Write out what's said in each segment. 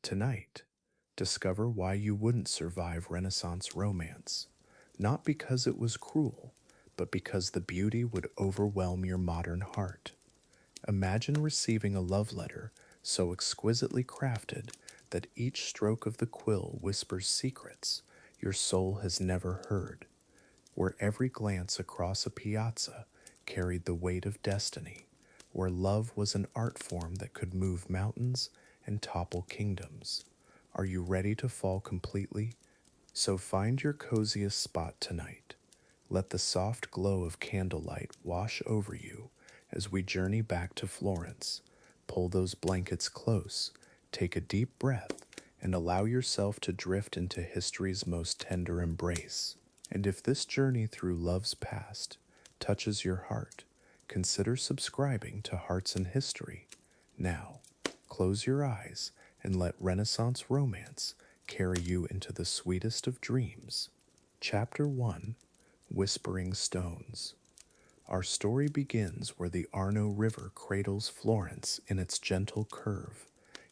Tonight, discover why you wouldn't survive Renaissance romance, not because it was cruel, but because the beauty would overwhelm your modern heart. Imagine receiving a love letter so exquisitely crafted that each stroke of the quill whispers secrets your soul has never heard, where every glance across a piazza carried the weight of destiny, where love was an art form that could move mountains and topple kingdoms. Are you ready to fall completely? So find your coziest spot tonight. Let the soft glow of candlelight wash over you as we journey back to Florence. Pull those blankets close, take a deep breath, and allow yourself to drift into history's most tender embrace. And if this journey through love's past touches your heart, consider subscribing to Hearts in History. Now, close your eyes and let Renaissance romance carry you into the sweetest of dreams. Chapter 1: Whispering Stones. Our story begins where the Arno River cradles Florence in its gentle curve.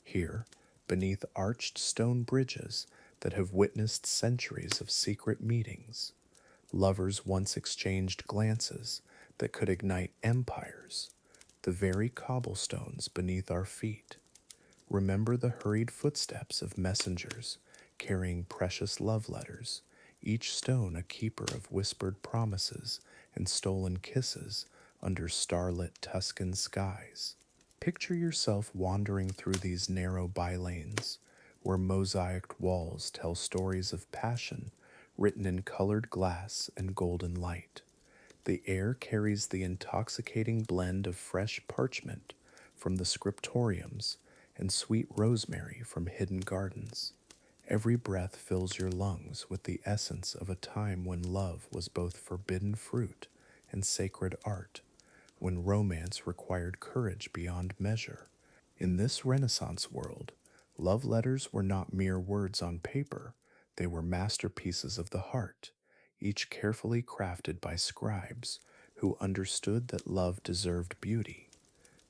Here, beneath arched stone bridges that have witnessed centuries of secret meetings, lovers once exchanged glances that could ignite empires, the very cobblestones beneath our feet. Remember the hurried footsteps of messengers carrying precious love letters, each stone a keeper of whispered promises and stolen kisses under starlit Tuscan skies. Picture yourself wandering through these narrow bylanes, where mosaicked walls tell stories of passion written in colored glass and golden light. The air carries the intoxicating blend of fresh parchment from the scriptoriums and sweet rosemary from hidden gardens. Every breath fills your lungs with the essence of a time when love was both forbidden fruit and sacred art, when romance required courage beyond measure. In this Renaissance world, love letters were not mere words on paper, they were masterpieces of the heart, each carefully crafted by scribes who understood that love deserved beauty.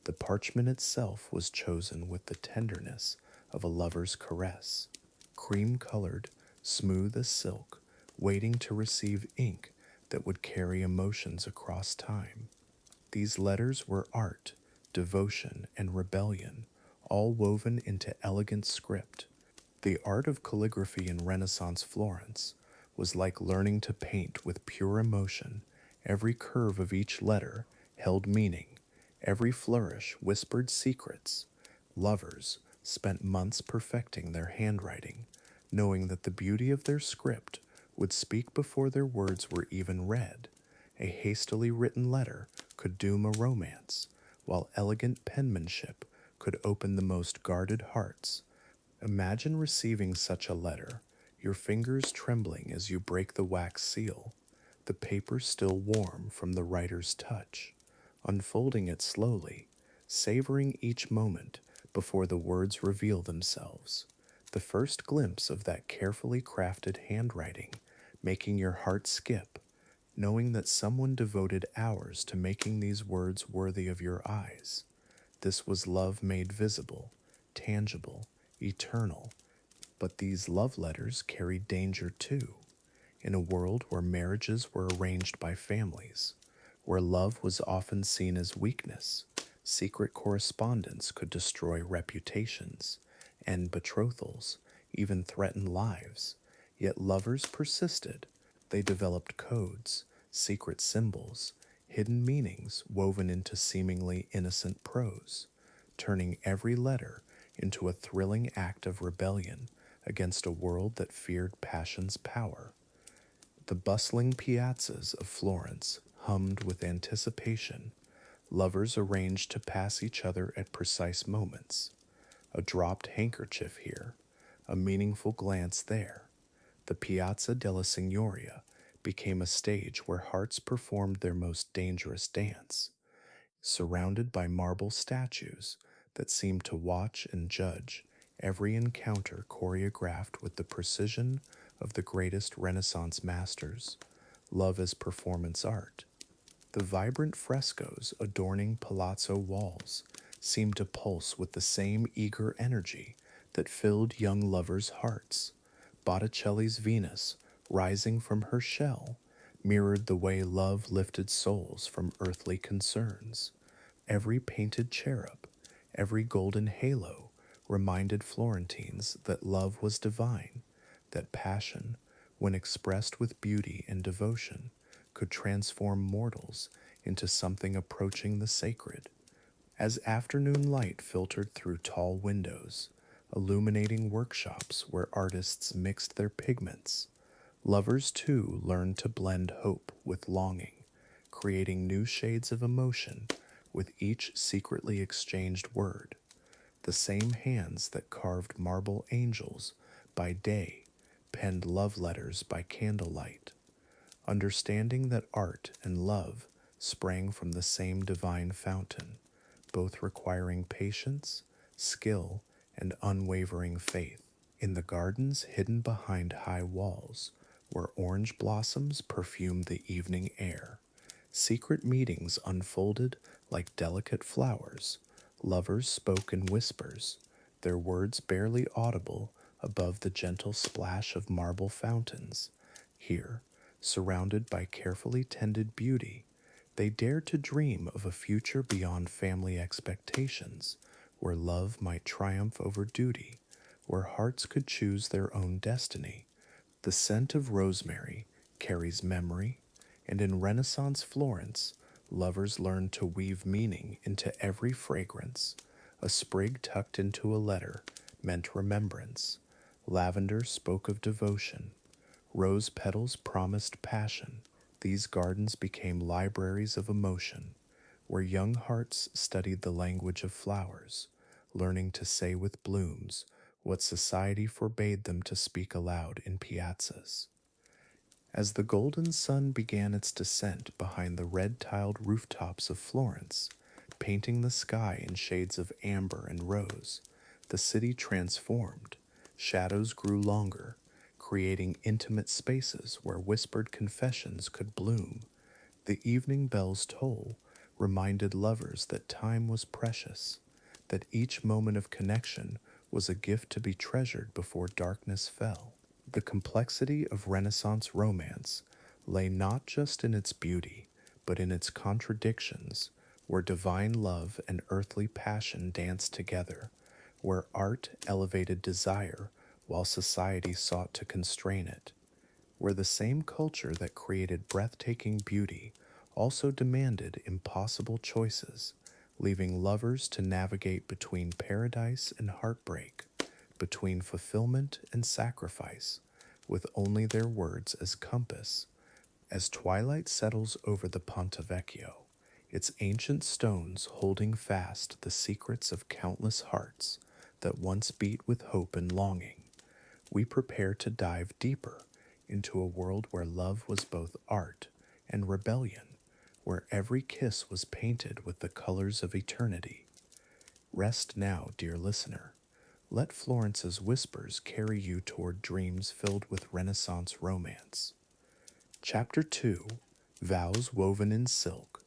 The parchment itself was chosen with the tenderness of a lover's caress, cream-colored, smooth as silk, waiting to receive ink that would carry emotions across time. These letters were art, devotion, and rebellion, all woven into elegant script. The art of calligraphy in Renaissance Florence was like learning to paint with pure emotion. Every curve of each letter held meaning, every flourish whispered secrets. Lovers spent months perfecting their handwriting, knowing that the beauty of their script would speak before their words were even read. A hastily written letter could doom a romance, while elegant penmanship could open the most guarded hearts. Imagine receiving such a letter, your fingers trembling as you break the wax seal, the paper still warm from the writer's touch, unfolding it slowly, savoring each moment before the words reveal themselves. The first glimpse of that carefully crafted handwriting making your heart skip, knowing that someone devoted hours to making these words worthy of your eyes. This was love made visible, tangible, eternal. But these love letters carried danger too. In a world where marriages were arranged by families, where love was often seen as weakness, secret correspondence could destroy reputations, and betrothals even threaten lives. Yet lovers persisted. They developed codes, secret symbols, hidden meanings woven into seemingly innocent prose, turning every letter into a thrilling act of rebellion against a world that feared passion's power. The bustling piazzas of Florence hummed with anticipation. Lovers arranged to pass each other at precise moments. A dropped handkerchief here, a meaningful glance there. The Piazza della Signoria became a stage where hearts performed their most dangerous dance, surrounded by marble statues that seemed to watch and judge, every encounter choreographed with the precision of the greatest Renaissance masters. Love as performance art. The vibrant frescoes adorning palazzo walls seemed to pulse with the same eager energy that filled young lovers' hearts. Botticelli's Venus, rising from her shell, mirrored the way love lifted souls from earthly concerns. Every painted cherub, every golden halo reminded Florentines that love was divine, that passion, when expressed with beauty and devotion, could transform mortals into something approaching the sacred. As afternoon light filtered through tall windows, illuminating workshops where artists mixed their pigments, lovers too learned to blend hope with longing, creating new shades of emotion with each secretly exchanged word. The same hands that carved marble angels by day penned love letters by candlelight, understanding that art and love sprang from the same divine fountain, both requiring patience, skill, and unwavering faith. In the gardens hidden behind high walls, where orange blossoms perfumed the evening air, secret meetings unfolded like delicate flowers. Lovers spoke in whispers, their words barely audible above the gentle splash of marble fountains. Here, surrounded by carefully tended beauty, they dared to dream of a future beyond family expectations, where love might triumph over duty, where hearts could choose their own destiny. The scent of rosemary carries memory, and in Renaissance Florence, lovers learned to weave meaning into every fragrance. A sprig tucked into a letter meant remembrance. Lavender spoke of devotion. Rose petals promised passion. These gardens became libraries of emotion, where young hearts studied the language of flowers, learning to say with blooms what society forbade them to speak aloud in piazzas. As the golden sun began its descent behind the red-tiled rooftops of Florence, painting the sky in shades of amber and rose, the city transformed. Shadows grew longer, creating intimate spaces where whispered confessions could bloom. The evening bell's toll reminded lovers that time was precious, that each moment of connection was a gift to be treasured before darkness fell. The complexity of Renaissance romance lay not just in its beauty, but in its contradictions, where divine love and earthly passion danced together, where art elevated desire while society sought to constrain it, where the same culture that created breathtaking beauty also demanded impossible choices, leaving lovers to navigate between paradise and heartbreak, between fulfillment and sacrifice, with only their words as compass. As twilight settles over the Ponte Vecchio, its ancient stones holding fast the secrets of countless hearts that once beat with hope and longing, we prepare to dive deeper into a world where love was both art and rebellion, where every kiss was painted with the colors of eternity. Rest now, dear listener. Let Florence's whispers carry you toward dreams filled with Renaissance romance. Chapter 2, Vows Woven in Silk.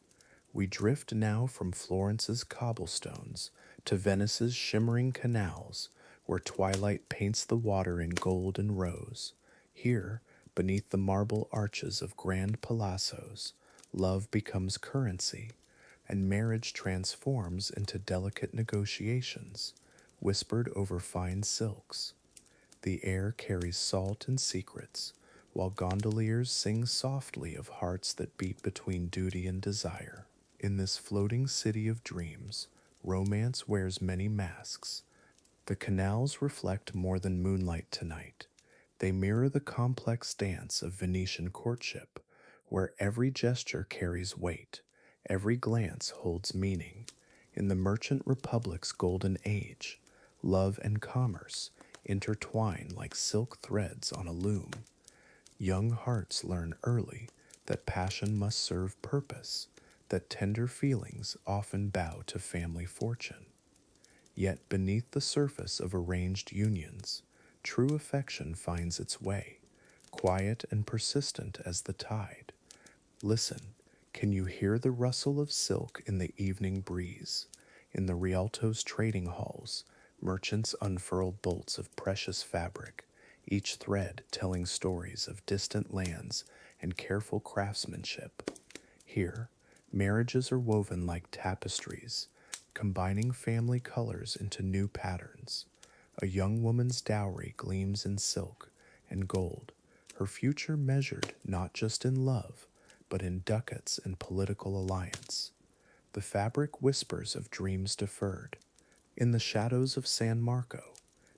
We drift now from Florence's cobblestones to Venice's shimmering canals, where twilight paints the water in gold and rose. Here, beneath the marble arches of grand palazzos, love becomes currency, and marriage transforms into delicate negotiations, whispered over fine silks. The air carries salt and secrets, while gondoliers sing softly of hearts that beat between duty and desire. In this floating city of dreams, romance wears many masks. The canals reflect more than moonlight tonight. They mirror the complex dance of Venetian courtship, where every gesture carries weight, every glance holds meaning. In the merchant republic's golden age, love and commerce intertwine like silk threads on a loom. Young hearts learn early that passion must serve purpose, that tender feelings often bow to family fortune. Yet beneath the surface of arranged unions, true affection finds its way, quiet and persistent as the tide. Listen, can you hear the rustle of silk in the evening breeze? In the Rialto's trading halls, Merchants unfurled bolts of precious fabric, each thread telling stories of distant lands and careful craftsmanship. Here, marriages are woven like tapestries, combining family colors into new patterns. A young woman's dowry gleams in silk and gold, her future measured not just in love, but in ducats and political alliance. The fabric whispers of dreams deferred. In the shadows of San Marco,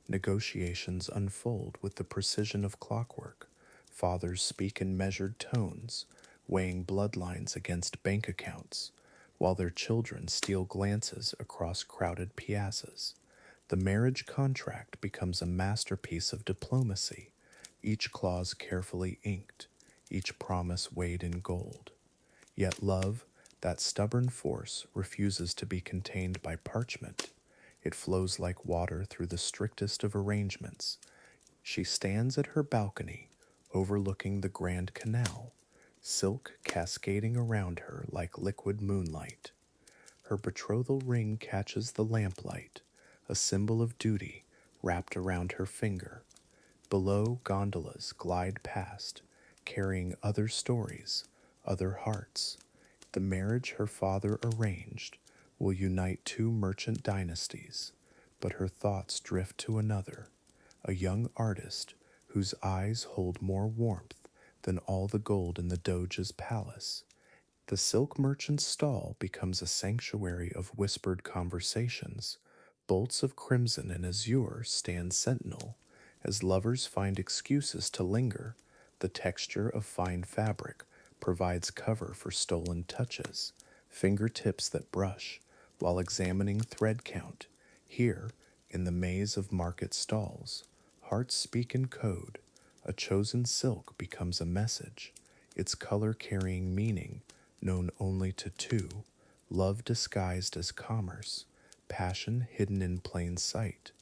negotiations unfold with the precision of clockwork. Fathers speak in measured tones, weighing bloodlines against bank accounts, while their children steal glances across crowded piazzas. The marriage contract becomes a masterpiece of diplomacy, each clause carefully inked, each promise weighed in gold. Yet love, that stubborn force, refuses to be contained by parchment. It flows like water through the strictest of arrangements. She stands at her balcony, overlooking the Grand Canal, silk cascading around her like liquid moonlight. Her betrothal ring catches the lamplight, a symbol of duty wrapped around her finger. Below, gondolas glide past, carrying other stories, other hearts. The marriage her father arranged will unite two merchant dynasties, but her thoughts drift to another, a young artist whose eyes hold more warmth than all the gold in the Doge's palace. The silk merchant's stall becomes a sanctuary of whispered conversations. Bolts of crimson and azure stand sentinel as lovers find excuses to linger. The texture of fine fabric provides cover for stolen touches, fingertips that brush while examining thread count. Here, in the maze of market stalls, hearts speak in code. A chosen silk becomes a message, its color carrying meaning known only to two, love disguised as commerce, passion hidden in plain sight.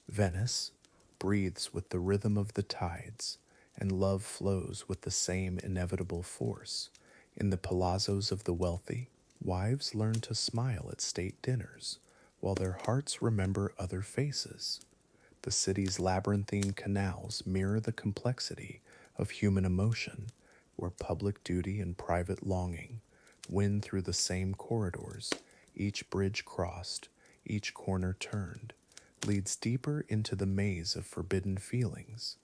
Venice breathes with the rhythm of the tides, and love flows with the same inevitable force. In the palazzos of the wealthy, wives learn to smile at state dinners, while their hearts remember other faces. The city's labyrinthine canals mirror the complexity of human emotion, where public duty and private longing win through the same corridors. Each bridge crossed, each corner turned, leads deeper into the maze of forbidden feelings.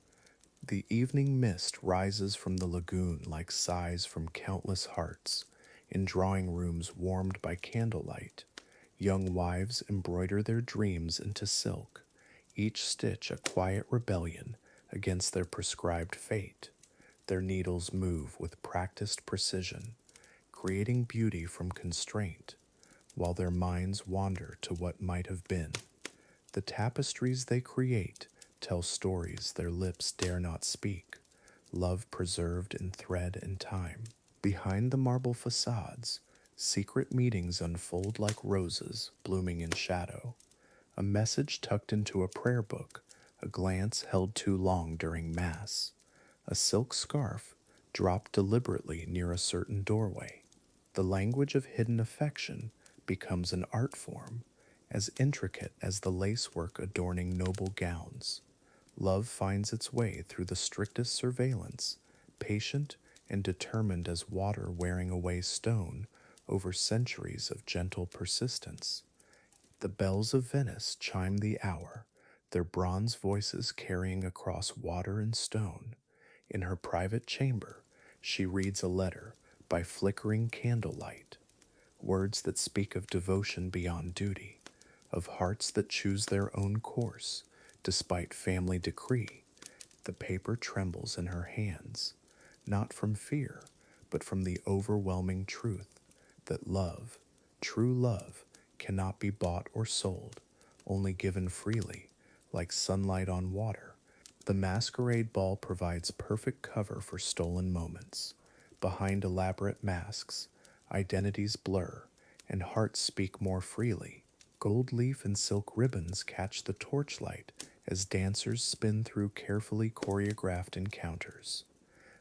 The evening mist rises from the lagoon like sighs from countless hearts. In drawing rooms warmed by candlelight, young wives embroider their dreams into silk, each stitch a quiet rebellion against their prescribed fate. Their needles move with practiced precision, creating beauty from constraint, while their minds wander to what might have been. The tapestries they create tell stories their lips dare not speak, love preserved in thread and time. Behind the marble facades, secret meetings unfold like roses blooming in shadow. A message tucked into a prayer book, a glance held too long during Mass, a silk scarf dropped deliberately near a certain doorway. The language of hidden affection becomes an art form, as intricate as the lacework adorning noble gowns. Love finds its way through the strictest surveillance, patient and determined as water wearing away stone over centuries of gentle persistence. The bells of Venice chime the hour, their bronze voices carrying across water and stone. In her private chamber, she reads a letter by flickering candlelight, words that speak of devotion beyond duty, of hearts that choose their own course despite family decree. The paper trembles in her hands, not from fear, but from the overwhelming truth that love, true love, cannot be bought or sold, only given freely, like sunlight on water. The masquerade ball provides perfect cover for stolen moments. Behind elaborate masks, identities blur, and hearts speak more freely. Gold leaf and silk ribbons catch the torchlight as dancers spin through carefully choreographed encounters.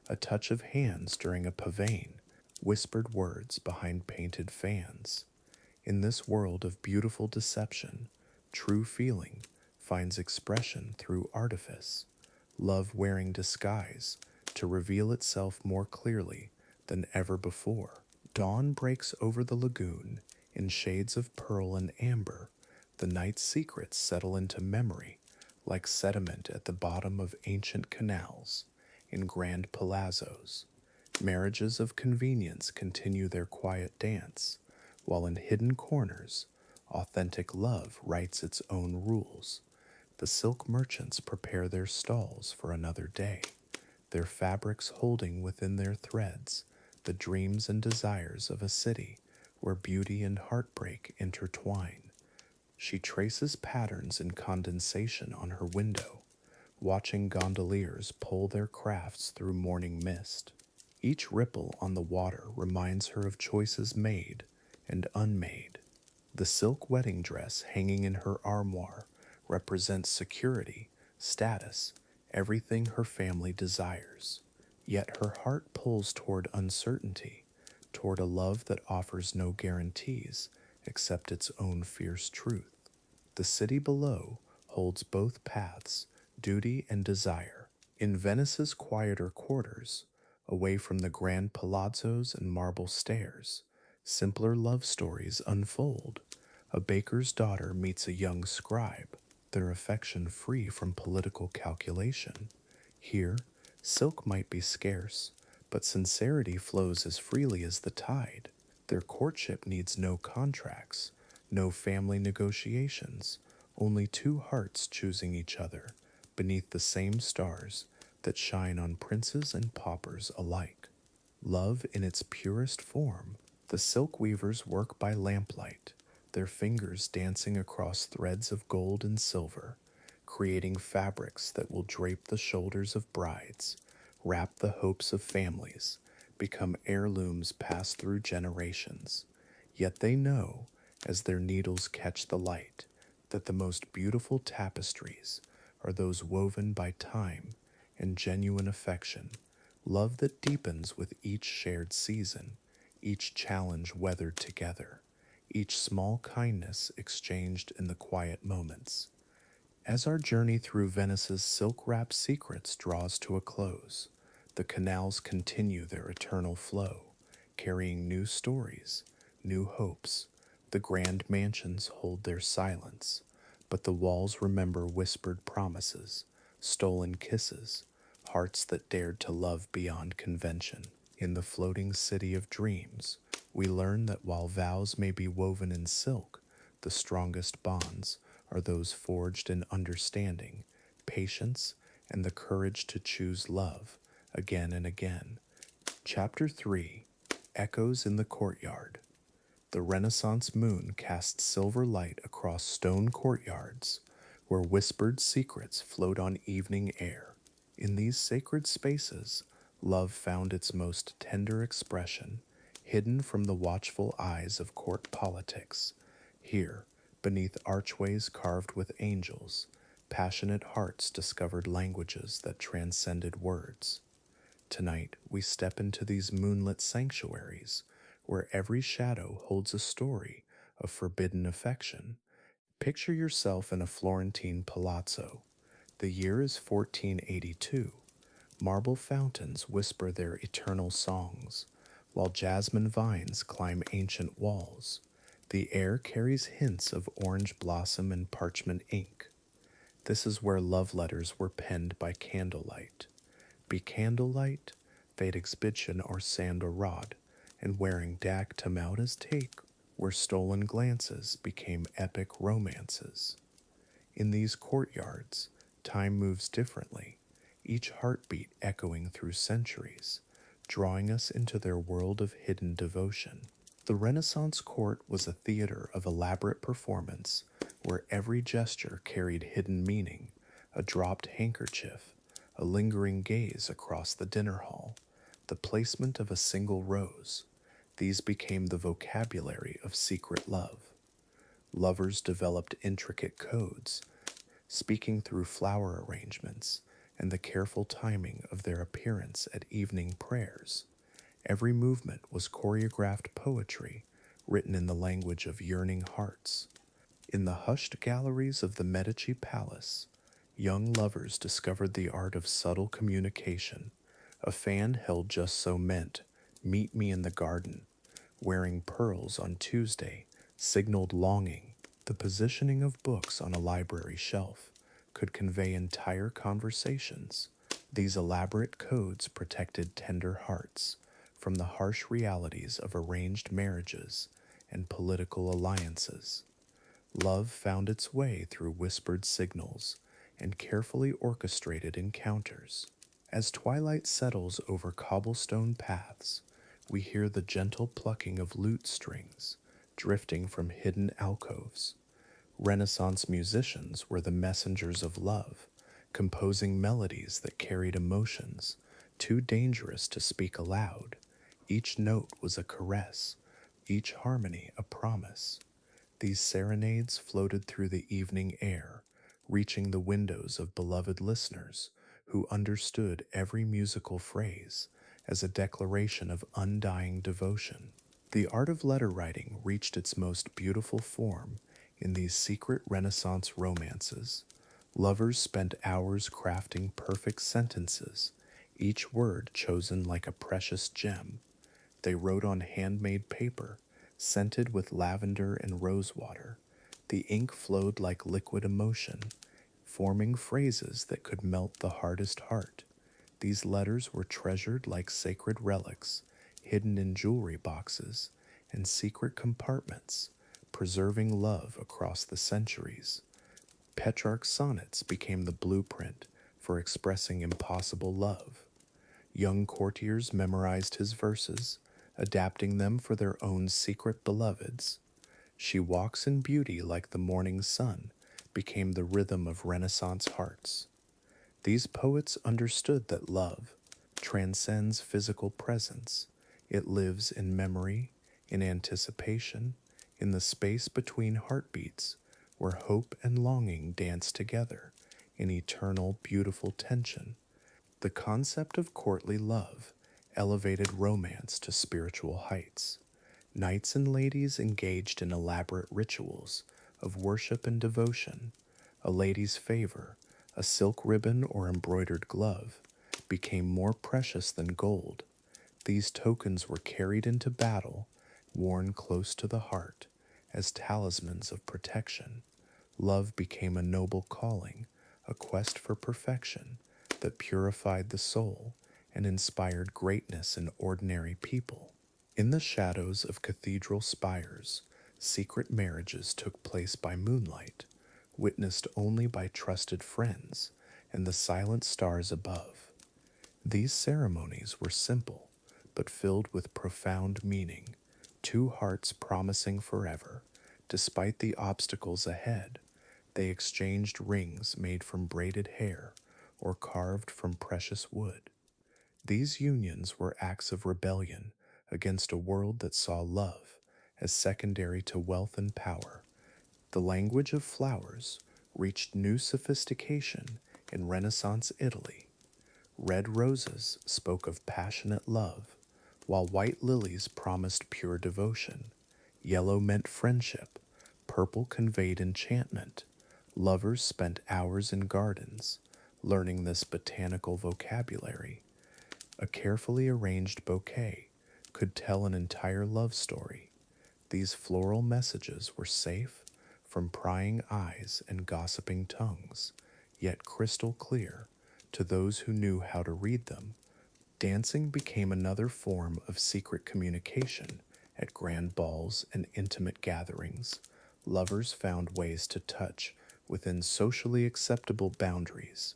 A touch of hands during a pavane, whispered words behind painted fans. In this world of beautiful deception, true feeling finds expression through artifice, love wearing disguise to reveal itself more clearly than ever before. Dawn breaks over the lagoon in shades of pearl and amber. The night's secrets settle into memory like sediment at the bottom of ancient canals in grand palazzos. Marriages of convenience continue their quiet dance, while in hidden corners, authentic love writes its own rules. The silk merchants prepare their stalls for another day, their fabrics holding within their threads the dreams and desires of a city where beauty and heartbreak intertwine. She traces patterns in condensation on her window, watching gondoliers pull their crafts through morning mist. Each ripple on the water reminds her of choices made and unmade. The silk wedding dress hanging in her armoire represents security, status, everything her family desires. Yet her heart pulls toward uncertainty, toward a love that offers no guarantees except its own fierce truth. The city below holds both paths, duty and desire. In Venice's quieter quarters, away from the grand palazzos and marble stairs, simpler love stories unfold. A baker's daughter meets a young scribe, their affection free from political calculation. Here, silk might be scarce, but sincerity flows as freely as the tide. Their courtship needs no contracts, no family negotiations, only two hearts choosing each other beneath the same stars that shine on princes and paupers alike. Love in its purest form, the silk weavers work by lamplight, their fingers dancing across threads of gold and silver, creating fabrics that will drape the shoulders of brides, wrap the hopes of families, become heirlooms passed through generations. Yet they know, as their needles catch the light, that the most beautiful tapestries are those woven by time and genuine affection, love that deepens with each shared season, each challenge weathered together, each small kindness exchanged in the quiet moments. As our journey through Venice's silk-wrapped secrets draws to a close, the canals continue their eternal flow, carrying new stories, new hopes. The grand mansions hold their silence, but the walls remember whispered promises, stolen kisses, hearts that dared to love beyond convention. In the floating city of dreams, we learn that while vows may be woven in silk, the strongest bonds are those forged in understanding, patience, and the courage to choose love again and again. Chapter 3: Echoes in the Courtyard. The Renaissance moon casts silver light across stone courtyards where whispered secrets float on evening air. In these sacred spaces, love found its most tender expression, hidden from the watchful eyes of court politics. Here, beneath archways carved with angels, passionate hearts discovered languages that transcended words. Tonight, we step into these moonlit sanctuaries, where every shadow holds a story of forbidden affection. Picture yourself in a Florentine palazzo. The year is 1482. Marble fountains whisper their eternal songs, while jasmine vines climb ancient walls. The air carries hints of orange blossom and parchment ink. This is where love letters were penned by candlelight. Be candlelight, fade exhibition or sand or rod, and wearing dak to Mauda's take, where stolen glances became epic romances. In these courtyards, time moves differently, each heartbeat echoing through centuries, drawing us into their world of hidden devotion. The Renaissance court was a theater of elaborate performance where every gesture carried hidden meaning, a dropped handkerchief, a lingering gaze across the dinner hall, the placement of a single rose. These became the vocabulary of secret love. Lovers developed intricate codes, speaking through flower arrangements and the careful timing of their appearance at evening prayers. Every movement was choreographed poetry, written in the language of yearning hearts. In the hushed galleries of the Medici Palace, young lovers discovered the art of subtle communication. A fan held just so meant, "Meet me in the garden." Wearing pearls on Tuesday signaled longing. The positioning of books on a library shelf could convey entire conversations. These elaborate codes protected tender hearts from the harsh realities of arranged marriages and political alliances. Love found its way through whispered signals and carefully orchestrated encounters. As twilight settles over cobblestone paths, we hear the gentle plucking of lute strings drifting from hidden alcoves. Renaissance musicians were the messengers of love, composing melodies that carried emotions too dangerous to speak aloud. Each note was a caress, each harmony a promise. These serenades floated through the evening air, reaching the windows of beloved listeners who understood every musical phrase as a declaration of undying devotion. The art of letter writing reached its most beautiful form in these secret Renaissance romances. Lovers spent hours crafting perfect sentences, each word chosen like a precious gem. They wrote on handmade paper, scented with lavender and rosewater. The ink flowed like liquid emotion, forming phrases that could melt the hardest heart. These letters were treasured like sacred relics, hidden in jewelry boxes and secret compartments, preserving love across the centuries. Petrarch's sonnets became the blueprint for expressing impossible love. Young courtiers memorized his verses, adapting them for their own secret beloveds. She walks in beauty like the morning sun became the rhythm of Renaissance hearts. These poets understood that love transcends physical presence. It lives in memory, in anticipation, in the space between heartbeats, where hope and longing dance together in eternal, beautiful tension. The concept of courtly love elevated romance to spiritual heights. Knights and ladies engaged in elaborate rituals of worship and devotion. A lady's favor, a silk ribbon or embroidered glove, became more precious than gold. These tokens were carried into battle, worn close to the heart, as talismans of protection. Love became a noble calling, a quest for perfection that purified the soul and inspired greatness in ordinary people. In the shadows of cathedral spires, secret marriages took place by moonlight, witnessed only by trusted friends and the silent stars above. These ceremonies were simple, but filled with profound meaning, two hearts promising forever. Despite the obstacles ahead, they exchanged rings made from braided hair or carved from precious wood. These unions were acts of rebellion against a world that saw love as secondary to wealth and power. The language of flowers reached new sophistication in Renaissance Italy. Red roses spoke of passionate love, while white lilies promised pure devotion. Yellow meant friendship, purple conveyed enchantment. Lovers spent hours in gardens, learning this botanical vocabulary. A carefully arranged bouquet could tell an entire love story. These floral messages were safe from prying eyes and gossiping tongues, yet crystal clear to those who knew how to read them. Dancing became another form of secret communication at grand balls and intimate gatherings. Lovers found ways to touch within socially acceptable boundaries.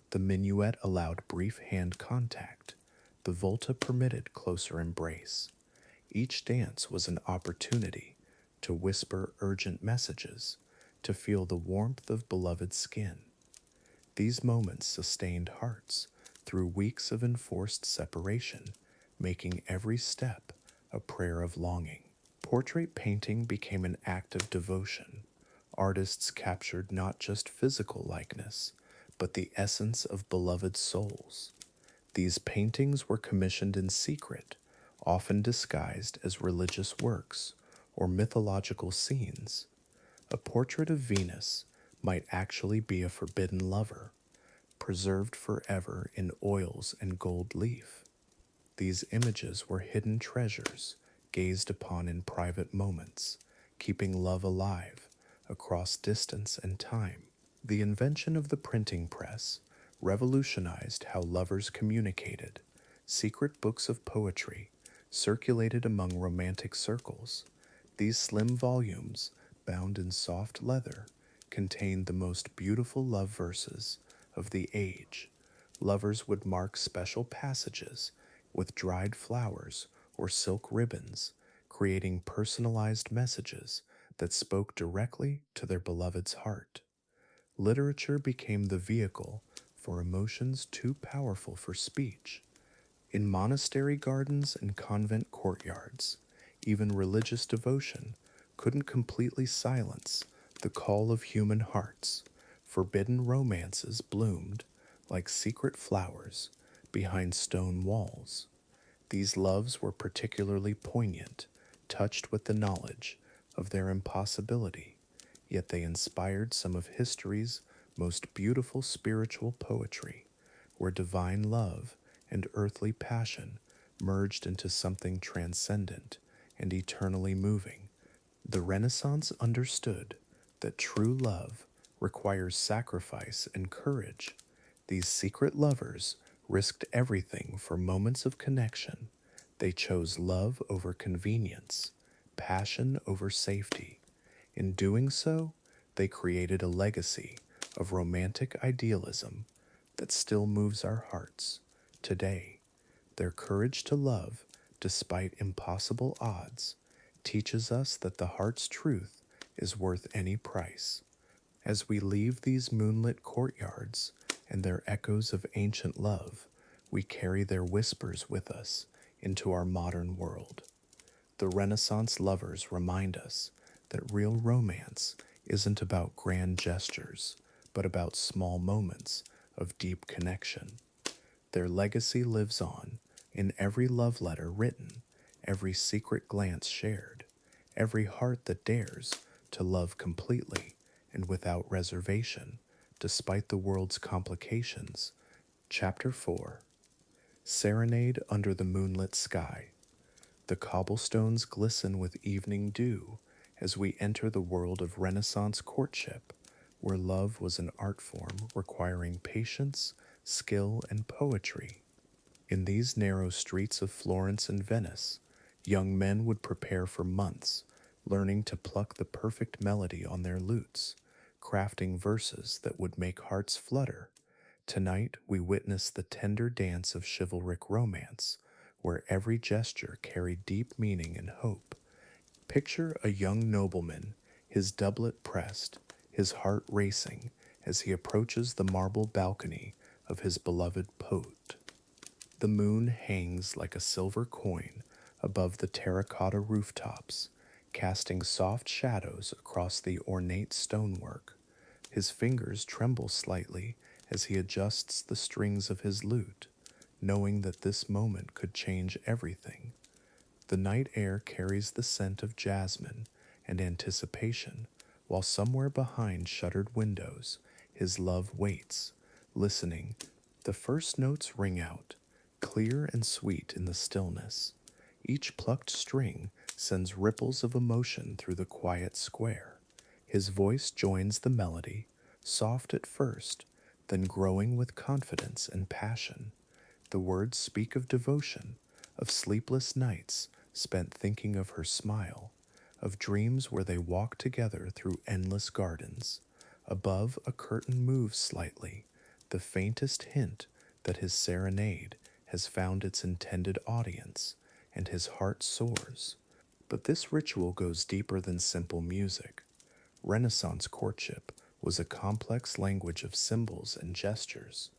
The minuet allowed brief hand contact. The volta permitted closer embrace. Each dance was an opportunity to whisper urgent messages, to feel the warmth of beloved skin. These moments sustained hearts through weeks of enforced separation, making every step a prayer of longing. Portrait painting became an act of devotion. Artists captured not just physical likeness, but the essence of beloved souls. These paintings were commissioned in secret, often disguised as religious works or mythological scenes. A portrait of Venus might actually be a forbidden lover, preserved forever in oils and gold leaf. These images were hidden treasures, gazed upon in private moments, keeping love alive across distance and time. The invention of the printing press revolutionized how lovers communicated. Secret books of poetry circulated among romantic circles. These slim volumes, bound in soft leather, contained the most beautiful love verses of the age. Lovers would mark special passages with dried flowers or silk ribbons, creating personalized messages that spoke directly to their beloved's heart. Literature became the vehicle for emotions too powerful for speech. In monastery gardens and convent courtyards, even religious devotion couldn't completely silence the call of human hearts. Forbidden romances bloomed like secret flowers behind stone walls. These loves were particularly poignant, touched with the knowledge of their impossibility, yet they inspired some of history's most beautiful spiritual poetry, where divine love and earthly passion merged into something transcendent and eternally moving. The Renaissance understood that true love requires sacrifice and courage. These secret lovers risked everything for moments of connection. They chose love over convenience, passion over safety. In doing so, they created a legacy of romantic idealism that still moves our hearts today. Their courage to love, despite impossible odds, teaches us that the heart's truth is worth any price. As we leave these moonlit courtyards and their echoes of ancient love, we carry their whispers with us into our modern world. The Renaissance lovers remind us that real romance isn't about grand gestures, but about small moments of deep connection. Their legacy lives on in every love letter written, every secret glance shared, every heart that dares to love completely and without reservation, despite the world's complications. Chapter 4. Serenade Under the Moonlit Sky. The cobblestones glisten with evening dew as we enter the world of Renaissance courtship, where love was an art form requiring patience, skill, and poetry. In these narrow streets of Florence and Venice, young men would prepare for months, learning to pluck the perfect melody on their lutes, crafting verses that would make hearts flutter. Tonight we witness the tender dance of chivalric romance, where every gesture carried deep meaning and hope. Picture a young nobleman, his doublet pressed, his heart racing as he approaches the marble balcony of his beloved poet. The moon hangs like a silver coin above the terracotta rooftops, casting soft shadows across the ornate stonework. His fingers tremble slightly as he adjusts the strings of his lute, knowing that this moment could change everything. The night air carries the scent of jasmine and anticipation, while somewhere behind shuttered windows, his love waits, listening. The first notes ring out, clear and sweet in the stillness. Each plucked string sends ripples of emotion through the quiet square. His voice joins the melody, soft at first, then growing with confidence and passion. The words speak of devotion, of sleepless nights spent thinking of her smile, of dreams where they walk together through endless gardens. Above, a curtain moves slightly, the faintest hint that his serenade has found its intended audience, and his heart soars. But this ritual goes deeper than simple music. Renaissance courtship was a complex language of symbols and gestures.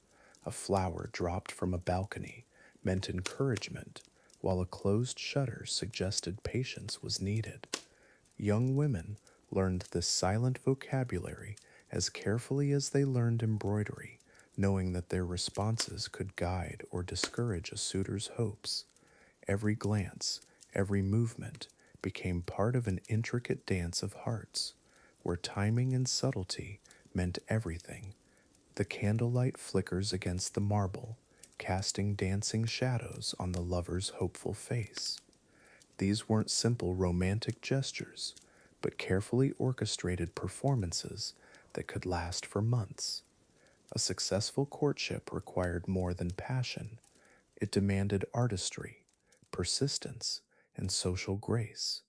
A flower dropped from a balcony meant encouragement, while a closed shutter suggested patience was needed. Young women learned this silent vocabulary as carefully as they learned embroidery, knowing that their responses could guide or discourage a suitor's hopes. Every glance, every movement became part of an intricate dance of hearts. where timing and subtlety meant everything. The candlelight flickers against the marble, casting dancing shadows on the lover's hopeful face. These weren't simple romantic gestures, but carefully orchestrated performances that could last for months. A successful courtship required more than passion. It demanded artistry, persistence, and social grace.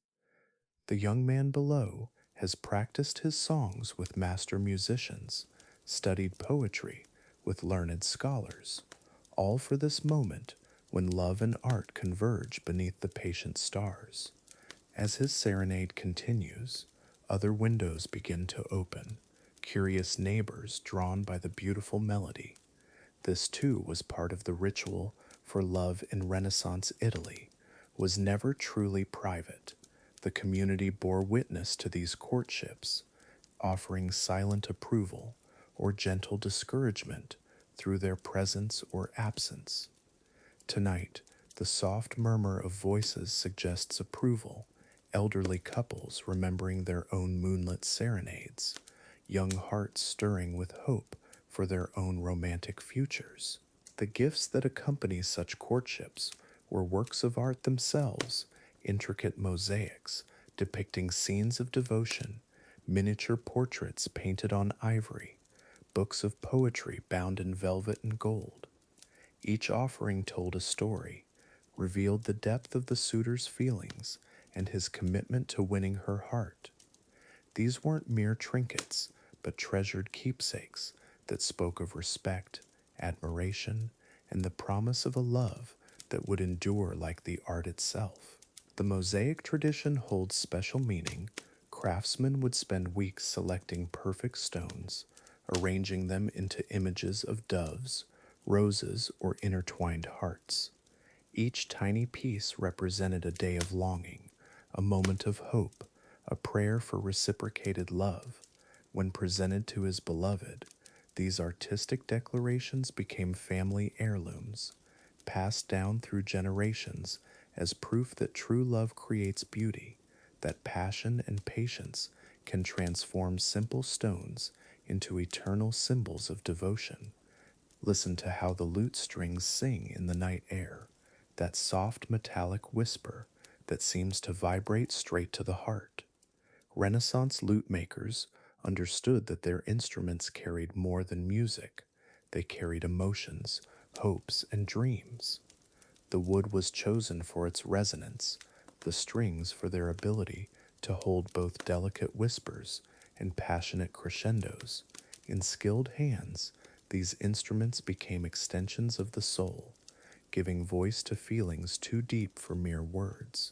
The young man below has practiced his songs with master musicians, studied poetry with learned scholars, all for this moment when love and art converge beneath the patient stars. As his serenade continues, other windows begin to open, curious neighbors drawn by the beautiful melody. This too was part of the ritual, for love in Renaissance Italy was never truly private. The community bore witness to these courtships, offering silent approval or gentle discouragement through their presence or absence. Tonight, the soft murmur of voices suggests approval, elderly couples remembering their own moonlit serenades, young hearts stirring with hope for their own romantic futures. The gifts that accompany such courtships were works of art themselves, intricate mosaics depicting scenes of devotion, miniature portraits painted on ivory, books of poetry bound in velvet and gold. Each offering told a story, revealed the depth of the suitor's feelings and his commitment to winning her heart. These weren't mere trinkets, but treasured keepsakes that spoke of respect, admiration, and the promise of a love that would endure like the art itself. The mosaic tradition holds special meaning. Craftsmen would spend weeks selecting perfect stones, arranging them into images of doves, roses, or intertwined hearts. Each tiny piece represented a day of longing, a moment of hope, a prayer for reciprocated love. When presented to his beloved, these artistic declarations became family heirlooms, passed down through generations as proof that true love creates beauty, that passion and patience can transform simple stones into eternal symbols of devotion. Listen to how the lute strings sing in the night air, that soft metallic whisper that seems to vibrate straight to the heart. Renaissance lute makers understood that their instruments carried more than music. They carried emotions, hopes, and dreams. The wood was chosen for its resonance, the strings for their ability to hold both delicate whispers and passionate crescendos. In skilled hands, these instruments became extensions of the soul, giving voice to feelings too deep for mere words.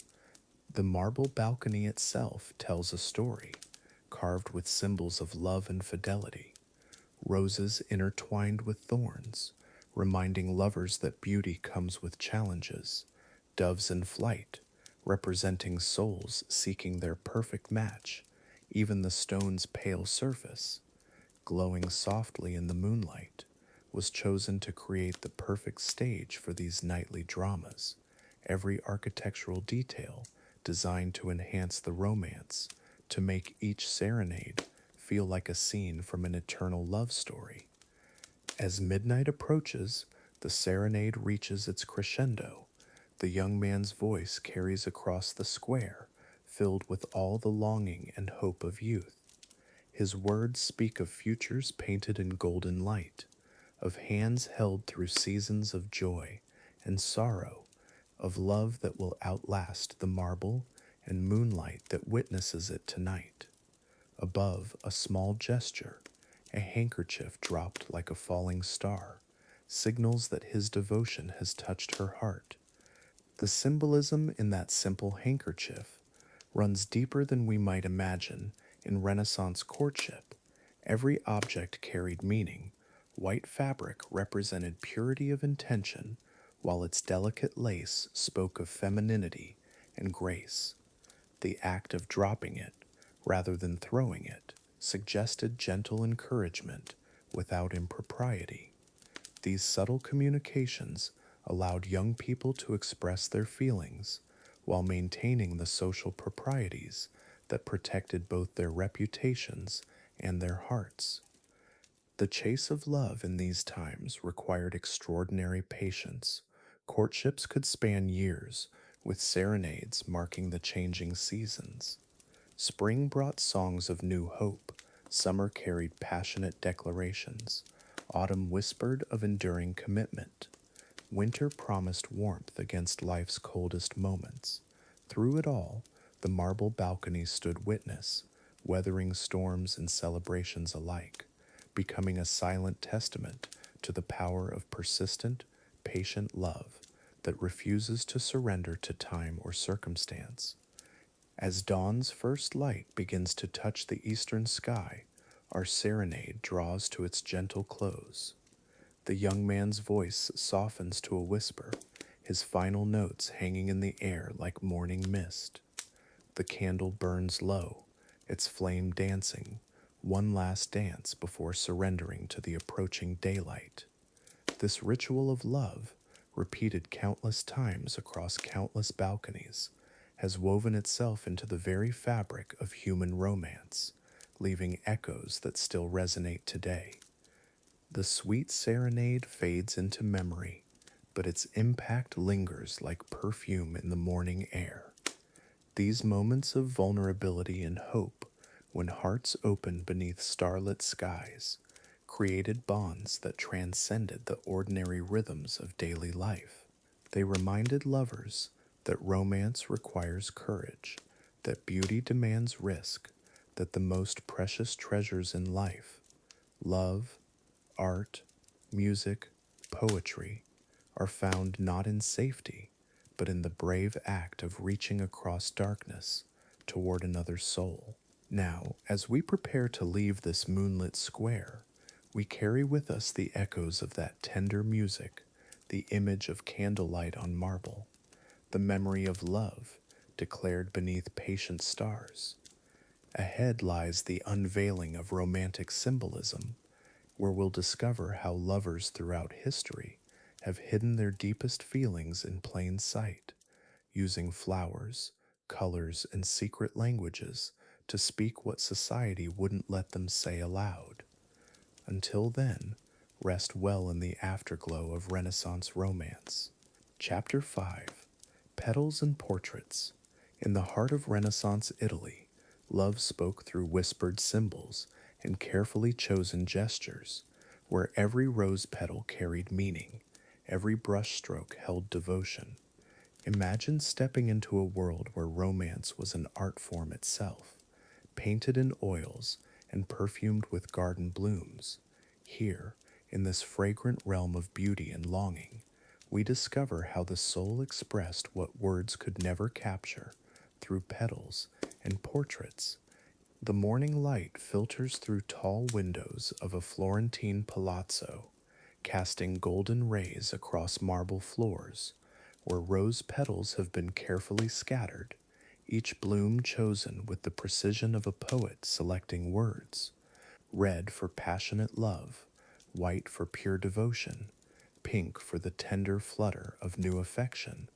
The marble balcony itself tells a story, carved with symbols of love and fidelity. Roses intertwined with thorns, reminding lovers that beauty comes with challenges. Doves in flight, representing souls seeking their perfect match. Even the stone's pale surface, glowing softly in the moonlight, was chosen to create the perfect stage for these nightly dramas. Every architectural detail designed to enhance the romance, to make each serenade feel like a scene from an eternal love story. As midnight approaches, the serenade reaches its crescendo. The young man's voice carries across the square, filled with all the longing and hope of youth. His words speak of futures painted in golden light, of hands held through seasons of joy and sorrow, of love that will outlast the marble and moonlight that witnesses it tonight. Above, a small gesture, a handkerchief dropped like a falling star, signals that his devotion has touched her heart. The symbolism in that simple handkerchief runs deeper than we might imagine in Renaissance courtship. Every object carried meaning. White fabric represented purity of intention, while its delicate lace spoke of femininity and grace. The act of dropping it, rather than throwing it, suggested gentle encouragement without impropriety. These subtle communications allowed young people to express their feelings while maintaining the social proprieties that protected both their reputations and their hearts. The chase of love in these times required extraordinary patience. Courtships could span years, with serenades marking the changing seasons. Spring brought songs of new hope, summer carried passionate declarations, autumn whispered of enduring commitment. Winter promised warmth against life's coldest moments. Through it all, the marble balcony stood witness, weathering storms and celebrations alike, becoming a silent testament to the power of persistent, patient love that refuses to surrender to time or circumstance. As dawn's first light begins to touch the eastern sky, our serenade draws to its gentle close. The young man's voice softens to a whisper, his final notes hanging in the air like morning mist. The candle burns low, its flame dancing, one last dance before surrendering to the approaching daylight. This ritual of love, repeated countless times across countless balconies, has woven itself into the very fabric of human romance, leaving echoes that still resonate today. The sweet serenade fades into memory, but its impact lingers like perfume in the morning air. These moments of vulnerability and hope, when hearts opened beneath starlit skies, created bonds that transcended the ordinary rhythms of daily life. They reminded lovers that romance requires courage, that beauty demands risk, that the most precious treasures in life, love, art, music, poetry, are found not in safety, but in the brave act of reaching across darkness toward another soul. Now, as we prepare to leave this moonlit square, we carry with us the echoes of that tender music, the image of candlelight on marble, the memory of love declared beneath patient stars. Ahead lies the unveiling of romantic symbolism, where we'll discover how lovers throughout history have hidden their deepest feelings in plain sight, using flowers, colors, and secret languages to speak what society wouldn't let them say aloud. Until then, rest well in the afterglow of Renaissance romance. Chapter 5: Petals and Portraits. In the heart of Renaissance Italy, love spoke through whispered symbols and carefully chosen gestures, where every rose petal carried meaning, every brushstroke held devotion. Imagine stepping into a world where romance was an art form itself, painted in oils and perfumed with garden blooms. Here, in this fragrant realm of beauty and longing, we discover how the soul expressed what words could never capture through petals and portraits. The morning light filters through tall windows of a Florentine palazzo, casting golden rays across marble floors, where rose petals have been carefully scattered, each bloom chosen with the precision of a poet selecting words. Red for passionate love, white for pure devotion, pink for the tender flutter of new affection.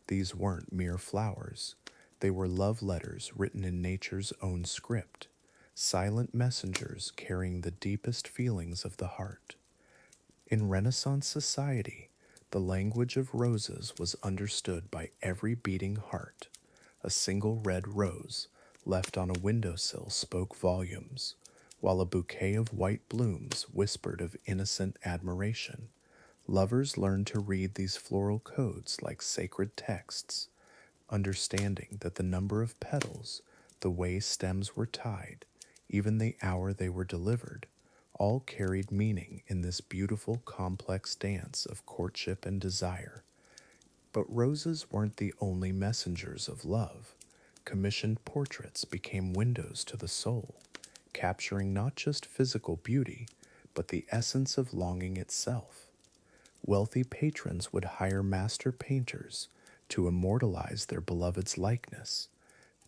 These weren't mere flowers. They were love letters written in nature's own script, silent messengers carrying the deepest feelings of the heart. In Renaissance society, the language of roses was understood by every beating heart. A single red rose, left on a windowsill, spoke volumes, while a bouquet of white blooms whispered of innocent admiration. Lovers learned to read these floral codes like sacred texts, understanding that the number of petals, the way stems were tied, even the hour they were delivered, all carried meaning in this beautiful, complex dance of courtship and desire. But roses weren't the only messengers of love. Commissioned portraits became windows to the soul, capturing not just physical beauty, but the essence of longing itself. Wealthy patrons would hire master painters to immortalize their beloved's likeness,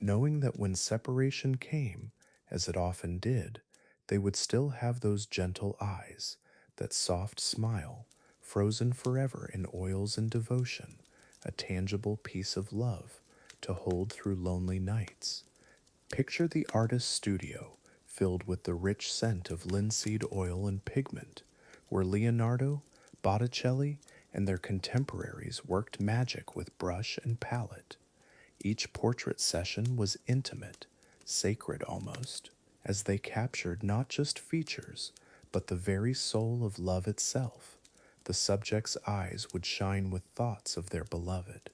knowing that when separation came, as it often did, they would still have those gentle eyes, that soft smile, frozen forever in oils and devotion, a tangible piece of love to hold through lonely nights. Picture the artist's studio filled with the rich scent of linseed oil and pigment, where Leonardo, Botticelli, and their contemporaries worked magic with brush and palette. Each portrait session was intimate, sacred almost, as they captured not just features, but the very soul of love itself. The subject's eyes would shine with thoughts of their beloved,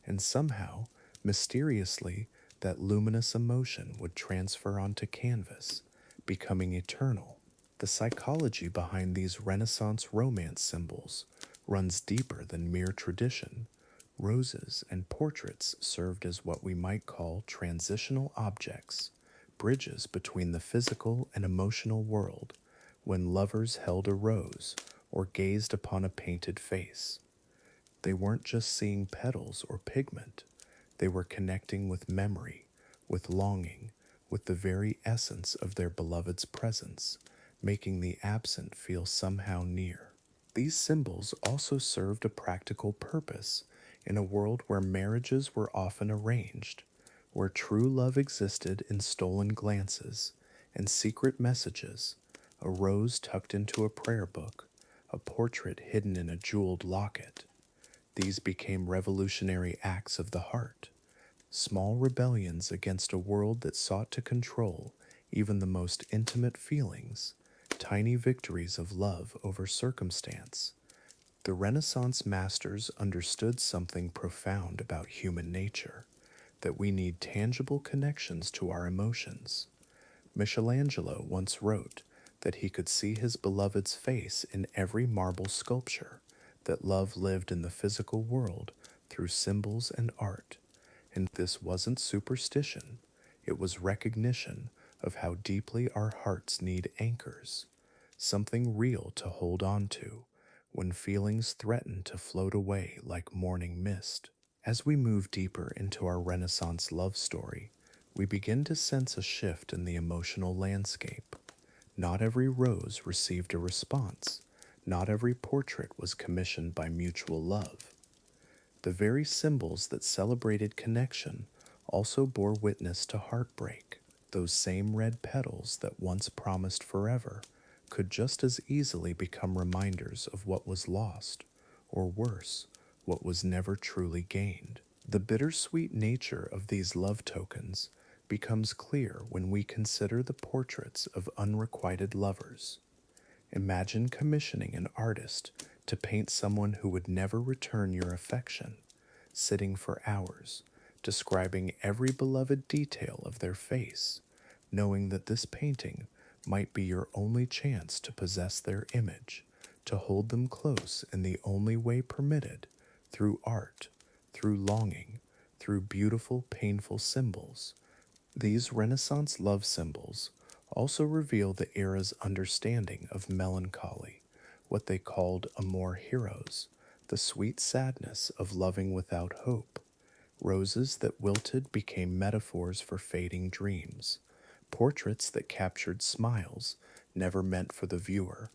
and somehow, mysteriously, that luminous emotion would transfer onto canvas, becoming eternal. The psychology behind these Renaissance romance symbols runs deeper than mere tradition. Roses and portraits served as what we might call transitional objects, bridges between the physical and emotional world, when lovers held a rose or gazed upon a painted face. They weren't just seeing petals or pigment, they were connecting with memory, with longing, with the very essence of their beloved's presence, making the absent feel somehow near. These symbols also served a practical purpose in a world where marriages were often arranged, where true love existed in stolen glances and secret messages, a rose tucked into a prayer book, a portrait hidden in a jeweled locket. These became revolutionary acts of the heart, small rebellions against a world that sought to control even the most intimate feelings, tiny victories of love over circumstance. The Renaissance masters understood something profound about human nature, that we need tangible connections to our emotions. Michelangelo once wrote that he could see his beloved's face in every marble sculpture, that love lived in the physical world through symbols and art. And this wasn't superstition, it was recognition of how deeply our hearts need anchors, something real to hold on to when feelings threaten to float away like morning mist. As we move deeper into our Renaissance love story, we begin to sense a shift in the emotional landscape. Not every rose received a response, not every portrait was commissioned by mutual love. The very symbols that celebrated connection also bore witness to heartbreak. Those same red petals that once promised forever could just as easily become reminders of what was lost, or worse, what was never truly gained. The bittersweet nature of these love tokens becomes clear when we consider the portraits of unrequited lovers. Imagine commissioning an artist to paint someone who would never return your affection, sitting for hours, describing every beloved detail of their face, knowing that this painting might be your only chance to possess their image, to hold them close in the only way permitted, through art, through longing, through beautiful, painful symbols. These Renaissance love symbols also reveal the era's understanding of melancholy, what they called amor heroes, the sweet sadness of loving without hope. Roses that wilted became metaphors for fading dreams, portraits that captured smiles never meant for the viewer.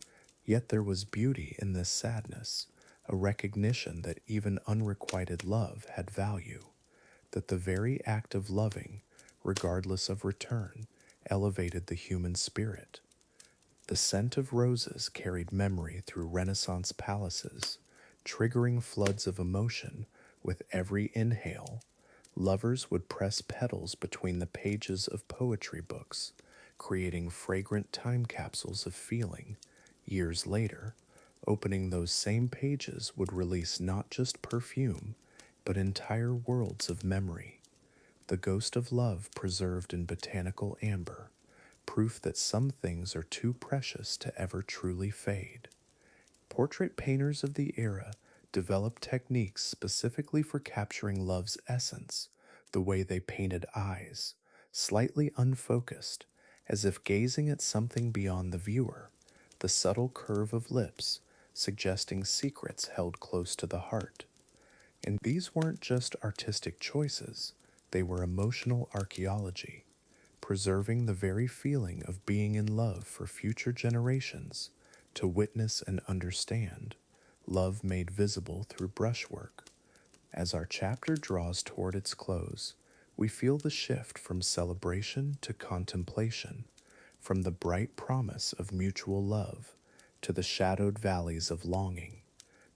Yet there was beauty in this sadness, a recognition that even unrequited love had value, that the very act of loving, regardless of return, elevated the human spirit. The scent of roses carried memory through Renaissance palaces, triggering floods of emotion with every inhale. Lovers would press petals between the pages of poetry books, creating fragrant time capsules of feeling. Years later, opening those same pages would release not just perfume, but entire worlds of memory. The ghost of love preserved in botanical amber, proof that some things are too precious to ever truly fade. Portrait painters of the era developed techniques specifically for capturing love's essence, the way they painted eyes, slightly unfocused, as if gazing at something beyond the viewer, the subtle curve of lips, suggesting secrets held close to the heart. And these weren't just artistic choices, they were emotional archaeology, preserving the very feeling of being in love for future generations to witness and understand, love made visible through brushwork. As our chapter draws toward its close, We feel the shift from celebration to contemplation, from the bright promise of mutual love to the shadowed valleys of longing.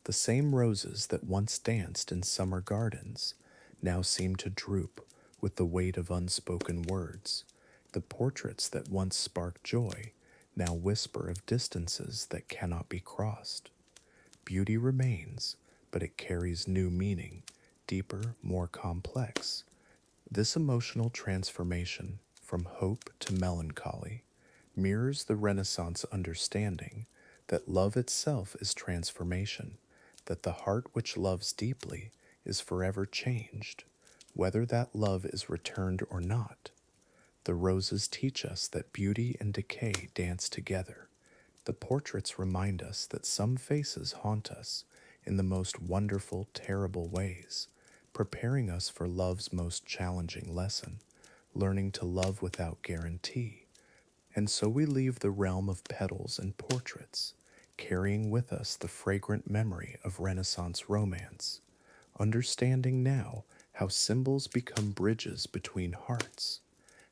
The same roses that once danced in summer gardens now seem to droop with the weight of unspoken words. The portraits that once sparked joy now whisper of distances that cannot be crossed. Beauty remains, but it carries new meaning, deeper, more complex. This emotional transformation from hope to melancholy mirrors the Renaissance understanding that love itself is transformation, that the heart which loves deeply is forever changed, whether that love is returned or not. The roses teach us that beauty and decay dance together. The portraits remind us that some faces haunt us in the most wonderful, terrible ways, preparing us for love's most challenging lesson, learning to love without guarantee. And so we leave the realm of petals and portraits, carrying with us the fragrant memory of Renaissance romance, understanding now how symbols become bridges between hearts,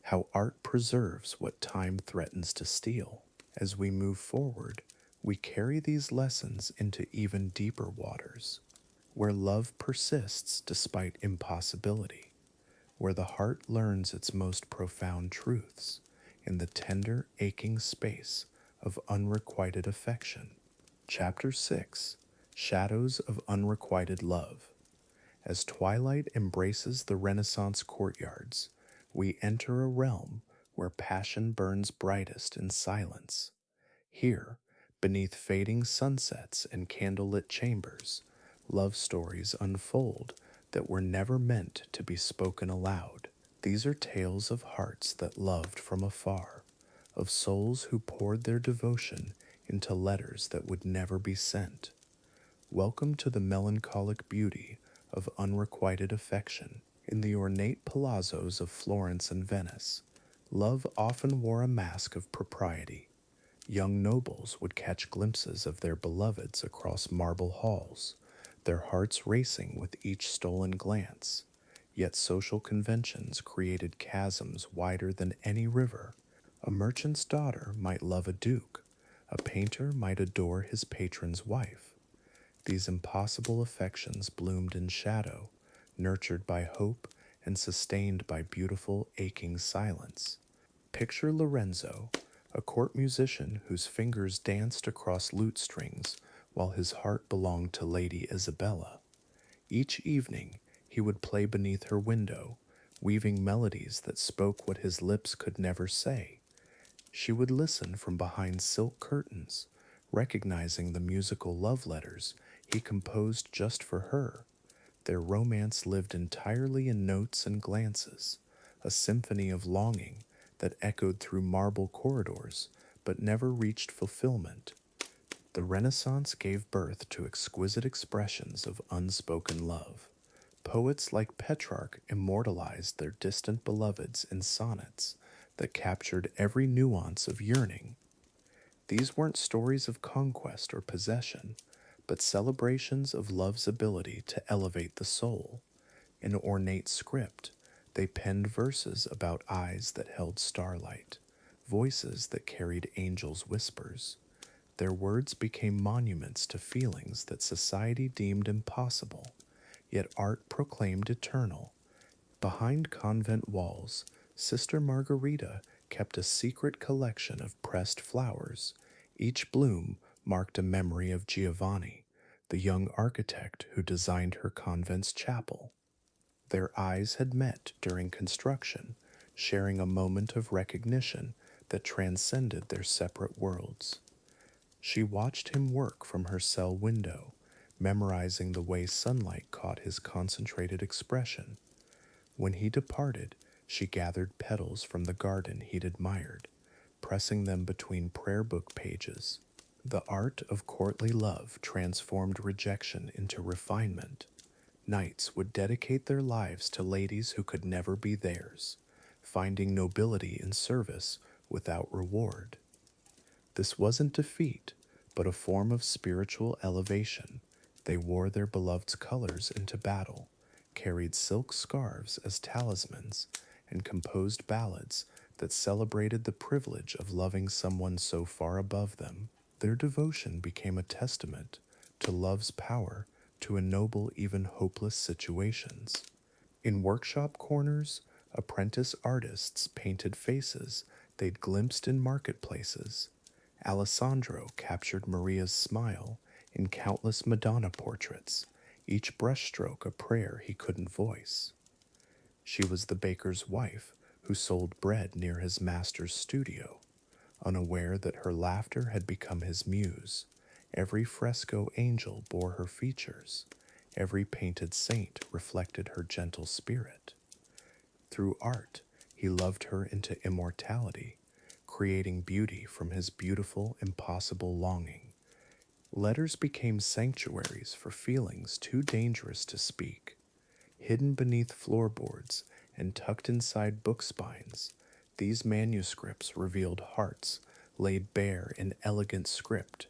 how art preserves what time threatens to steal. As we move forward, we carry these lessons into even deeper waters, where love persists despite impossibility, where the heart learns its most profound truths in the tender, aching space of unrequited affection. Chapter 6: Shadows of Unrequited Love. As twilight embraces the Renaissance courtyards, we enter a realm where passion burns brightest in silence. Here, beneath fading sunsets and candlelit chambers, love stories unfold that were never meant to be spoken aloud. These are tales of hearts that loved from afar, of souls who poured their devotion into letters that would never be sent. Welcome to the melancholic beauty of unrequited affection. In the ornate palazzos of Florence and Venice, love often wore a mask of propriety. Young nobles would catch glimpses of their beloveds across marble halls, their hearts racing with each stolen glance. Yet social conventions created chasms wider than any river. A merchant's daughter might love a duke, a painter might adore his patron's wife. These impossible affections bloomed in shadow, nurtured by hope and sustained by beautiful, aching silence. Picture Lorenzo, a court musician whose fingers danced across lute strings while his heart belonged to Lady Isabella. Each evening, he would play beneath her window, weaving melodies that spoke what his lips could never say. She would listen from behind silk curtains, recognizing the musical love letters he composed just for her. Their romance lived entirely in notes and glances, a symphony of longing that echoed through marble corridors but never reached fulfillment. The Renaissance gave birth to exquisite expressions of unspoken love. Poets like Petrarch immortalized their distant beloveds in sonnets that captured every nuance of yearning. These weren't stories of conquest or possession, but celebrations of love's ability to elevate the soul. In ornate script, they penned verses about eyes that held starlight, voices that carried angels' whispers. Their words became monuments to feelings that society deemed impossible, yet art proclaimed eternal. Behind convent walls, Sister Margarita kept a secret collection of pressed flowers. Each bloom marked a memory of Giovanni, the young architect who designed her convent's chapel. Their eyes had met during construction, sharing a moment of recognition that transcended their separate worlds. She watched him work from her cell window, memorizing the way sunlight caught his concentrated expression. When he departed, she gathered petals from the garden he'd admired, pressing them between prayer book pages. The art of courtly love transformed rejection into refinement. Knights would dedicate their lives to ladies who could never be theirs, finding nobility in service without reward. This wasn't defeat, but a form of spiritual elevation. They wore their beloved's colors into battle, carried silk scarves as talismans and composed ballads that celebrated the privilege of loving someone so far above them. Their devotion became a testament to love's power to ennoble even hopeless situations. In workshop corners, apprentice artists painted faces they'd glimpsed in marketplaces. Alessandro captured Maria's smile in countless Madonna portraits, each brushstroke a prayer he couldn't voice. She was the baker's wife who sold bread near his master's studio, unaware that her laughter had become his muse. Every fresco angel bore her features. Every painted saint reflected her gentle spirit. Through art, he loved her into immortality, creating beauty from his beautiful, impossible longing. Letters became sanctuaries for feelings too dangerous to speak. Hidden beneath floorboards and tucked inside book spines, these manuscripts revealed hearts laid bare in elegant script.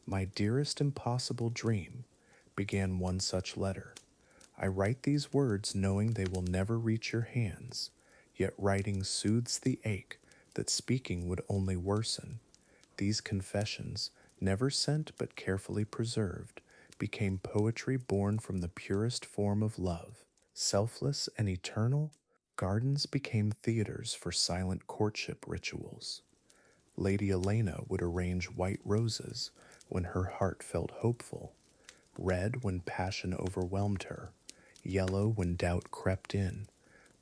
My dearest impossible dream, began one such letter. I write these words knowing they will never reach your hands, yet writing soothes the ache that speaking would only worsen. These confessions, never sent but carefully preserved, became poetry born from the purest form of love. Selfless and eternal, gardens became theaters for silent courtship rituals. Lady Elena would arrange white roses when her heart felt hopeful, red when passion overwhelmed her, yellow when doubt crept in.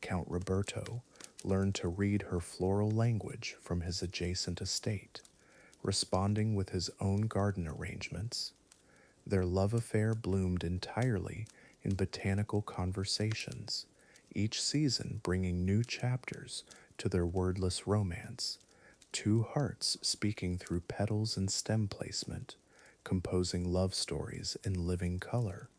Count Roberto learned to read her floral language from his adjacent estate, responding with his own garden arrangements. Their love affair bloomed entirely in botanical conversations, each season bringing new chapters to their wordless romance, two hearts speaking through petals and stem placement, composing love stories in living color.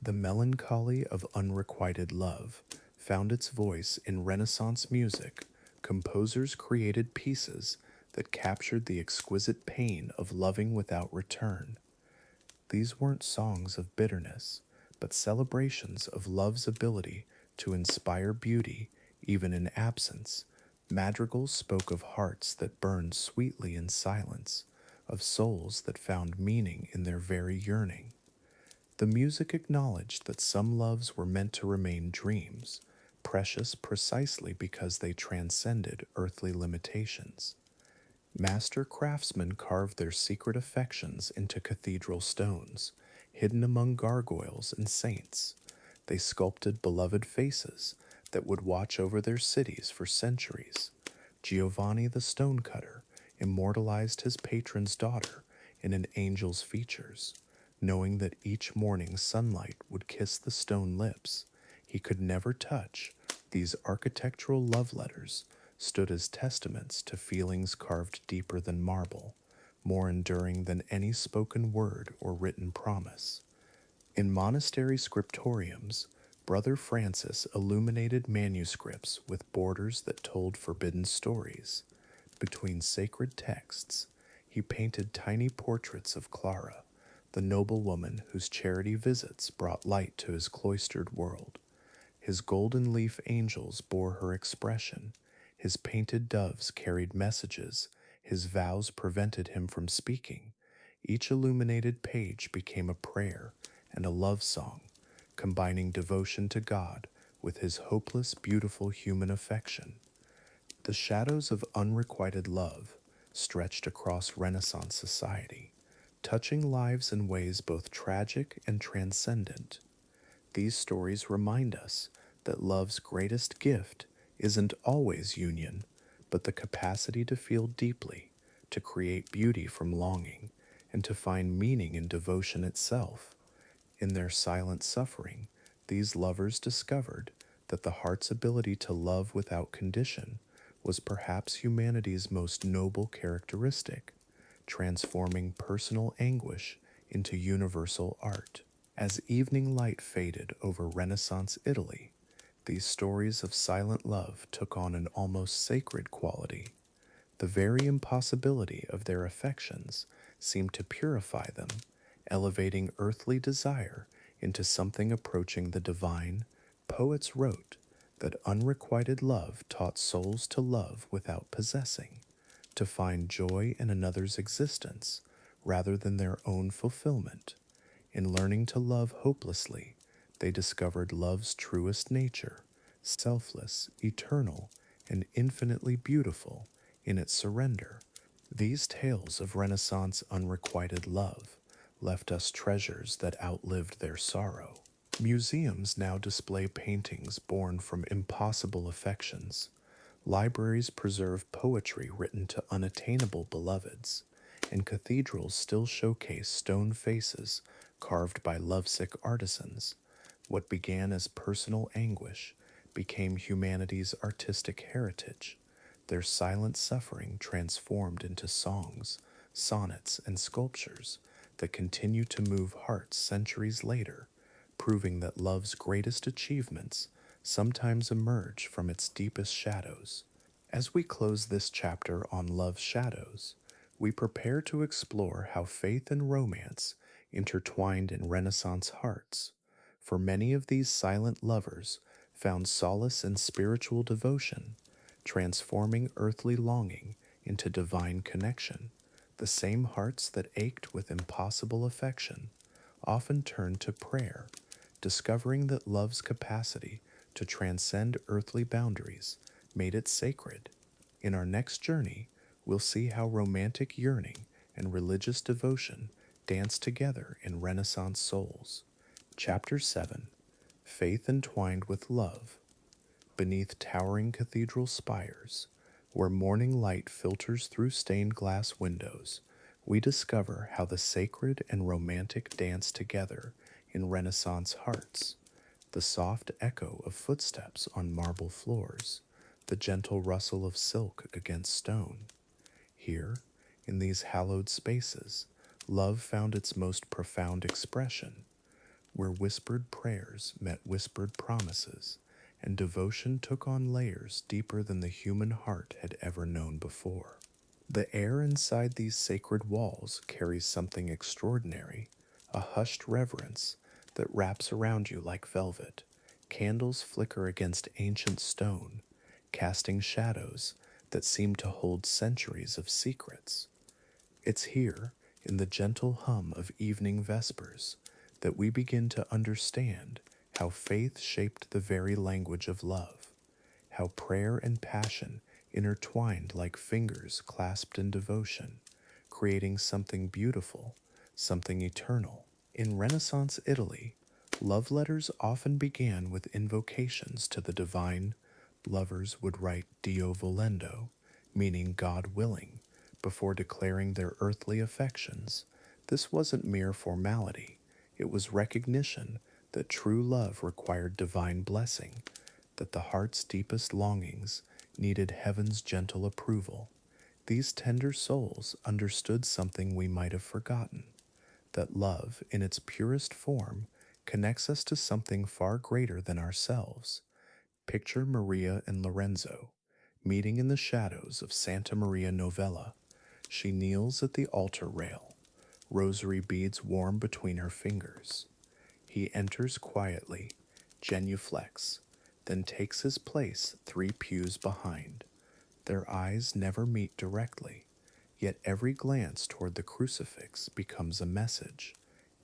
The melancholy of unrequited love found its voice in Renaissance music. Composers created pieces that captured the exquisite pain of loving without return. These weren't songs of bitterness, but celebrations of love's ability to inspire beauty even in absence. Madrigals spoke of hearts that burned sweetly in silence, of souls that found meaning in their very yearning. The music acknowledged that some loves were meant to remain dreams, precious precisely because they transcended earthly limitations. Master craftsmen carved their secret affections into cathedral stones, hidden among gargoyles and saints. They sculpted beloved faces that would watch over their cities for centuries. Giovanni the stonecutter immortalized his patron's daughter in an angel's features, knowing that each morning sunlight would kiss the stone lips he could never touch. These architectural love letters stood as testaments to feelings carved deeper than marble, more enduring than any spoken word or written promise. In monastery scriptoriums, Brother Francis illuminated manuscripts with borders that told forbidden stories. Between sacred texts, he painted tiny portraits of Clara, the noble woman whose charity visits brought light to his cloistered world. His golden leaf angels bore her expression, his painted doves carried messages his vows prevented him from speaking. Each illuminated page became a prayer and a love song, combining devotion to God with his hopeless, beautiful human affection. The shadows of unrequited love stretched across Renaissance society, touching lives in ways both tragic and transcendent. These stories remind us that love's greatest gift isn't always union, but the capacity to feel deeply, to create beauty from longing, and to find meaning in devotion itself. In their silent suffering, these lovers discovered that the heart's ability to love without condition was perhaps humanity's most noble characteristic, transforming personal anguish into universal art. As evening light faded over Renaissance Italy, these stories of silent love took on an almost sacred quality. The very impossibility of their affections seemed to purify them, elevating earthly desire into something approaching the divine, Poets wrote that unrequited love taught souls to love without possessing, to find joy in another's existence rather than their own fulfillment. In learning to love hopelessly, they discovered love's truest nature, selfless, eternal, and infinitely beautiful in its surrender. These tales of Renaissance unrequited love left us treasures that outlived their sorrow. Museums now display paintings born from impossible affections. Libraries preserve poetry written to unattainable beloveds, and cathedrals still showcase stone faces carved by lovesick artisans. What began as personal anguish became humanity's artistic heritage, their silent suffering transformed into songs, sonnets, and sculptures that continue to move hearts centuries later, proving that love's greatest achievements sometimes emerge from its deepest shadows. As we close this chapter on love's shadows, we prepare to explore how faith and romance intertwined in Renaissance hearts. For many of these silent lovers found solace in spiritual devotion, transforming earthly longing into divine connection. The same hearts that ached with impossible affection often turned to prayer, discovering that love's capacity to transcend earthly boundaries made it sacred. In our next journey, we'll see how romantic yearning and religious devotion dance together in Renaissance souls. Chapter 7: Faith Entwined with Love. Beneath towering cathedral spires, where morning light filters through stained glass windows, we discover how the sacred and romantic dance together in Renaissance hearts. The soft echo of footsteps on marble floors, the gentle rustle of silk against stone. Here, in these hallowed spaces, love found its most profound expression, where whispered prayers met whispered promises, and devotion took on layers deeper than the human heart had ever known before. The air inside these sacred walls carries something extraordinary, a hushed reverence that wraps around you like velvet. Candles flicker against ancient stone, casting shadows that seem to hold centuries of secrets. It's here, in the gentle hum of evening vespers, that we begin to understand how faith shaped the very language of love, how prayer and passion intertwined like fingers clasped in devotion, creating something beautiful, something eternal. In Renaissance Italy, love letters often began with invocations to the divine. Lovers would write Dio volendo, meaning God willing, before declaring their earthly affections. This wasn't mere formality, it was recognition that true love required divine blessing, that the heart's deepest longings needed heaven's gentle approval. These tender souls understood something we might have forgotten, that love, in its purest form, connects us to something far greater than ourselves. Picture Maria and Lorenzo, meeting in the shadows of Santa Maria Novella. She kneels at the altar rail, rosary beads warm between her fingers. He enters quietly, genuflects, then takes his place 3 pews behind. Their eyes never meet directly, yet every glance toward the crucifix becomes a message.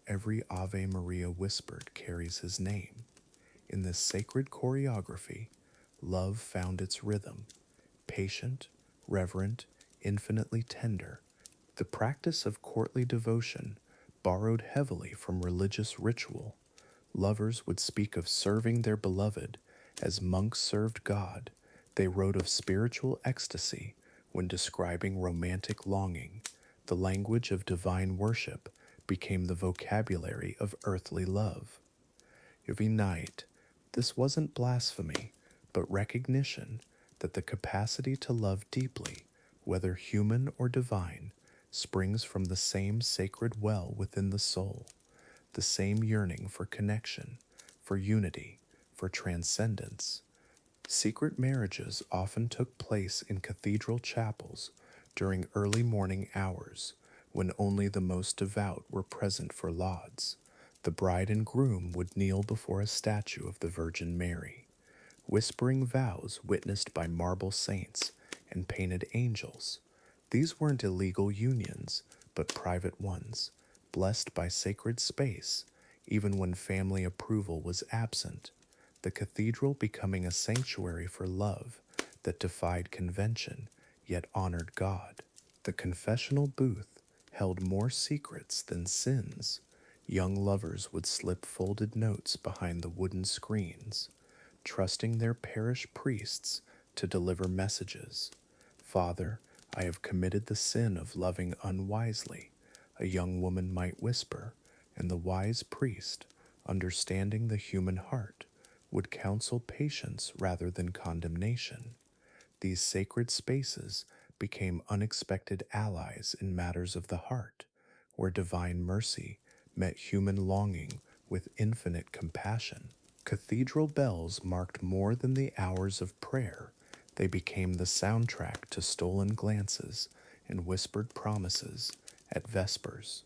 Every Ave Maria whispered carries his name. In this sacred choreography, love found its rhythm, patient, reverent, infinitely tender. The practice of courtly devotion borrowed heavily from religious ritual. Lovers would speak of serving their beloved as monks served God. They wrote of spiritual ecstasy when describing romantic longing. The language of divine worship became the vocabulary of earthly love. Every night, this wasn't blasphemy, but recognition that the capacity to love deeply, whether human or divine, springs from the same sacred well within the soul, the same yearning for connection, for unity, for transcendence. Secret marriages often took place in cathedral chapels during early morning hours when only the most devout were present for lauds. The bride and groom would kneel before a statue of the Virgin Mary, whispering vows witnessed by marble saints and painted angels. These weren't illegal unions, but private ones, blessed by sacred space, even when family approval was absent, the cathedral becoming a sanctuary for love that defied convention yet honored God. The confessional booth held more secrets than sins. Young lovers would slip folded notes behind the wooden screens, trusting their parish priests to deliver messages. Father, I have committed the sin of loving unwisely, a young woman might whisper, and the wise priest, understanding the human heart, would counsel patience rather than condemnation. These sacred spaces became unexpected allies in matters of the heart, where divine mercy met human longing with infinite compassion. Cathedral bells marked more than the hours of prayer. They became the soundtrack to stolen glances and whispered promises at vespers.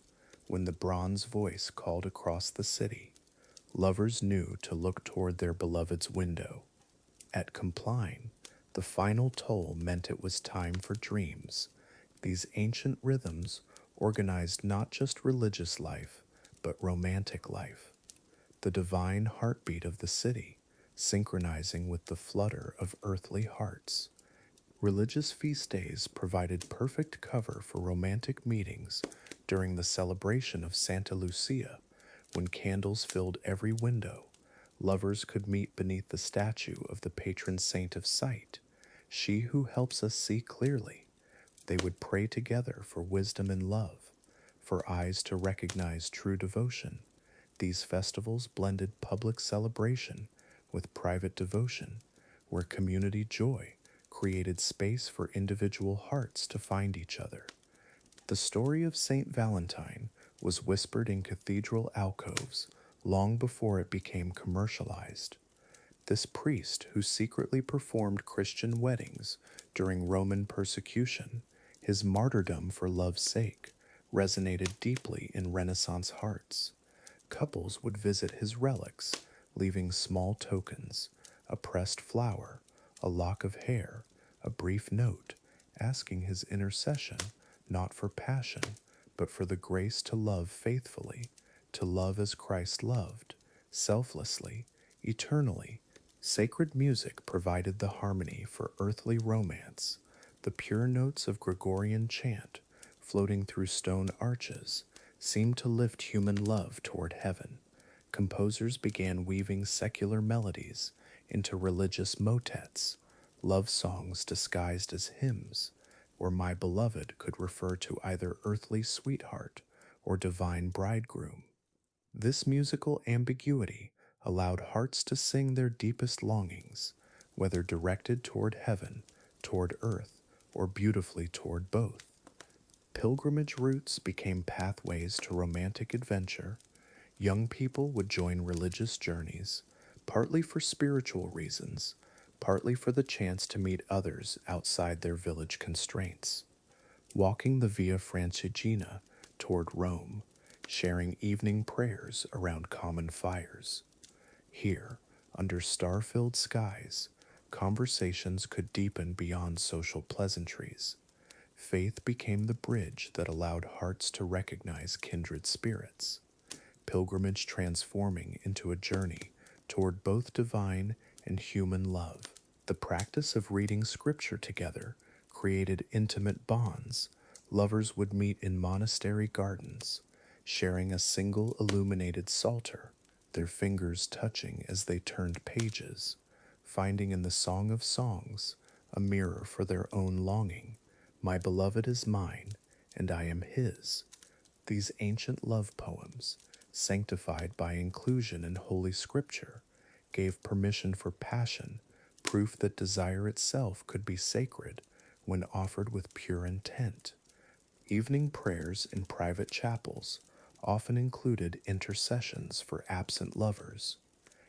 When the bronze voice called across the city, lovers knew to look toward their beloved's window. At Compline, the final toll meant it was time for dreams. These ancient rhythms organized not just religious life, but romantic life, the divine heartbeat of the city, synchronizing with the flutter of earthly hearts. Religious feast days provided perfect cover for romantic meetings during the celebration of Santa Lucia, when candles filled every window. Lovers could meet beneath the statue of the patron saint of sight, she who helps us see clearly. They would pray together for wisdom and love, for eyes to recognize true devotion. These festivals blended public celebration with private devotion, where community joy created space for individual hearts to find each other. The story of Saint Valentine was whispered in cathedral alcoves long before it became commercialized. This priest, who secretly performed Christian weddings during Roman persecution, his martyrdom for love's sake, resonated deeply in Renaissance hearts. Couples would visit his relics, leaving small tokens, a pressed flower, a lock of hair, a brief note, asking his intercession not for passion, but for the grace to love faithfully, to love as Christ loved, selflessly, eternally. Sacred music provided the harmony for earthly romance, the pure notes of Gregorian chant, floating through stone arches, seemed to lift human love toward heaven. Composers began weaving secular melodies into religious motets, love songs disguised as hymns, where my beloved could refer to either earthly sweetheart or divine bridegroom. This musical ambiguity allowed hearts to sing their deepest longings, whether directed toward heaven, toward earth, or beautifully toward both. Pilgrimage routes became pathways to romantic adventure. Young people would join religious journeys, partly for spiritual reasons, partly for the chance to meet others outside their village constraints. Walking the Via Francigena toward Rome, sharing evening prayers around common fires. Here, under star-filled skies, conversations could deepen beyond social pleasantries. Faith became the bridge that allowed hearts to recognize kindred spirits, pilgrimage transforming into a journey toward both divine and human love. The practice of reading scripture together created intimate bonds. Lovers would meet in monastery gardens, sharing a single illuminated psalter, their fingers touching as they turned pages, finding in the Song of Songs a mirror for their own longing. My beloved is mine, and I am his. These ancient love poems, sanctified by inclusion in Holy Scripture, gave permission for passion, proof that desire itself could be sacred when offered with pure intent. Evening prayers in private chapels often included intercessions for absent lovers.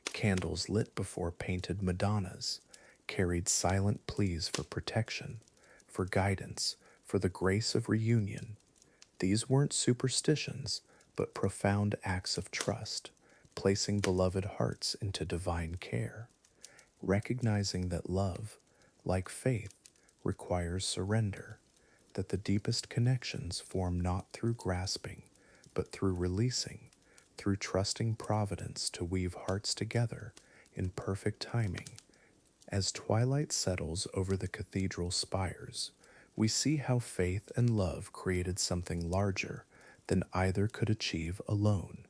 Candles lit before painted Madonnas carried silent pleas for protection, for guidance, for the grace of reunion. These weren't superstitions, but profound acts of trust, placing beloved hearts into divine care, recognizing that love, like faith, requires surrender, that the deepest connections form not through grasping, but through releasing, through trusting providence to weave hearts together in perfect timing. As twilight settles over the cathedral spires, we see how faith and love created something larger than either could achieve alone.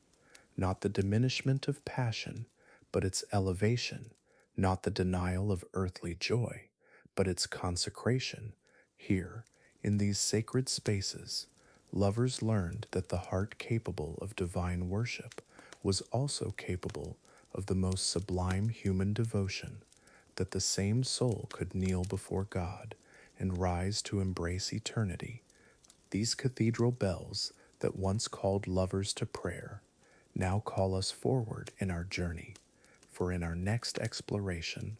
Not the diminishment of passion, but its elevation, not the denial of earthly joy, but its consecration. Here, in these sacred spaces, lovers learned that the heart capable of divine worship was also capable of the most sublime human devotion, that the same soul could kneel before God and rise to embrace eternity. These cathedral bells that once called lovers to prayer now call us forward in our journey, for in our next exploration,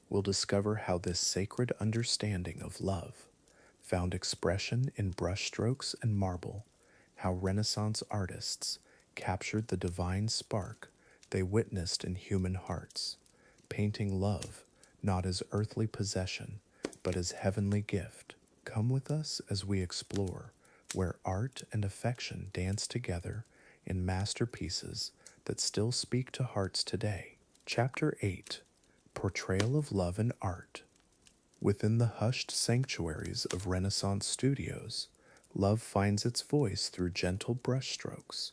we'll discover how this sacred understanding of love found expression in brushstrokes and marble, how Renaissance artists captured the divine spark they witnessed in human hearts, painting love not as earthly possession, but as heavenly gift. Come with us as we explore where art and affection dance together in masterpieces that still speak to hearts today. Chapter 8: Portrayal of Love in Art. Within the hushed sanctuaries of Renaissance studios, love finds its voice through gentle brushstrokes.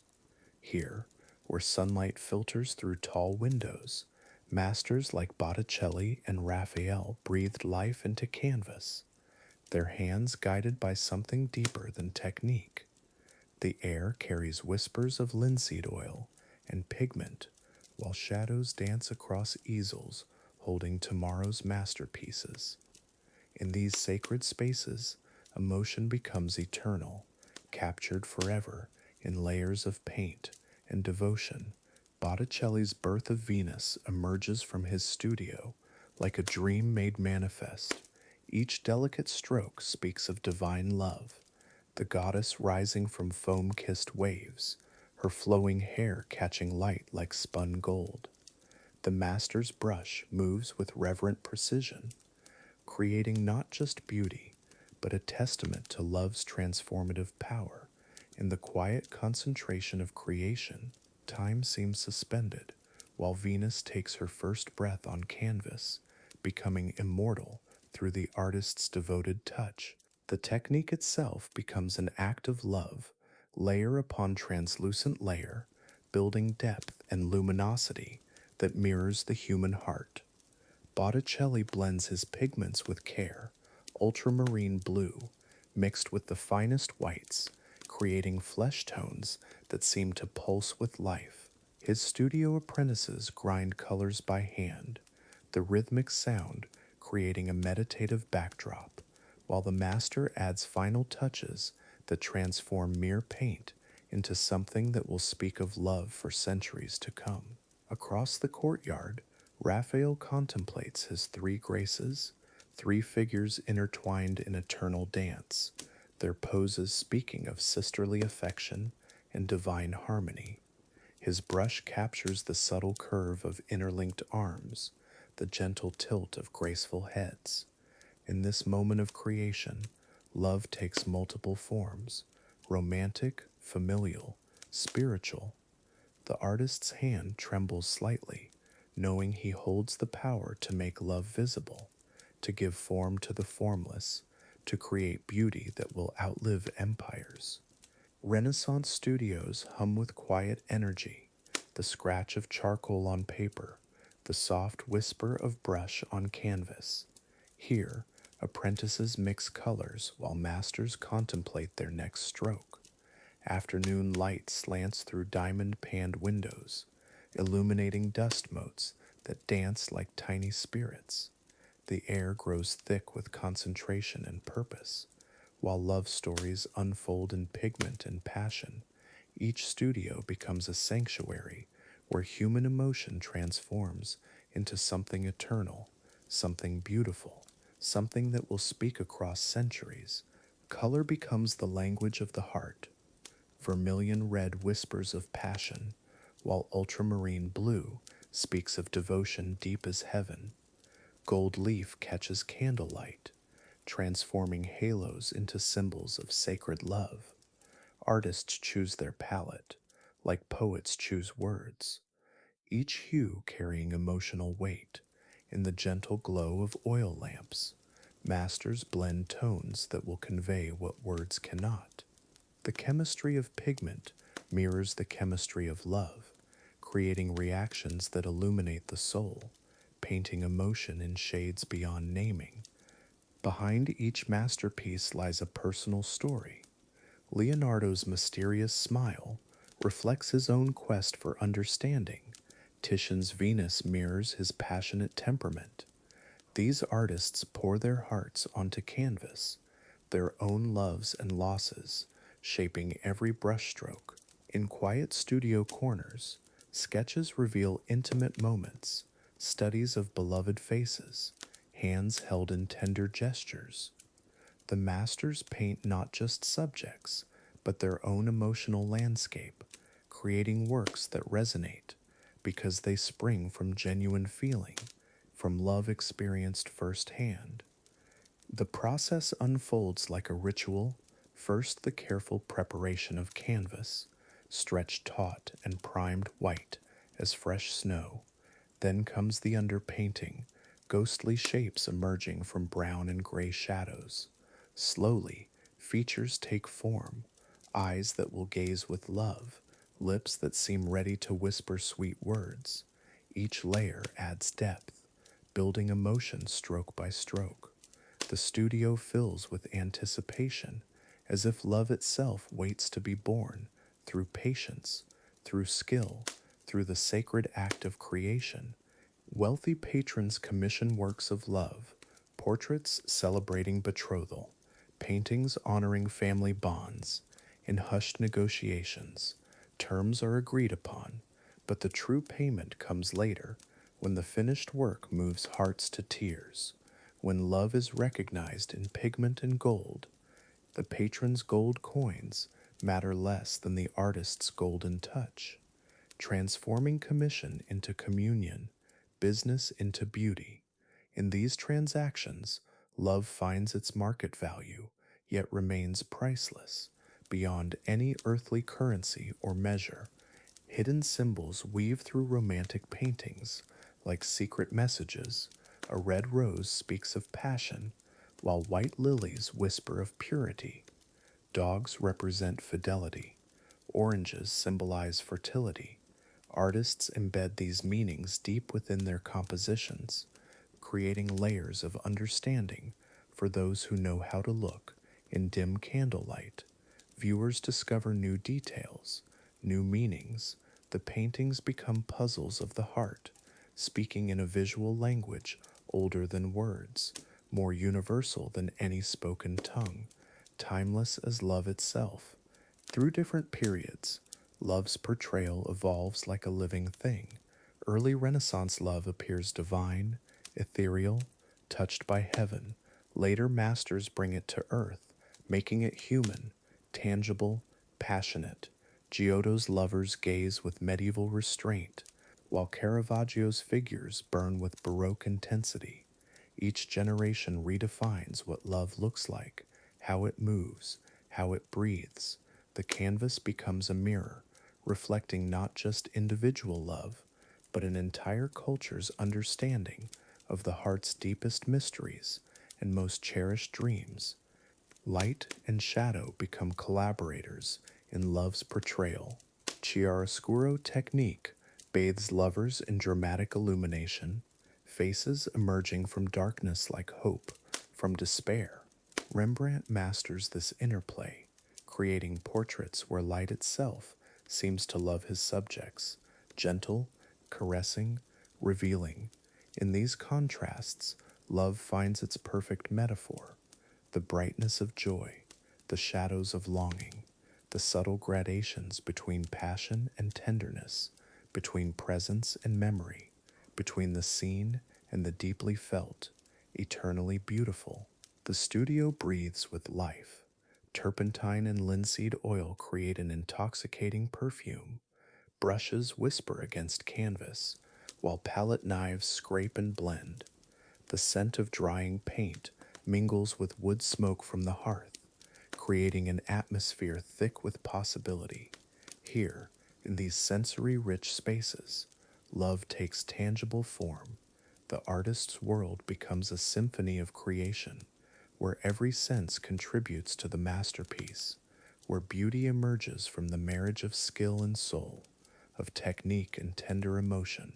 Here, where sunlight filters through tall windows, masters like Botticelli and Raphael breathed life into canvas, their hands guided by something deeper than technique. The air carries whispers of linseed oil and pigment, while shadows dance across easels holding tomorrow's masterpieces. In these sacred spaces, emotion becomes eternal, captured forever in layers of paint and devotion. Botticelli's Birth of Venus emerges from his studio like a dream made manifest. Each delicate stroke speaks of divine love, the goddess rising from foam-kissed waves, her flowing hair catching light like spun gold. The master's brush moves with reverent precision, creating not just beauty, but a testament to love's transformative power. In the quiet concentration of creation, time seems suspended, while Venus takes her first breath on canvas, becoming immortal through the artist's devoted touch. The technique itself becomes an act of love, layer upon translucent layer, building depth and luminosity that mirrors the human heart. Botticelli blends his pigments with care, ultramarine blue, mixed with the finest whites, creating flesh tones that seem to pulse with life. His studio apprentices grind colors by hand, the rhythmic sound creating a meditative backdrop, while the master adds final touches that transform mere paint into something that will speak of love for centuries to come. Across the courtyard, Raphael contemplates his three graces, three figures intertwined in eternal dance, their poses speaking of sisterly affection and divine harmony. His brush captures the subtle curve of interlinked arms, the gentle tilt of graceful heads. In this moment of creation, love takes multiple forms: romantic, familial, spiritual. The artist's hand trembles slightly, knowing he holds the power to make love visible, to give form to the formless, to create beauty that will outlive empires. Renaissance studios hum with quiet energy, the scratch of charcoal on paper, the soft whisper of brush on canvas. Here, apprentices mix colors while masters contemplate their next stroke. Afternoon light slants through diamond-paned windows, illuminating dust motes that dance like tiny spirits. The air grows thick with concentration and purpose, while love stories unfold in pigment and passion. Each studio becomes a sanctuary where human emotion transforms into something eternal, something beautiful, something that will speak across centuries. Color becomes the language of the heart. Vermilion red whispers of passion, while ultramarine blue speaks of devotion deep as heaven. Gold leaf catches candlelight, transforming halos into symbols of sacred love. Artists choose their palette, like poets choose words, each hue carrying emotional weight. In the gentle glow of oil lamps, masters blend tones that will convey what words cannot. The chemistry of pigment mirrors the chemistry of love, creating reactions that illuminate the soul, painting emotion in shades beyond naming. Behind each masterpiece lies a personal story. Leonardo's mysterious smile reflects his own quest for understanding. Titian's Venus mirrors his passionate temperament. These artists pour their hearts onto canvas, their own loves and losses, shaping every brushstroke. In quiet studio corners, sketches reveal intimate moments, studies of beloved faces, hands held in tender gestures. The masters paint not just subjects, but their own emotional landscape, creating works that resonate because they spring from genuine feeling, from love experienced firsthand. The process unfolds like a ritual. First, the careful preparation of canvas, stretched taut and primed white as fresh snow. Then comes the underpainting, ghostly shapes emerging from brown and gray shadows. Slowly, features take form, eyes that will gaze with love, lips that seem ready to whisper sweet words. Each layer adds depth, building emotion stroke by stroke. The studio fills with anticipation, as if love itself waits to be born through patience, through skill, through the sacred act of creation. Wealthy patrons commission works of love, portraits celebrating betrothal, paintings honoring family bonds. In hushed negotiations, terms are agreed upon, but the true payment comes later, when the finished work moves hearts to tears, when love is recognized in pigment and gold. The patron's gold coins matter less than the artist's golden touch, transforming commission into communion, business into beauty. In these transactions, love finds its market value, yet remains priceless, beyond any earthly currency or measure. Hidden symbols weave through romantic paintings like secret messages. A red rose speaks of passion, while white lilies whisper of purity. Dogs represent fidelity. Oranges symbolize fertility. Artists embed these meanings deep within their compositions, creating layers of understanding for those who know how to look in dim candlelight. Viewers discover new details, new meanings. The paintings become puzzles of the heart, speaking in a visual language older than words, more universal than any spoken tongue, timeless as love itself. Through different periods, love's portrayal evolves like a living thing. Early Renaissance love appears divine, ethereal, touched by heaven. Later masters bring it to earth, making it human, tangible, passionate. Giotto's lovers gaze with medieval restraint, while Caravaggio's figures burn with Baroque intensity. Each generation redefines what love looks like, how it moves, how it breathes. The canvas becomes a mirror, reflecting not just individual love, but an entire culture's understanding of the heart's deepest mysteries and most cherished dreams. Light and shadow become collaborators in love's portrayal. Chiaroscuro technique bathes lovers in dramatic illumination, faces emerging from darkness like hope, from despair. Rembrandt masters this interplay, creating portraits where light itself seems to love his subjects, gentle, caressing, revealing. In these contrasts, love finds its perfect metaphor, the brightness of joy, the shadows of longing, the subtle gradations between passion and tenderness, between presence and memory, between the seen and the deeply felt, eternally beautiful. The studio breathes with life. Turpentine and linseed oil create an intoxicating perfume. Brushes whisper against canvas, while palette knives scrape and blend. The scent of drying paint mingles with wood smoke from the hearth, creating an atmosphere thick with possibility. Here, in these sensory rich spaces, love takes tangible form. The artist's world becomes a symphony of creation, where every sense contributes to the masterpiece, where beauty emerges from the marriage of skill and soul, of technique and tender emotion.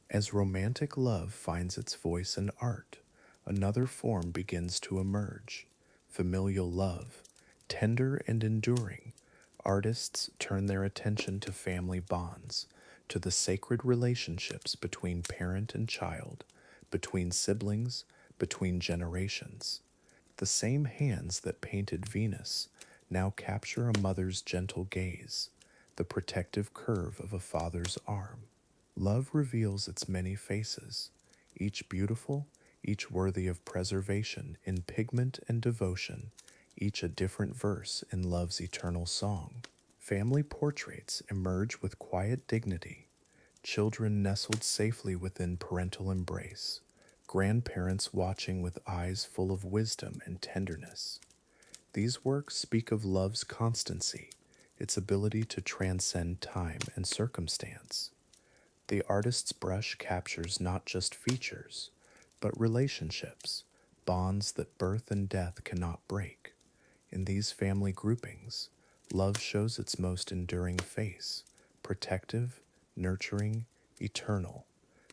As romantic love finds its voice in art, another form begins to emerge: familial love. Tender and enduring, artists turn their attention to family bonds, to the sacred relationships between parent and child, between siblings, between generations. The same hands that painted Venus now capture a mother's gentle gaze, the protective curve of a father's arm. Love reveals its many faces, each beautiful, each worthy of preservation in pigment and devotion, each a different verse in love's eternal song. Family portraits emerge with quiet dignity, children nestled safely within parental embrace, grandparents watching with eyes full of wisdom and tenderness. These works speak of love's constancy, its ability to transcend time and circumstance. The artist's brush captures not just features, but relationships, bonds that birth and death cannot break. In these family groupings, love shows its most enduring face, protective, nurturing, eternal.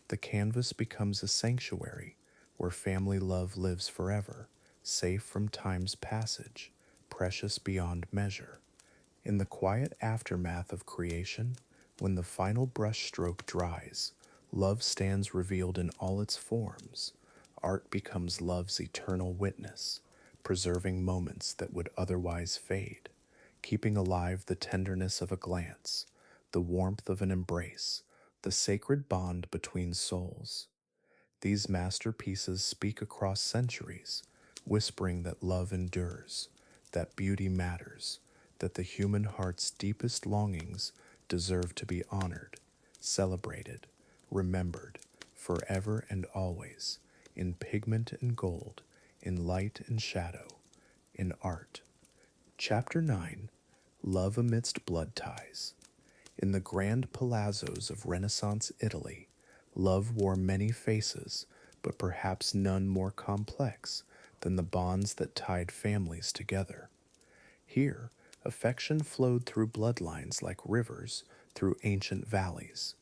The canvas becomes a sanctuary where family love lives forever, safe from time's passage, precious beyond measure. In the quiet aftermath of creation, when the final brushstroke dries, love stands revealed in all its forms. Art becomes love's eternal witness, preserving moments that would otherwise fade, keeping alive the tenderness of a glance, the warmth of an embrace, the sacred bond between souls. These masterpieces speak across centuries, whispering that love endures, that beauty matters, that the human heart's deepest longings deserve to be honored, celebrated, remembered, forever and always, in pigment and gold, in light and shadow, in art. Chapter 9: Love Amidst Blood Ties. In the grand palazzos of Renaissance Italy, love wore many faces, but perhaps none more complex than the bonds that tied families together. Here, affection flowed through bloodlines like rivers through ancient valleys,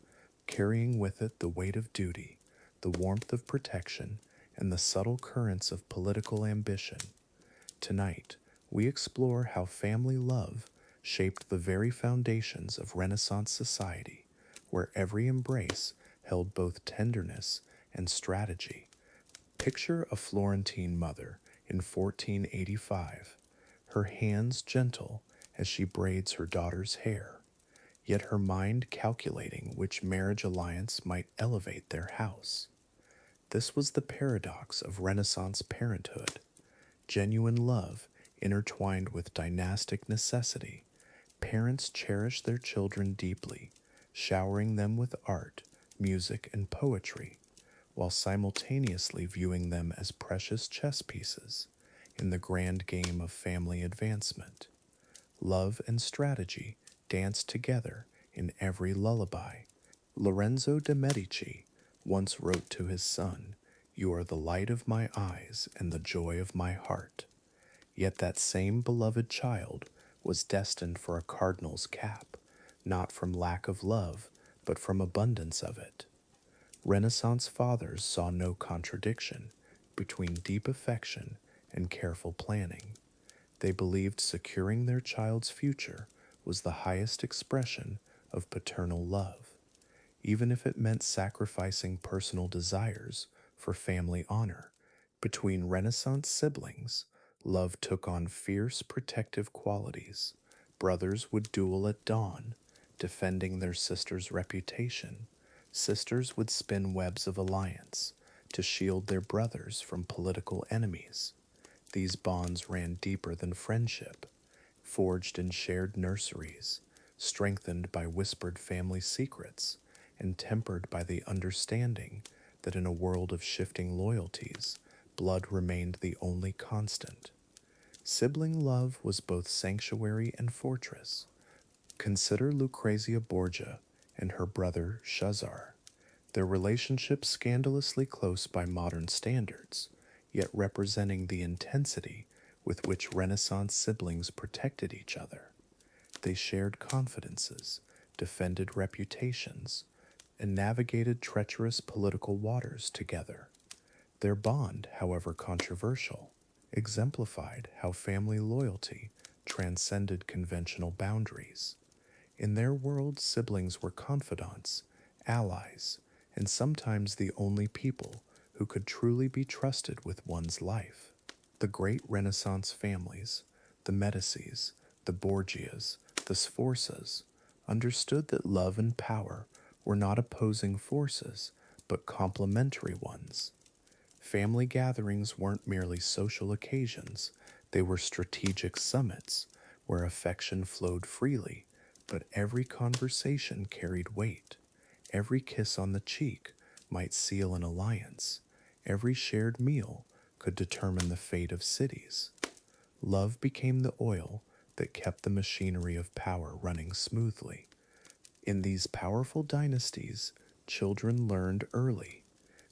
carrying with it the weight of duty, the warmth of protection, and the subtle currents of political ambition. Tonight, we explore how family love shaped the very foundations of Renaissance society, where every embrace held both tenderness and strategy. Picture a Florentine mother in 1485, her hands gentle as she braids her daughter's hair, yet her mind calculating which marriage alliance might elevate their house. This was the paradox of Renaissance parenthood: genuine love intertwined with dynastic necessity. Parents cherish their children deeply, showering them with art, music, and poetry, while simultaneously viewing them as precious chess pieces in the grand game of family advancement. Love and strategy dance together in every lullaby. Lorenzo de' Medici once wrote to his son, "You are the light of my eyes and the joy of my heart." Yet that same beloved child was destined for a cardinal's cap, not from lack of love, but from abundance of it. Renaissance fathers saw no contradiction between deep affection and careful planning. They believed securing their child's future was the highest expression of paternal love, even if it meant sacrificing personal desires for family honor. Between Renaissance siblings, love took on fierce protective qualities. Brothers would duel at dawn, defending their sister's reputation. Sisters would spin webs of alliance to shield their brothers from political enemies. These bonds ran deeper than friendship. forged in shared nurseries, strengthened by whispered family secrets, and tempered by the understanding that in a world of shifting loyalties, blood remained the only constant. Sibling love was both sanctuary and fortress. Consider Lucrezia Borgia and her brother Shazar. Their relationship scandalously close by modern standards, yet representing the intensity with which Renaissance siblings protected each other. They shared confidences, defended reputations, and navigated treacherous political waters together. Their bond, however controversial, exemplified how family loyalty transcended conventional boundaries. In their world, siblings were confidants, allies, and sometimes the only people who could truly be trusted with one's life. The great Renaissance families, the Medicis, the Borgias, the Sforzas, understood that love and power were not opposing forces, but complementary ones. Family gatherings weren't merely social occasions, they were strategic summits where affection flowed freely, but every conversation carried weight. Every kiss on the cheek might seal an alliance. Every shared meal could determine the fate of cities. Love became the oil that kept the machinery of power running smoothly. In these powerful dynasties, children learned early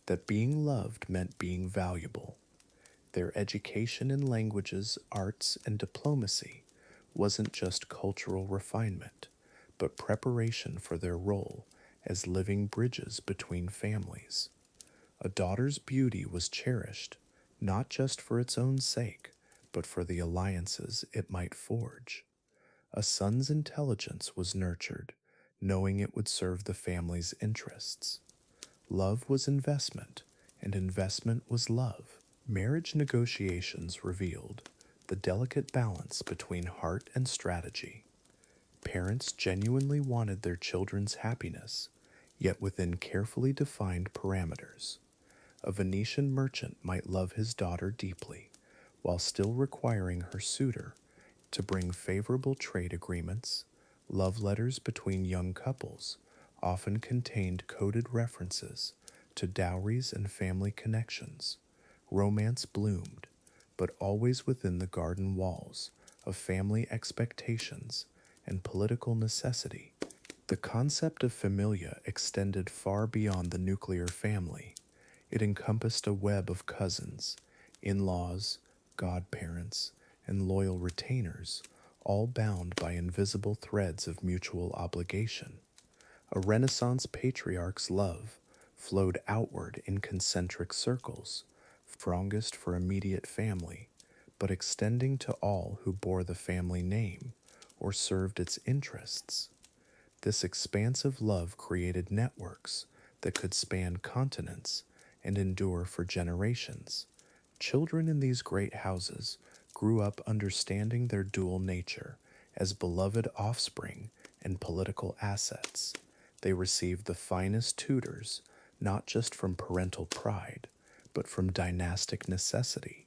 that being loved meant being valuable. Their education in languages, arts, and diplomacy wasn't just cultural refinement, but preparation for their role as living bridges between families. A daughter's beauty was cherished, not just for its own sake, but for the alliances it might forge. A son's intelligence was nurtured, knowing it would serve the family's interests. Love was investment, and investment was love. Marriage negotiations revealed the delicate balance between heart and strategy. Parents genuinely wanted their children's happiness, yet within carefully defined parameters. A Venetian merchant might love his daughter deeply, while still requiring her suitor to bring favorable trade agreements. Love letters between young couples often contained coded references to dowries and family connections. Romance bloomed, but always within the garden walls of family expectations and political necessity. The concept of familia extended far beyond the nuclear family. It encompassed a web of cousins, in-laws, godparents, and loyal retainers, all bound by invisible threads of mutual obligation. A Renaissance patriarch's love flowed outward in concentric circles, strongest for immediate family, but extending to all who bore the family name or served its interests. This expansive love created networks that could span continents and endure for generations. Children in these great houses grew up understanding their dual nature as beloved offspring and political assets. They received the finest tutors, not just from parental pride, but from dynastic necessity.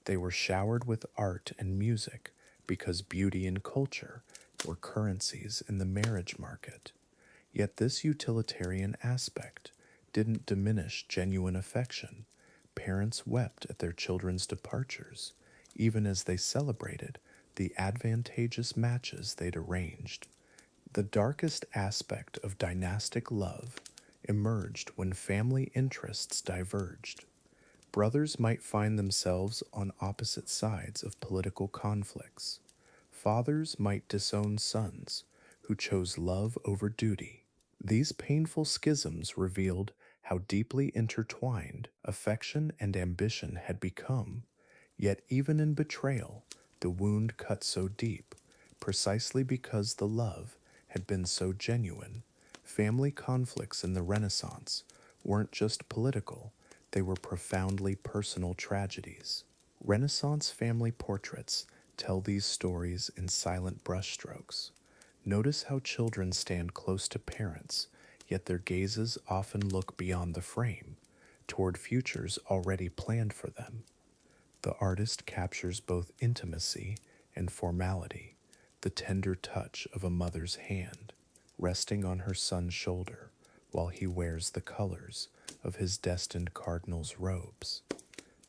They were showered with art and music because beauty and culture were currencies in the marriage market. Yet this utilitarian aspect didn't diminish genuine affection. Parents wept at their children's departures, even as they celebrated the advantageous matches they'd arranged. The darkest aspect of dynastic love emerged when family interests diverged. Brothers might find themselves on opposite sides of political conflicts. Fathers might disown sons who chose love over duty. These painful schisms revealed how deeply intertwined affection and ambition had become. Yet even in betrayal, the wound cut so deep, precisely because the love had been so genuine. Family conflicts in the Renaissance weren't just political, they were profoundly personal tragedies. Renaissance family portraits tell these stories in silent brushstrokes. Notice how children stand close to parents, yet their gazes often look beyond the frame, toward futures already planned for them. The artist captures both intimacy and formality, the tender touch of a mother's hand resting on her son's shoulder while he wears the colors of his destined cardinal's robes.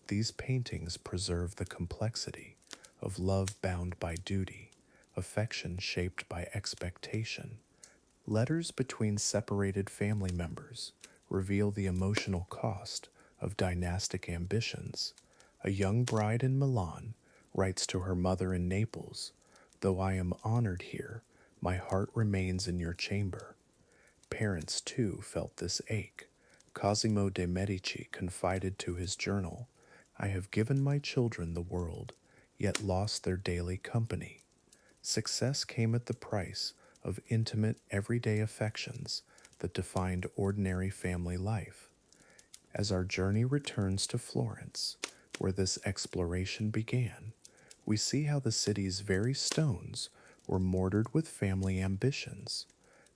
These paintings preserve the complexity of love bound by duty, affection shaped by expectation. Letters between separated family members reveal the emotional cost of dynastic ambitions. A young bride in Milan writes to her mother in Naples, "Though I am honored here, my heart remains in your chamber." Parents, too, felt this ache. Cosimo de' Medici confided to his journal, "I have given my children the world, yet lost their daily company." Success came at the price of intimate, everyday affections that defined ordinary family life. As our journey returns to Florence, where this exploration began, we see how the city's very stones were mortared with family ambitions.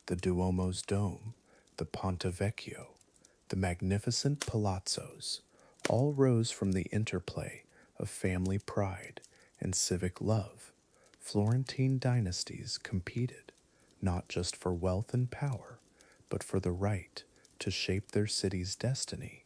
The Duomo's dome, the Ponte Vecchio, the magnificent palazzos, all rose from the interplay of family pride and civic love. Florentine dynasties competed not just for wealth and power, but for the right to shape their city's destiny.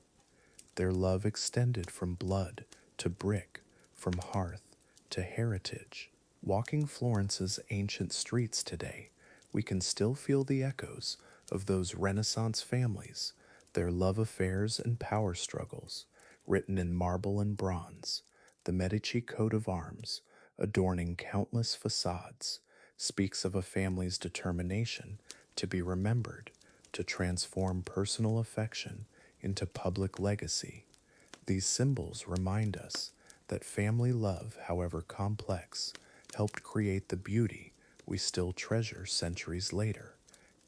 Their love extended from blood to brick, from hearth to heritage. Walking Florence's ancient streets today, we can still feel the echoes of those Renaissance families, their love affairs and power struggles, written in marble and bronze. The Medici coat of arms, adorning countless facades, speaks of a family's determination to be remembered, to transform personal affection into public legacy. These symbols remind us that family love, however complex, helped create the beauty we still treasure centuries later.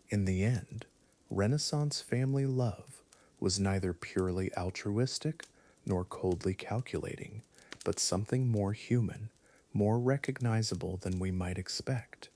In the end, Renaissance family love was neither purely altruistic nor coldly calculating, but something more human, more recognizable than we might expect.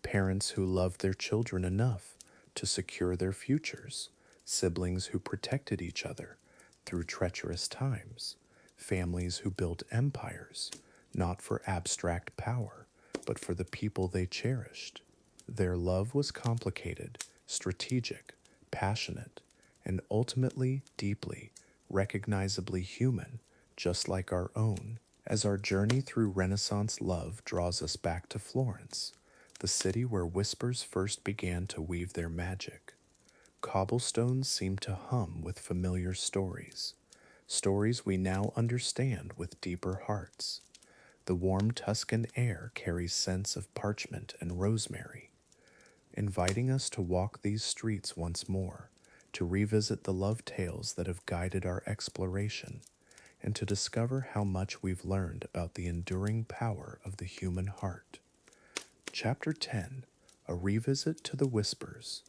Parents who loved their children enough to secure their futures, siblings who protected each other through treacherous times, families who built empires, not for abstract power, but for the people they cherished. Their love was complicated, strategic, passionate, and ultimately deeply, recognizably human, just like our own. As our journey through Renaissance love draws us back to Florence, the city where whispers first began to weave their magic, cobblestones seem to hum with familiar stories, stories we now understand with deeper hearts. The warm Tuscan air carries scents of parchment and rosemary, inviting us to walk these streets once more, to revisit the love tales that have guided our exploration, and to discover how much we've learned about the enduring power of the human heart. Chapter 10, A Revisit to the Whispers.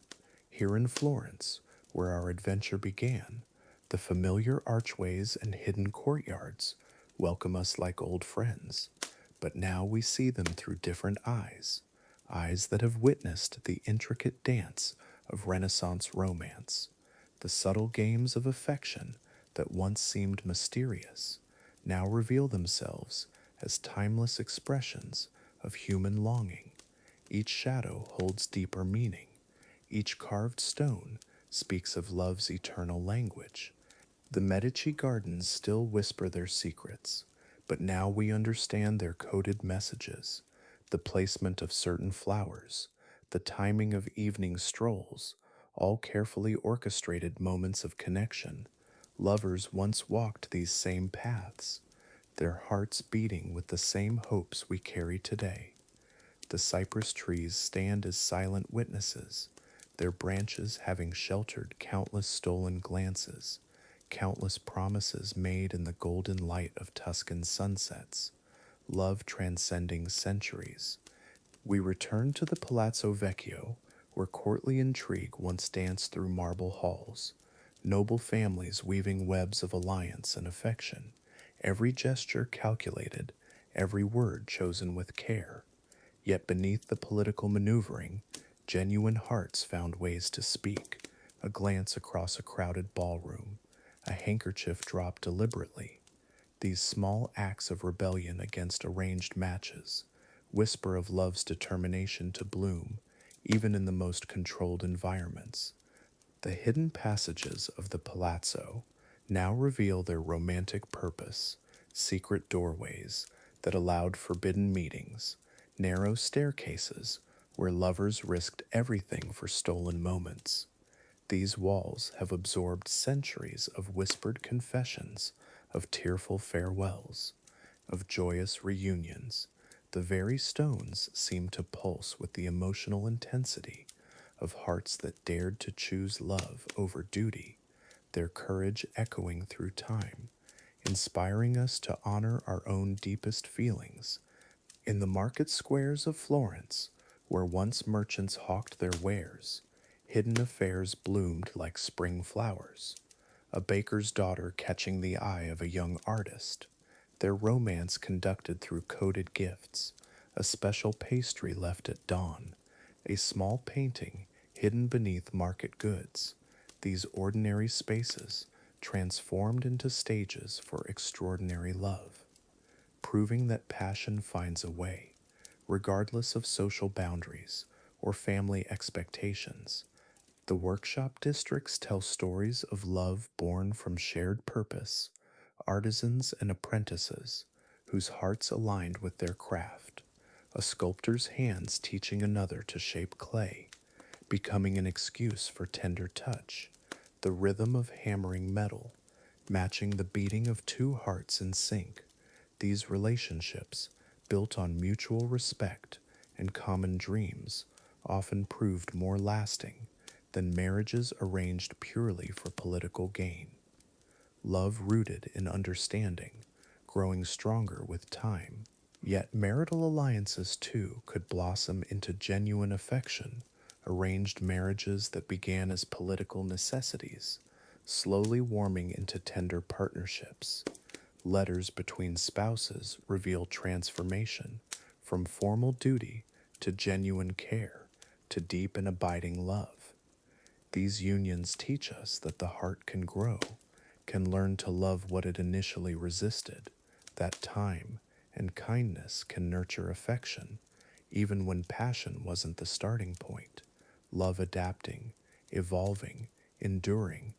Here in Florence, where our adventure began, the familiar archways and hidden courtyards welcome us like old friends, but now we see them through different eyes, eyes that have witnessed the intricate dance of Renaissance romance, the subtle games of affection that once seemed mysterious now reveal themselves as timeless expressions of human longing. Each shadow holds deeper meaning. Each carved stone speaks of love's eternal language. The Medici gardens still whisper their secrets, but now we understand their coded messages, the placement of certain flowers, the timing of evening strolls, all carefully orchestrated moments of connection. Lovers once walked these same paths, their hearts beating with the same hopes we carry today. The cypress trees stand as silent witnesses, their branches having sheltered countless stolen glances, countless promises made in the golden light of Tuscan sunsets, love transcending centuries. We return to the Palazzo Vecchio, where courtly intrigue once danced through marble halls, noble families weaving webs of alliance and affection, every gesture calculated, every word chosen with care. Yet beneath the political maneuvering, genuine hearts found ways to speak, a glance across a crowded ballroom, a handkerchief dropped deliberately. These small acts of rebellion against arranged matches, whisper of love's determination to bloom, even in the most controlled environments. The hidden passages of the palazzo now reveal their romantic purpose, secret doorways that allowed forbidden meetings, narrow staircases where lovers risked everything for stolen moments. These walls have absorbed centuries of whispered confessions, of tearful farewells, of joyous reunions. The very stones seem to pulse with the emotional intensity of hearts that dared to choose love over duty, their courage echoing through time, inspiring us to honor our own deepest feelings. In the market squares of Florence, where once merchants hawked their wares, hidden affairs bloomed like spring flowers, a baker's daughter catching the eye of a young artist, their romance conducted through coded gifts, a special pastry left at dawn, a small painting hidden beneath market goods. These ordinary spaces transformed into stages for extraordinary love, proving that passion finds a way, regardless of social boundaries or family expectations. The workshop districts tell stories of love born from shared purpose, artisans and apprentices whose hearts aligned with their craft, a sculptor's hands teaching another to shape clay, becoming an excuse for tender touch, the rhythm of hammering metal, matching the beating of two hearts in sync. These relationships, built on mutual respect and common dreams, often proved more lasting than marriages arranged purely for political gain. Love rooted in understanding, growing stronger with time. Yet marital alliances too could blossom into genuine affection, arranged marriages that began as political necessities, slowly warming into tender partnerships. Letters between spouses reveal transformation from formal duty to genuine care to deep and abiding love. These unions teach us that the heart can grow, can learn to love what it initially resisted, that time and kindness can nurture affection, even when passion wasn't the starting point. Love adapting, evolving, enduring.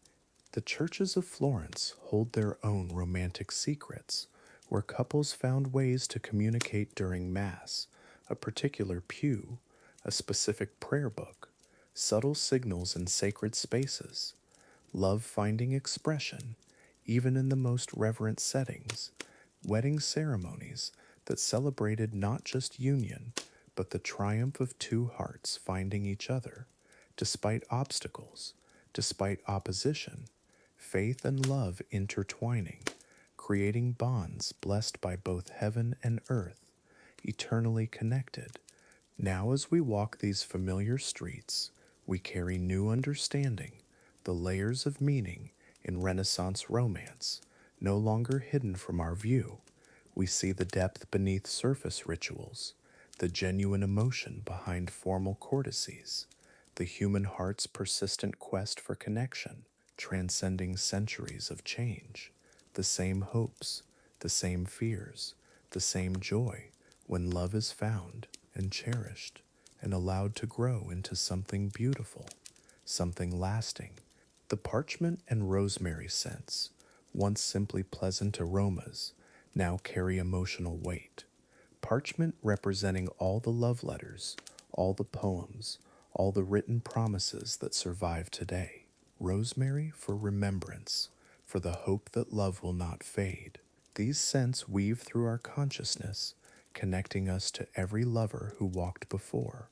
The churches of Florence hold their own romantic secrets, where couples found ways to communicate during Mass, a particular pew, a specific prayer book, subtle signals in sacred spaces, love finding expression, even in the most reverent settings, wedding ceremonies that celebrated not just union, but the triumph of two hearts finding each other, despite obstacles, despite opposition, faith and love intertwining, creating bonds blessed by both heaven and earth, eternally connected. Now, as we walk these familiar streets, we carry new understanding, the layers of meaning in Renaissance romance, no longer hidden from our view. We see the depth beneath surface rituals, the genuine emotion behind formal courtesies, the human heart's persistent quest for connection, transcending centuries of change, the same hopes, the same fears, the same joy when love is found and cherished and allowed to grow into something beautiful, something lasting. The parchment and rosemary scents, once simply pleasant aromas, now carry emotional weight. Parchment representing all the love letters, all the poems, all the written promises that survive today. Rosemary for remembrance, for the hope that love will not fade. These scents weave through our consciousness, connecting us to every lover who walked before,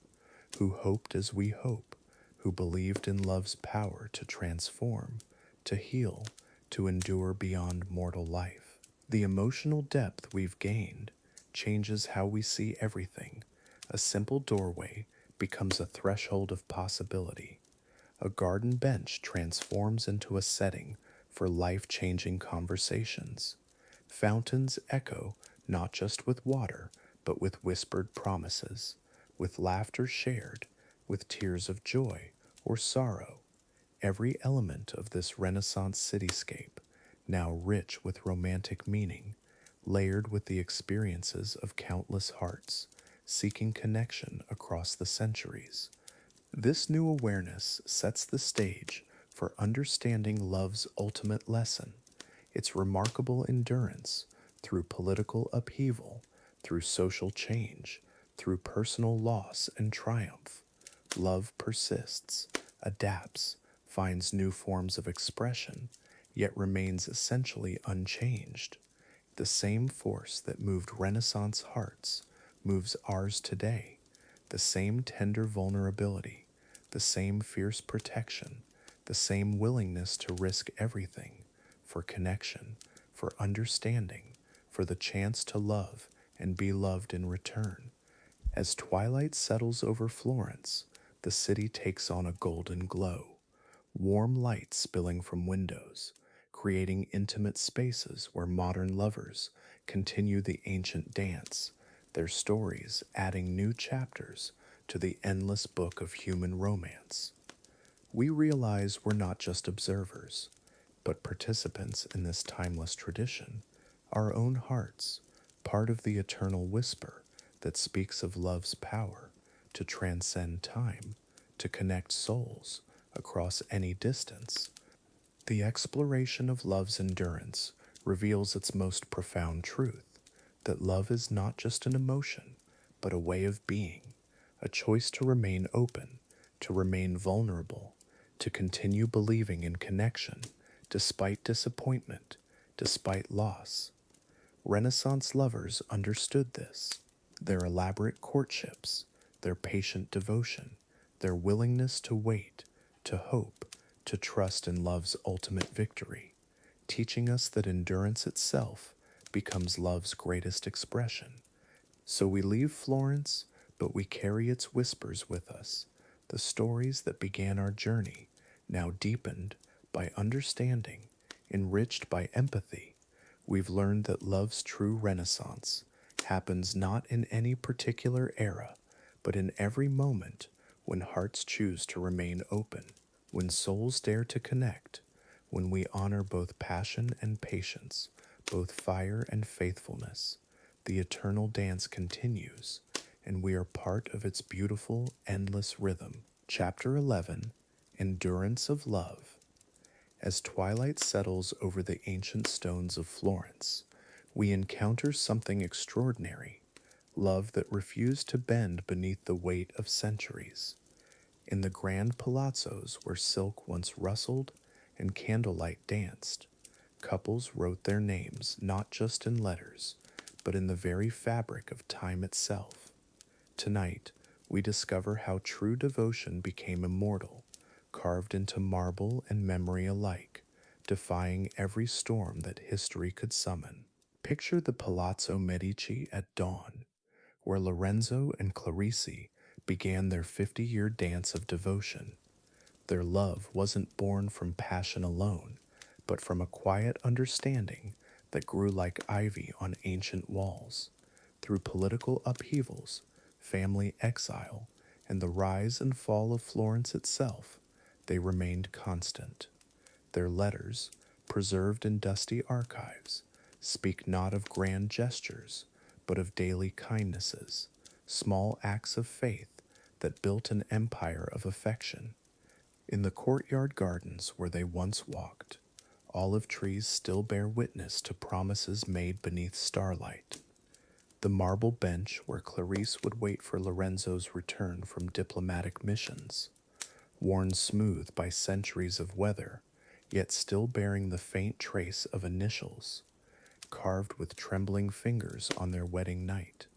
who hoped as we hope, who believed in love's power to transform, to heal, to endure beyond mortal life. The emotional depth we've gained changes how we see everything. A simple doorway becomes a threshold of possibility. A garden bench transforms into a setting for life-changing conversations. Fountains echo not just with water, but with whispered promises, with laughter shared, with tears of joy or sorrow. Every element of this Renaissance cityscape, now rich with romantic meaning, layered with the experiences of countless hearts, seeking connection across the centuries. This new awareness sets the stage for understanding love's ultimate lesson, its remarkable endurance through political upheaval, through social change, through personal loss and triumph. Love persists, adapts, finds new forms of expression, yet remains essentially unchanged. The same force that moved Renaissance hearts moves ours today. The same tender vulnerability, the same fierce protection, the same willingness to risk everything for connection, for understanding, for the chance to love and be loved in return. As twilight settles over Florence, the city takes on a golden glow, warm light spilling from windows, creating intimate spaces where modern lovers continue the ancient dance, their stories adding new chapters to the endless book of human romance. We realize we're not just observers, but participants in this timeless tradition, our own hearts, part of the eternal whisper that speaks of love's power to transcend time, to connect souls across any distance. The exploration of love's endurance reveals its most profound truth, that love is not just an emotion, but a way of being, a choice to remain open, to remain vulnerable, to continue believing in connection, despite disappointment, despite loss. Renaissance lovers understood this. Their elaborate courtships, their patient devotion, their willingness to wait, to hope, to trust in love's ultimate victory, teaching us that endurance itself becomes love's greatest expression. So we leave Florence, but we carry its whispers with us, the stories that began our journey, now deepened by understanding, enriched by empathy. We've learned that love's true renaissance happens not in any particular era, but in every moment when hearts choose to remain open, when souls dare to connect, when we honor both passion and patience, both fire and faithfulness. The eternal dance continues, and we are part of its beautiful, endless rhythm. Chapter 11, Endurance of Love. As twilight settles over the ancient stones of Florence, we encounter something extraordinary, love that refused to bend beneath the weight of centuries. In the grand palazzos where silk once rustled and candlelight danced, couples wrote their names not just in letters, but in the very fabric of time itself. Tonight, we discover how true devotion became immortal, carved into marble and memory alike, defying every storm that history could summon. Picture the Palazzo Medici at dawn, where Lorenzo and Clarice began their 50-year dance of devotion. Their love wasn't born from passion alone, but from a quiet understanding that grew like ivy on ancient walls. Through political upheavals, family exile, and the rise and fall of Florence itself, they remained constant. Their letters, preserved in dusty archives, speak not of grand gestures, but of daily kindnesses, small acts of faith that built an empire of affection. In the courtyard gardens where they once walked, olive trees still bear witness to promises made beneath starlight. The marble bench where Clarice would wait for Lorenzo's return from diplomatic missions, worn smooth by centuries of weather, yet still bearing the faint trace of initials, carved with trembling fingers on their wedding night.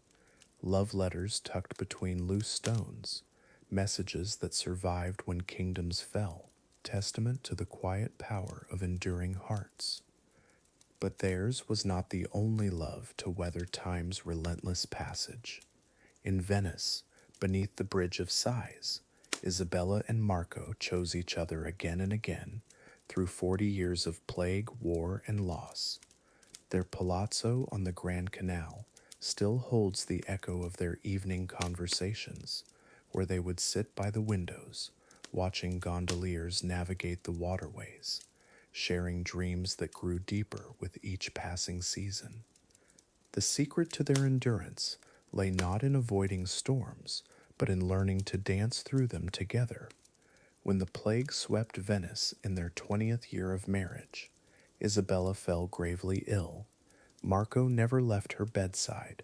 Love letters tucked between loose stones, messages that survived when kingdoms fell, testament to the quiet power of enduring hearts. But theirs was not the only love to weather time's relentless passage. In Venice, beneath the Bridge of Sighs, Isabella and Marco chose each other again and again through 40 years of plague, war, and loss. Their palazzo on the Grand Canal still holds the echo of their evening conversations, where they would sit by the windows, watching gondoliers navigate the waterways, sharing dreams that grew deeper with each passing season. The secret to their endurance lay not in avoiding storms, but in learning to dance through them together. When the plague swept Venice in their 20th year of marriage, Isabella fell gravely ill. Marco never left her bedside,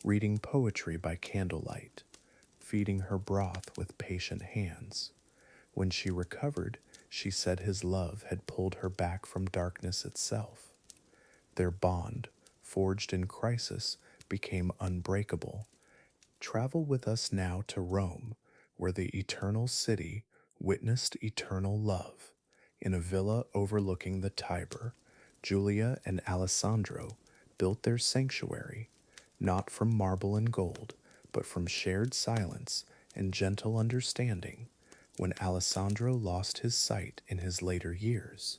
reading poetry by candlelight, feeding her broth with patient hands. When she recovered, she said his love had pulled her back from darkness itself. Their bond, forged in crisis, became unbreakable. Travel with us now to Rome, where the eternal city witnessed eternal love. In a villa overlooking the Tiber, Julia and Alessandro built their sanctuary, not from marble and gold, but from shared silence and gentle understanding. When Alessandro lost his sight in his later years,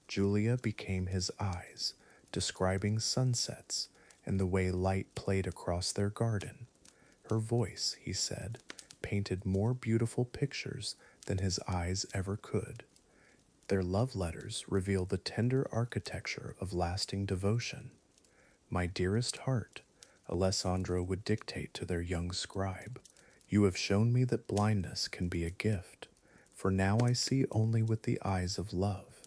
Julia became his eyes, describing sunsets and the way light played across their garden. Her voice, he said, painted more beautiful pictures than his eyes ever could. Their love letters reveal the tender architecture of lasting devotion. My dearest heart, Alessandro would dictate to their young scribe, you have shown me that blindness can be a gift, for now I see only with the eyes of love.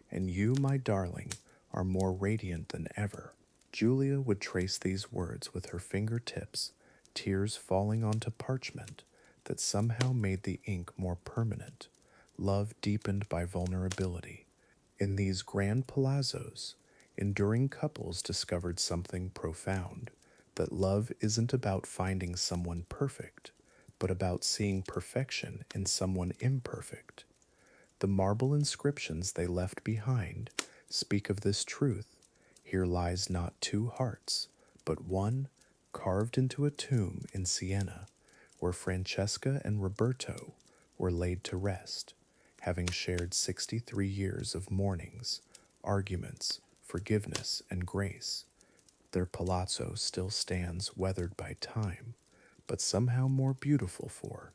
And you, my darling, are more radiant than ever. Julia would trace these words with her fingertips, tears falling onto parchment that somehow made the ink more permanent, love deepened by vulnerability. In these grand palazzos, enduring couples discovered something profound, that love isn't about finding someone perfect, but about seeing perfection in someone imperfect. The marble inscriptions they left behind speak of this truth. Here lies not two hearts, but one, carved into a tomb in Siena, where Francesca and Roberto were laid to rest, having shared 63 years of mournings, arguments, forgiveness, and grace. Their palazzo still stands weathered by time, but somehow more beautiful for,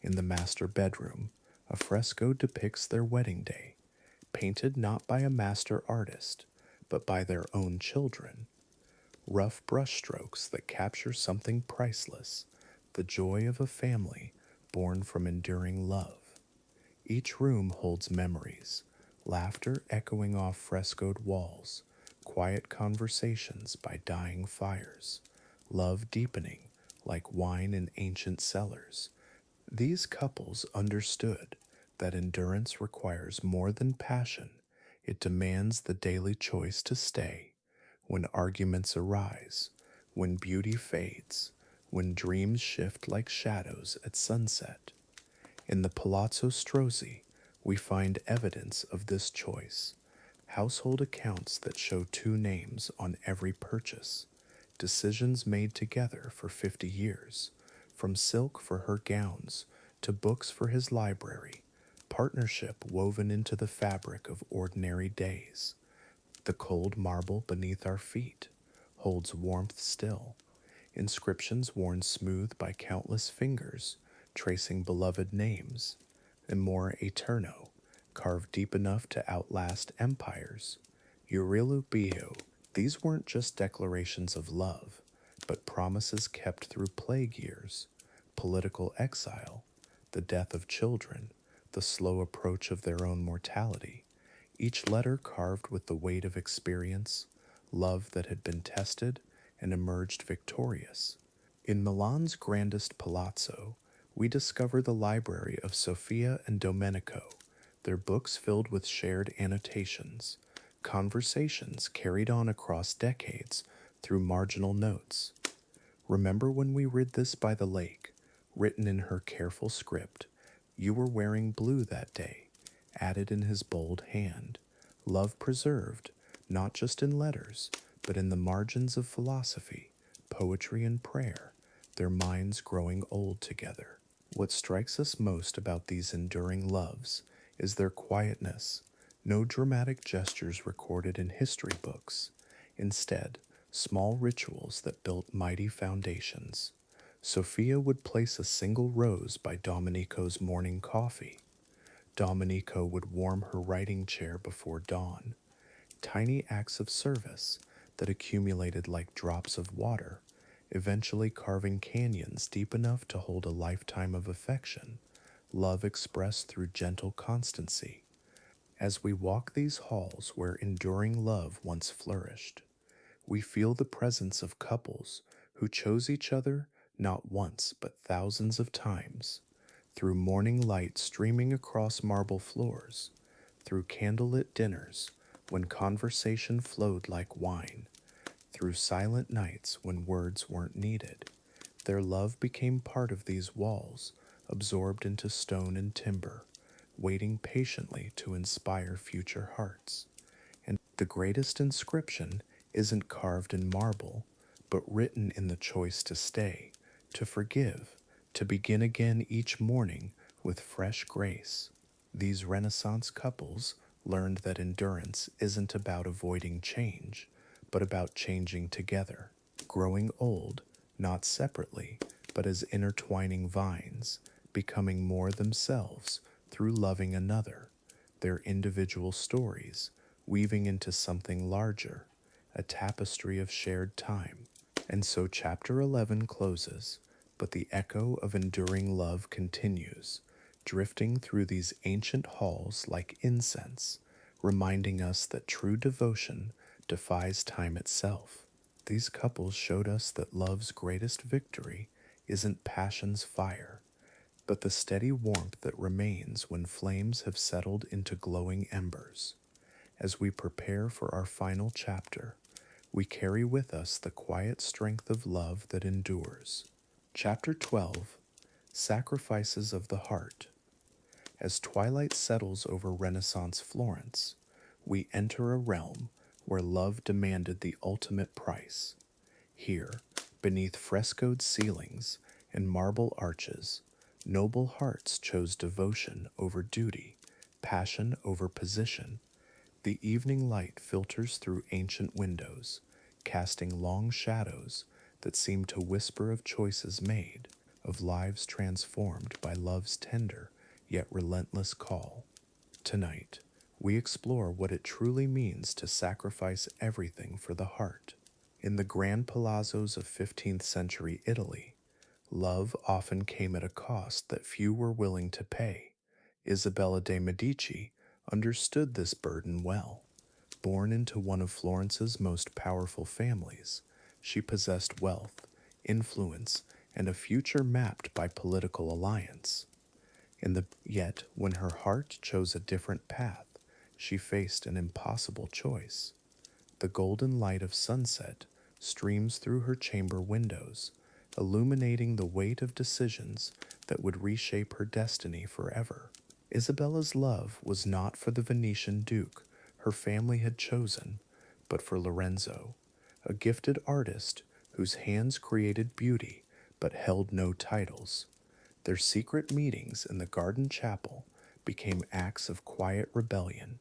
in the master bedroom, a fresco depicts their wedding day, painted not by a master artist, but by their own children. Rough brushstrokes that capture something priceless, the joy of a family born from enduring love. Each room holds memories, laughter echoing off frescoed walls, quiet conversations by dying fires, love deepening like wine in ancient cellars. These couples understood that endurance requires more than passion. It demands the daily choice to stay. When arguments arise, when beauty fades, when dreams shift like shadows at sunset. In the Palazzo Strozzi, we find evidence of this choice. Household accounts that show two names on every purchase, decisions made together for 50 years, from silk for her gowns to books for his library, partnership woven into the fabric of ordinary days. The cold marble beneath our feet holds warmth still, inscriptions worn smooth by countless fingers, tracing beloved names, Amor Eterno, carved deep enough to outlast empires. Urilu Bio, these weren't just declarations of love, but promises kept through plague years, political exile, the death of children, the slow approach of their own mortality, each letter carved with the weight of experience, love that had been tested and emerged victorious. In Milan's grandest palazzo, we discover the library of Sofia and Domenico, their books filled with shared annotations, conversations carried on across decades through marginal notes. Remember when we read this by the lake, written in her careful script, you were wearing blue that day, added in his bold hand, love preserved, not just in letters, but in the margins of philosophy, poetry, and prayer, their minds growing old together. What strikes us most about these enduring loves is their quietness, no dramatic gestures recorded in history books. Instead, small rituals that built mighty foundations. Sophia would place a single rose by Domenico's morning coffee. Domenico would warm her writing chair before dawn. Tiny acts of service that accumulated like drops of water, eventually carving canyons deep enough to hold a lifetime of affection, love expressed through gentle constancy. As we walk these halls where enduring love once flourished, we feel the presence of couples who chose each other not once but thousands of times, through morning light streaming across marble floors, through candlelit dinners when conversation flowed like wine, through silent nights when words weren't needed. Their love became part of these walls, absorbed into stone and timber, waiting patiently to inspire future hearts. And the greatest inscription isn't carved in marble, but written in the choice to stay, to forgive, to begin again each morning with fresh grace. These Renaissance couples learned that endurance isn't about avoiding change, but about changing together, growing old, not separately, but as intertwining vines, becoming more themselves through loving another, their individual stories weaving into something larger, a tapestry of shared time. And so chapter 11 closes, but the echo of enduring love continues, drifting through these ancient halls like incense, reminding us that true devotion defies time itself. These couples showed us that love's greatest victory isn't passion's fire, but the steady warmth that remains when flames have settled into glowing embers. As we prepare for our final chapter, we carry with us the quiet strength of love that endures. Chapter 12, Sacrifices of the Heart. As twilight settles over Renaissance Florence, we enter a realm where love demanded the ultimate price. Here, beneath frescoed ceilings and marble arches, noble hearts chose devotion over duty, passion over position. The evening light filters through ancient windows, casting long shadows that seem to whisper of choices made, of lives transformed by love's tender yet relentless call. Tonight, we explore what it truly means to sacrifice everything for the heart. In the grand palazzos of 15th century Italy, love often came at a cost that few were willing to pay. Isabella de' Medici understood this burden well. Born into one of Florence's most powerful families, she possessed wealth, influence, and a future mapped by political alliance. Yet, when her heart chose a different path, she faced an impossible choice. The golden light of sunset streams through her chamber windows, illuminating the weight of decisions that would reshape her destiny forever. Isabella's love was not for the Venetian duke her family had chosen, but for Lorenzo, a gifted artist whose hands created beauty but held no titles. Their secret meetings in the garden chapel became acts of quiet rebellion.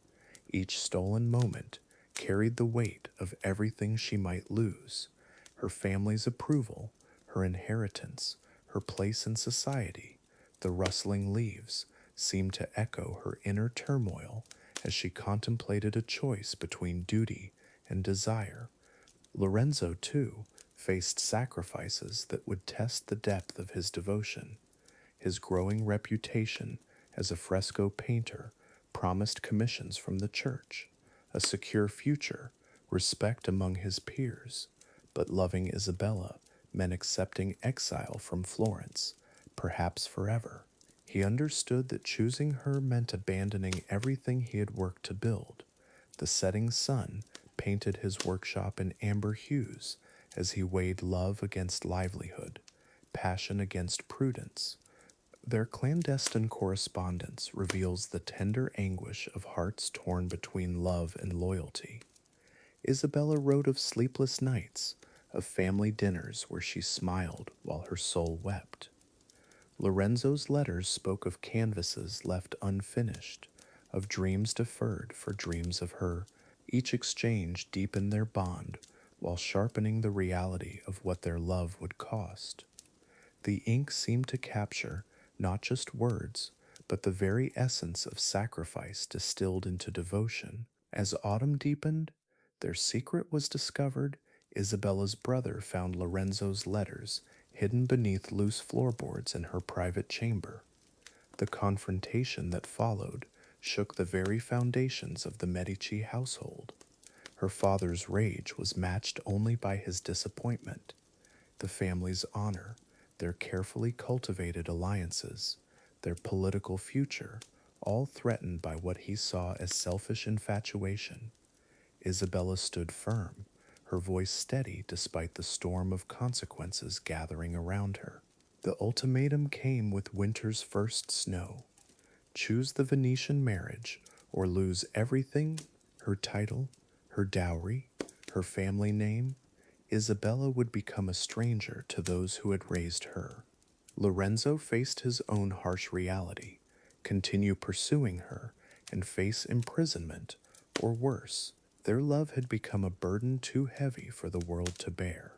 Each stolen moment carried the weight of everything she might lose: her family's approval, her inheritance, her place in society. The rustling leaves seemed to echo her inner turmoil as she contemplated a choice between duty and desire. Lorenzo, too, faced sacrifices that would test the depth of his devotion. His growing reputation as a fresco painter promised commissions from the church, a secure future, respect among his peers. But loving Isabella meant accepting exile from Florence, perhaps forever. He understood that choosing her meant abandoning everything he had worked to build. The setting sun painted his workshop in amber hues as he weighed love against livelihood, passion against prudence. Their clandestine correspondence reveals the tender anguish of hearts torn between love and loyalty. Isabella wrote of sleepless nights, of family dinners where she smiled while her soul wept. Lorenzo's letters spoke of canvases left unfinished, of dreams deferred for dreams of her. Each exchange deepened their bond while sharpening the reality of what their love would cost. The ink seemed to capture not just words, but the very essence of sacrifice distilled into devotion. As autumn deepened, their secret was discovered Isabella's brother found Lorenzo's letters hidden beneath loose floorboards in her private chamber. The confrontation that followed shook the very foundations of the Medici household. Her father's rage was matched only by his disappointment. The family's honor, their carefully cultivated alliances, their political future, all threatened by what he saw as selfish infatuation. Isabella stood firm, her voice steady despite the storm of consequences gathering around her. The ultimatum came with winter's first snow. Choose the Venetian marriage or lose everything: her title, her dowry, her family name. Isabella would become a stranger to those who had raised her. Lorenzo faced his own harsh reality, continue pursuing her, and face imprisonment, or worse. Their love had become a burden too heavy for the world to bear.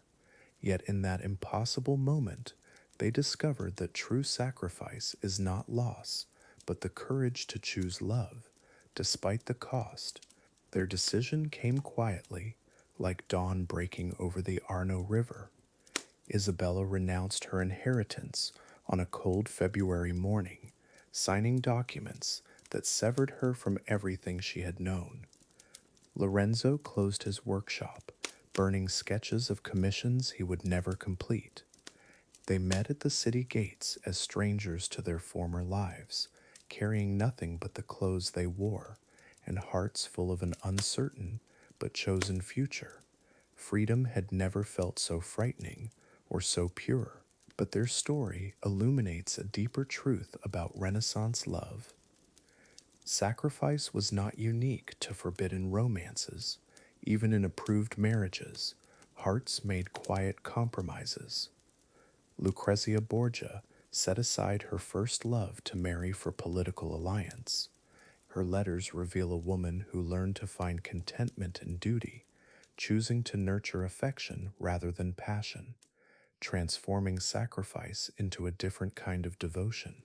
Yet in that impossible moment, they discovered that true sacrifice is not loss, but the courage to choose love, despite the cost. Their decision came quietly, like dawn breaking over the Arno River. Isabella renounced her inheritance on a cold February morning, signing documents that severed her from everything she had known. Lorenzo closed his workshop, burning sketches of commissions he would never complete. They met at the city gates as strangers to their former lives, carrying nothing but the clothes they wore, and hearts full of an uncertain but chosen future. Freedom had never felt so frightening or so pure, but their story illuminates a deeper truth about Renaissance love. Sacrifice was not unique to forbidden romances. Even in approved marriages, hearts made quiet compromises. Lucrezia Borgia set aside her first love to marry for political alliance. Her letters reveal a woman who learned to find contentment in duty, choosing to nurture affection rather than passion, transforming sacrifice into a different kind of devotion,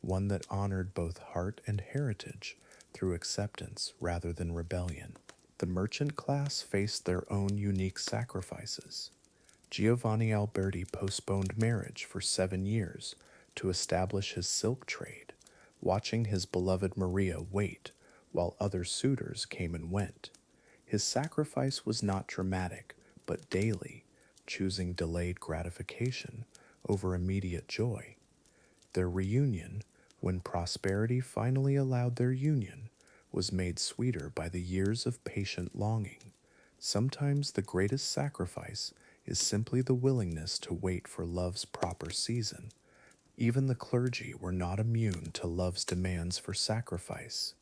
one that honored both heart and heritage through acceptance rather than rebellion. The merchant class faced their own unique sacrifices. Giovanni Alberti postponed marriage for 7 years to establish his silk trade, watching his beloved Maria wait while other suitors came and went. His sacrifice was not dramatic, but daily, choosing delayed gratification over immediate joy. Their reunion, when prosperity finally allowed their union, was made sweeter by the years of patient longing. Sometimes the greatest sacrifice is simply the willingness to wait for love's proper season. Even the clergy were not immune to love's demands for sacrifice.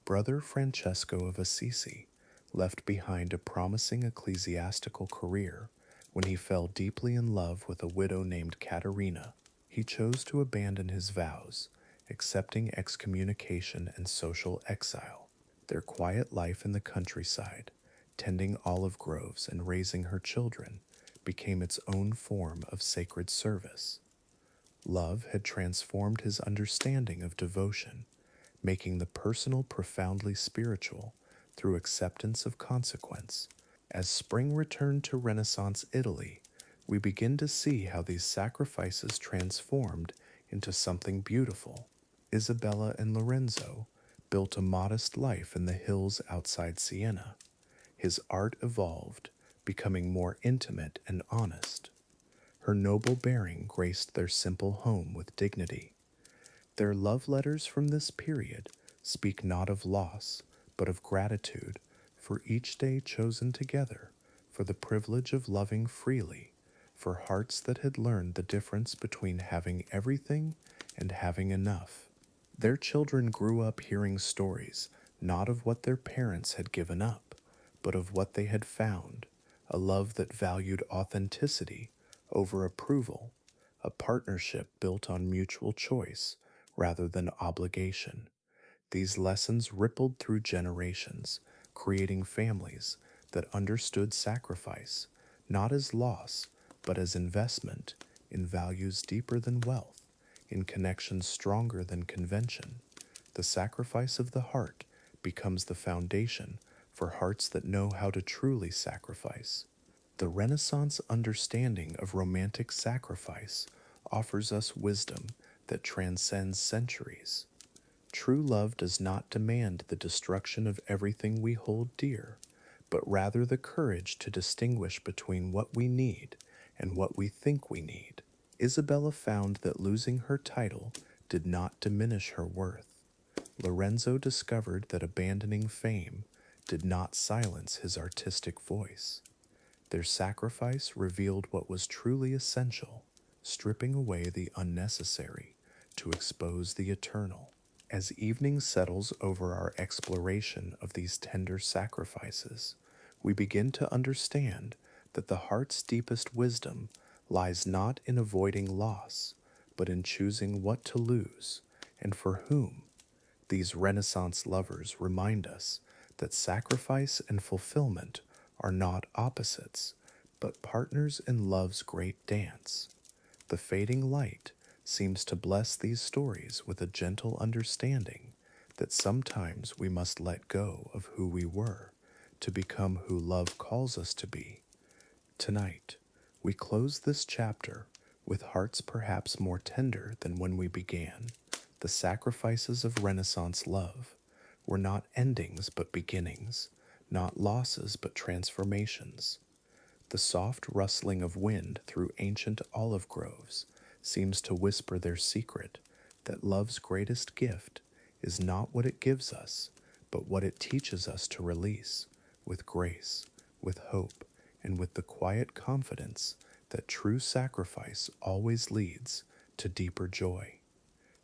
Brother Francesco of Assisi left behind a promising ecclesiastical career when he fell deeply in love with a widow named Caterina. He chose to abandon his vows, accepting excommunication and social exile. Their quiet life in the countryside, tending olive groves and raising her children, became its own form of sacred service. Love had transformed his understanding of devotion, making the personal profoundly spiritual through acceptance of consequence. As spring returned to Renaissance Italy, we begin to see how these sacrifices transformed into something beautiful. Isabella and Lorenzo built a modest life in the hills outside Siena. His art evolved, becoming more intimate and honest. Her noble bearing graced their simple home with dignity. Their love letters from this period speak not of loss, but of gratitude for each day chosen together, for the privilege of loving freely, for hearts that had learned the difference between having everything and having enough. Their children grew up hearing stories not of what their parents had given up, but of what they had found, a love that valued authenticity over approval, a partnership built on mutual choice rather than obligation. These lessons rippled through generations, creating families that understood sacrifice not as loss, but as investment in values deeper than wealth, in connections stronger than convention. The sacrifice of the heart becomes the foundation for hearts that know how to truly sacrifice. The Renaissance understanding of romantic sacrifice offers us wisdom that transcends centuries. True love does not demand the destruction of everything we hold dear, but rather the courage to distinguish between what we need and what we think we need. Isabella found that losing her title did not diminish her worth. Lorenzo discovered that abandoning fame did not silence his artistic voice. Their sacrifice revealed what was truly essential, stripping away the unnecessary to expose the eternal. As evening settles over our exploration of these tender sacrifices, we begin to understand that the heart's deepest wisdom lies not in avoiding loss, but in choosing what to lose and for whom. These Renaissance lovers remind us that sacrifice and fulfillment are not opposites, but partners in love's great dance. The fading light seems to bless these stories with a gentle understanding that sometimes we must let go of who we were to become who love calls us to be. Tonight, we close this chapter with hearts perhaps more tender than when we began. The sacrifices of Renaissance love were not endings but beginnings, not losses but transformations. The soft rustling of wind through ancient olive groves seems to whisper their secret that love's greatest gift is not what it gives us, but what it teaches us to release, with grace, with hope, and with the quiet confidence that true sacrifice always leads to deeper joy.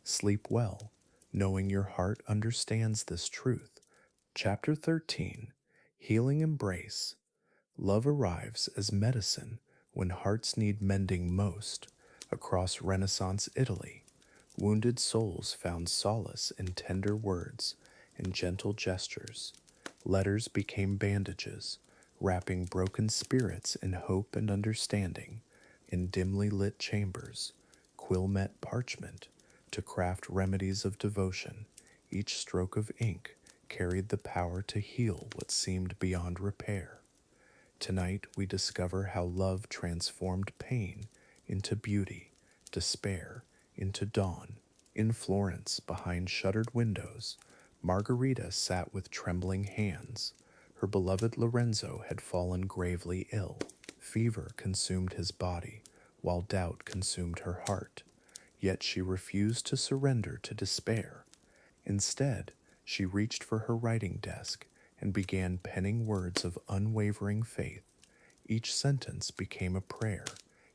Sleep well, knowing your heart understands this truth. Chapter 13, Healing Embrace. Love arrives as medicine when hearts need mending most. Across Renaissance Italy, wounded souls found solace in tender words and gentle gestures. Letters became bandages, wrapping broken spirits in hope and understanding. In dimly lit chambers, quill met parchment to craft remedies of devotion. Each stroke of ink carried the power to heal what seemed beyond repair. Tonight we discover how love transformed pain into beauty, despair into dawn. In Florence, behind shuttered windows, Margherita sat with trembling hands. Her beloved Lorenzo had fallen gravely ill. Fever consumed his body, while doubt consumed her heart. Yet she refused to surrender to despair. Instead, she reached for her writing desk and began penning words of unwavering faith. Each sentence became a prayer,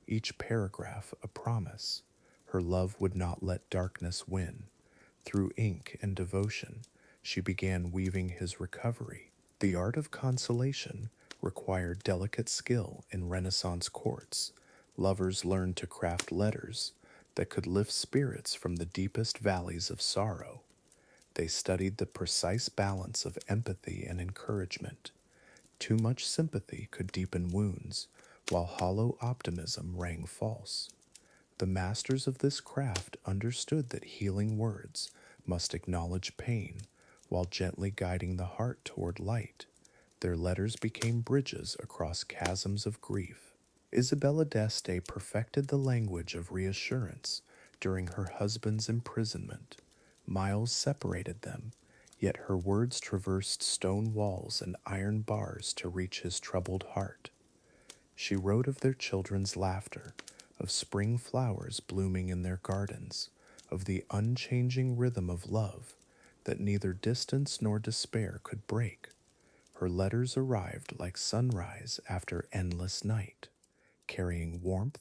each paragraph a promise. Her love would not let darkness win. Through ink and devotion, she began weaving his recovery. The art of consolation required delicate skill in Renaissance courts. Lovers learned to craft letters that could lift spirits from the deepest valleys of sorrow. They studied the precise balance of empathy and encouragement. Too much sympathy could deepen wounds, while hollow optimism rang false. The masters of this craft understood that healing words must acknowledge pain, while gently guiding the heart toward light. Their letters became bridges across chasms of grief. Isabella d'Este perfected the language of reassurance during her husband's imprisonment. Miles separated them, yet her words traversed stone walls and iron bars to reach his troubled heart. She wrote of their children's laughter, of spring flowers blooming in their gardens, of the unchanging rhythm of love that neither distance nor despair could break. Her letters arrived like sunrise after endless night, carrying warmth,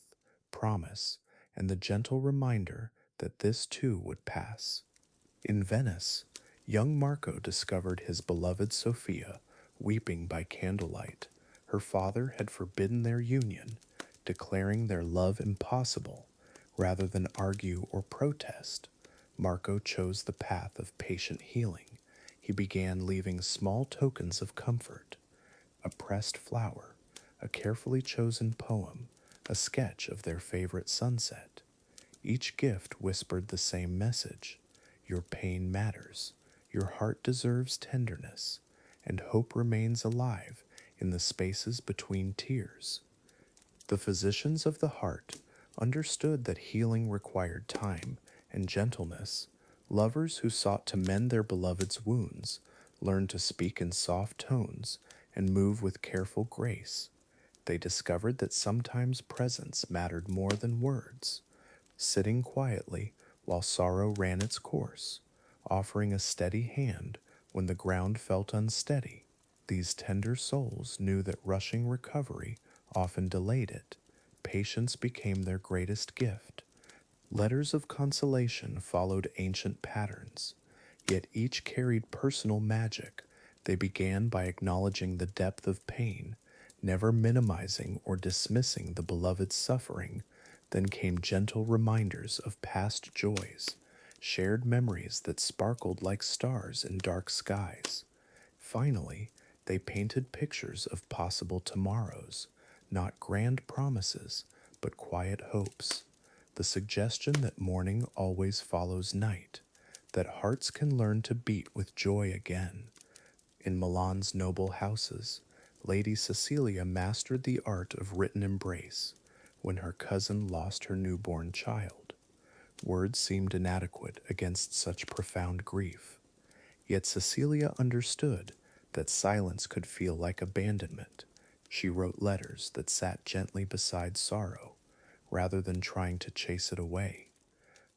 promise, and the gentle reminder that this too would pass. In Venice, young Marco discovered his beloved Sophia weeping by candlelight. Her father had forbidden their union, declaring their love impossible. Rather than argue or protest, Marco chose the path of patient healing. He began leaving small tokens of comfort: a pressed flower, a carefully chosen poem, a sketch of their favorite sunset. Each gift whispered the same message: your pain matters, your heart deserves tenderness, and hope remains alive in the spaces between tears. The physicians of the heart understood that healing required time and gentleness. Lovers who sought to mend their beloved's wounds learned to speak in soft tones and move with careful grace. They discovered that sometimes presence mattered more than words, sitting quietly while sorrow ran its course, offering a steady hand when the ground felt unsteady. These tender souls knew that rushing recovery often delayed it. Patience became their greatest gift. Letters of consolation followed ancient patterns, yet each carried personal magic. They began by acknowledging the depth of pain, never minimizing or dismissing the beloved's suffering. Then came gentle reminders of past joys, shared memories that sparkled like stars in dark skies. Finally, they painted pictures of possible tomorrows, not grand promises, but quiet hopes. The suggestion that morning always follows night, that hearts can learn to beat with joy again. In Milan's noble houses, Lady Cecilia mastered the art of written embrace when her cousin lost her newborn child. Words seemed inadequate against such profound grief. Yet Cecilia understood that silence could feel like abandonment. She wrote letters that sat gently beside sorrow, rather than trying to chase it away.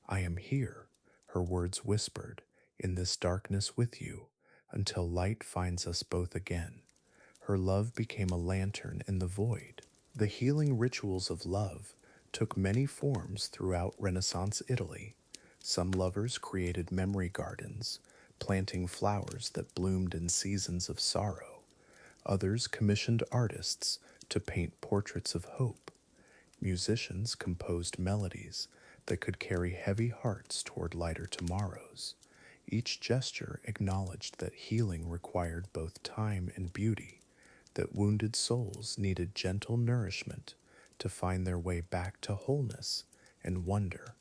"I am here," her words whispered, "in this darkness with you, until light finds us both again." Her love became a lantern in the void. The healing rituals of love took many forms throughout Renaissance Italy. Some lovers created memory gardens, planting flowers that bloomed in seasons of sorrow. Others commissioned artists to paint portraits of hope. Musicians composed melodies that could carry heavy hearts toward lighter tomorrows. Each gesture acknowledged that healing required both time and beauty, that wounded souls needed gentle nourishment to find their way back to wholeness and wonder.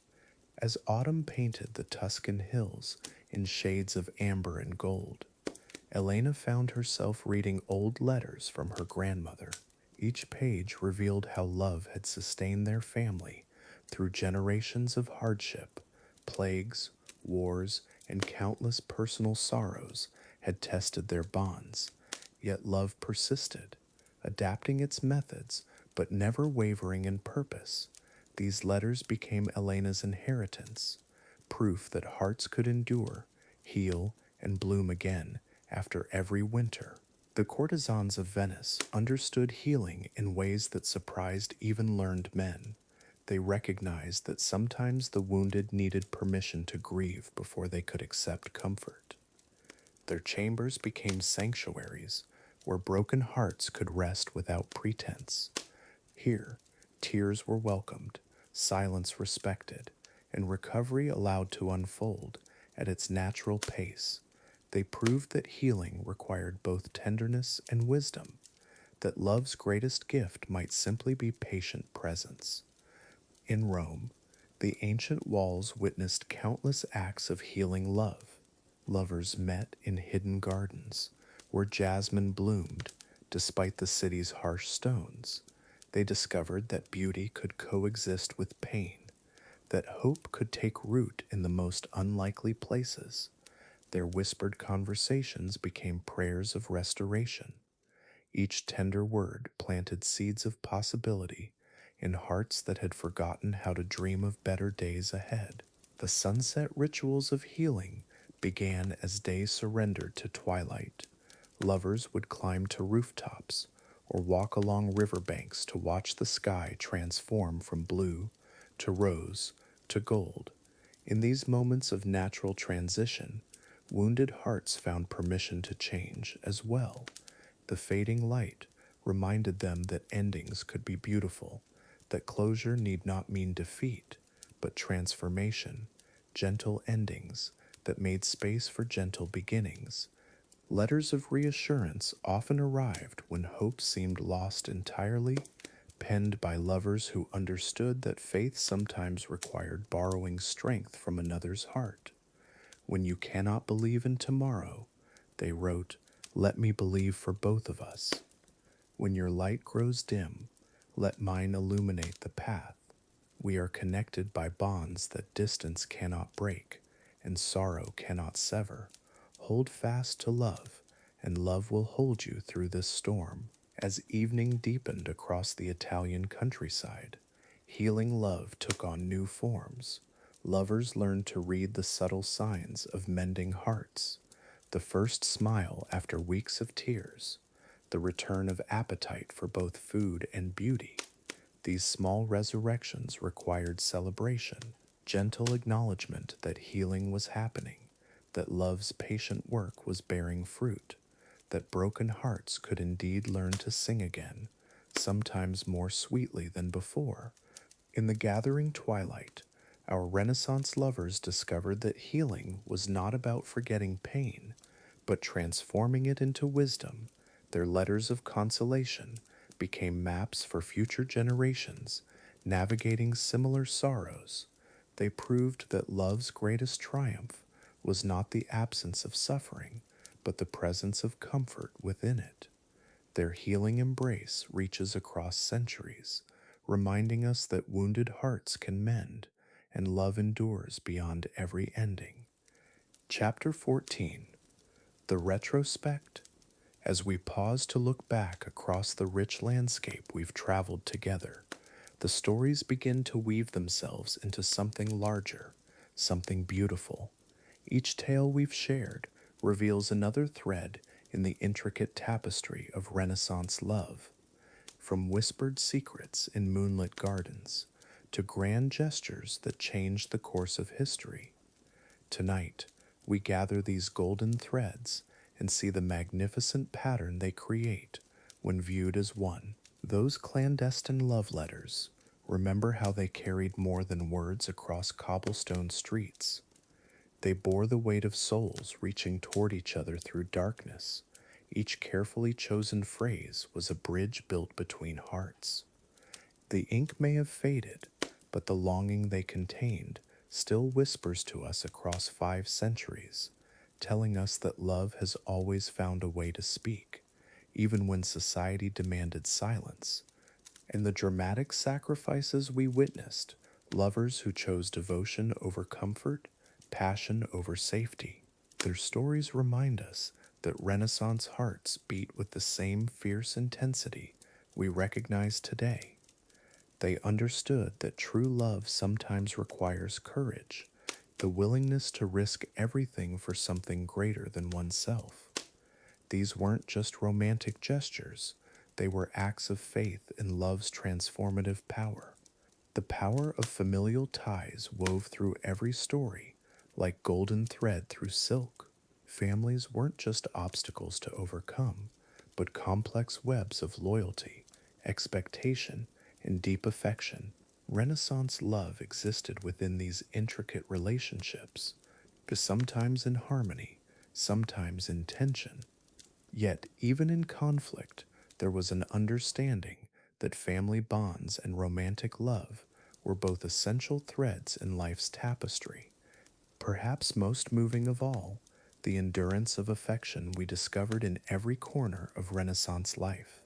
As autumn painted the Tuscan hills in shades of amber and gold, Elena found herself reading old letters from her grandmother. Each page revealed how love had sustained their family through generations of hardship. Plagues, wars, and countless personal sorrows had tested their bonds, yet love persisted, adapting its methods but never wavering in purpose. These letters became Elena's inheritance, proof that hearts could endure, heal, and bloom again after every winter. The courtesans of Venice understood healing in ways that surprised even learned men. They recognized that sometimes the wounded needed permission to grieve before they could accept comfort. Their chambers became sanctuaries where broken hearts could rest without pretense. Here, tears were welcomed, silence respected, and recovery allowed to unfold at its natural pace. They proved that healing required both tenderness and wisdom, that love's greatest gift might simply be patient presence. In Rome, the ancient walls witnessed countless acts of healing love. Lovers met in hidden gardens, where jasmine bloomed despite the city's harsh stones. They discovered that beauty could coexist with pain, that hope could take root in the most unlikely places. Their whispered conversations became prayers of restoration. Each tender word planted seeds of possibility in hearts that had forgotten how to dream of better days ahead. The sunset rituals of healing began as day surrendered to twilight. Lovers would climb to rooftops or walk along riverbanks to watch the sky transform from blue to rose to gold. In these moments of natural transition, wounded hearts found permission to change as well. The fading light reminded them that endings could be beautiful, that closure need not mean defeat, but transformation, gentle endings that made space for gentle beginnings. Letters of reassurance often arrived when hope seemed lost entirely, penned by lovers who understood that faith sometimes required borrowing strength from another's heart. "When you cannot believe in tomorrow," they wrote, "let me believe for both of us." When your light grows dim, Let mine illuminate the path. We are connected by bonds that distance cannot break and sorrow cannot sever. Hold fast to love, and love will hold you through this storm. As evening deepened across the Italian countryside, healing love took on new forms. Lovers learned to read the subtle signs of mending hearts, the first smile after weeks of tears, the return of appetite for both food and beauty. These small resurrections required celebration, gentle acknowledgement that healing was happening, that love's patient work was bearing fruit, that broken hearts could indeed learn to sing again, sometimes more sweetly than before. In the gathering twilight, our Renaissance lovers discovered that healing was not about forgetting pain, but transforming it into wisdom. Their letters of consolation became maps for future generations, navigating similar sorrows. They proved that love's greatest triumph was not the absence of suffering, but the presence of comfort within it. Their healing embrace reaches across centuries, reminding us that wounded hearts can mend and love endures beyond every ending. Chapter 14. The Retrospect. As we pause to look back across the rich landscape we've traveled together, the stories begin to weave themselves into something larger, something beautiful. Each tale we've shared reveals another thread in the intricate tapestry of Renaissance love, from whispered secrets in moonlit gardens to grand gestures that changed the course of history. Tonight, we gather these golden threads and see the magnificent pattern they create when viewed as one. Those clandestine love letters, remember how they carried more than words across cobblestone streets. They bore the weight of souls reaching toward each other through darkness. Each carefully chosen phrase was a bridge built between hearts. The ink may have faded, but the longing they contained still whispers to us across 5 centuries, telling us that love has always found a way to speak, even when society demanded silence. And the dramatic sacrifices we witnessed, lovers who chose devotion over comfort, passion over safety, their stories remind us that Renaissance hearts beat with the same fierce intensity we recognize today. They understood that true love sometimes requires courage, the willingness to risk everything for something greater than oneself. These weren't just romantic gestures, they were acts of faith in love's transformative power. The power of familial ties wove through every story, like golden thread through silk. Families weren't just obstacles to overcome, but complex webs of loyalty, expectation, and deep affection. Renaissance love existed within these intricate relationships, sometimes in harmony, sometimes in tension. Yet, even in conflict, there was an understanding that family bonds and romantic love were both essential threads in life's tapestry. Perhaps most moving of all, the endurance of affection we discovered in every corner of Renaissance life.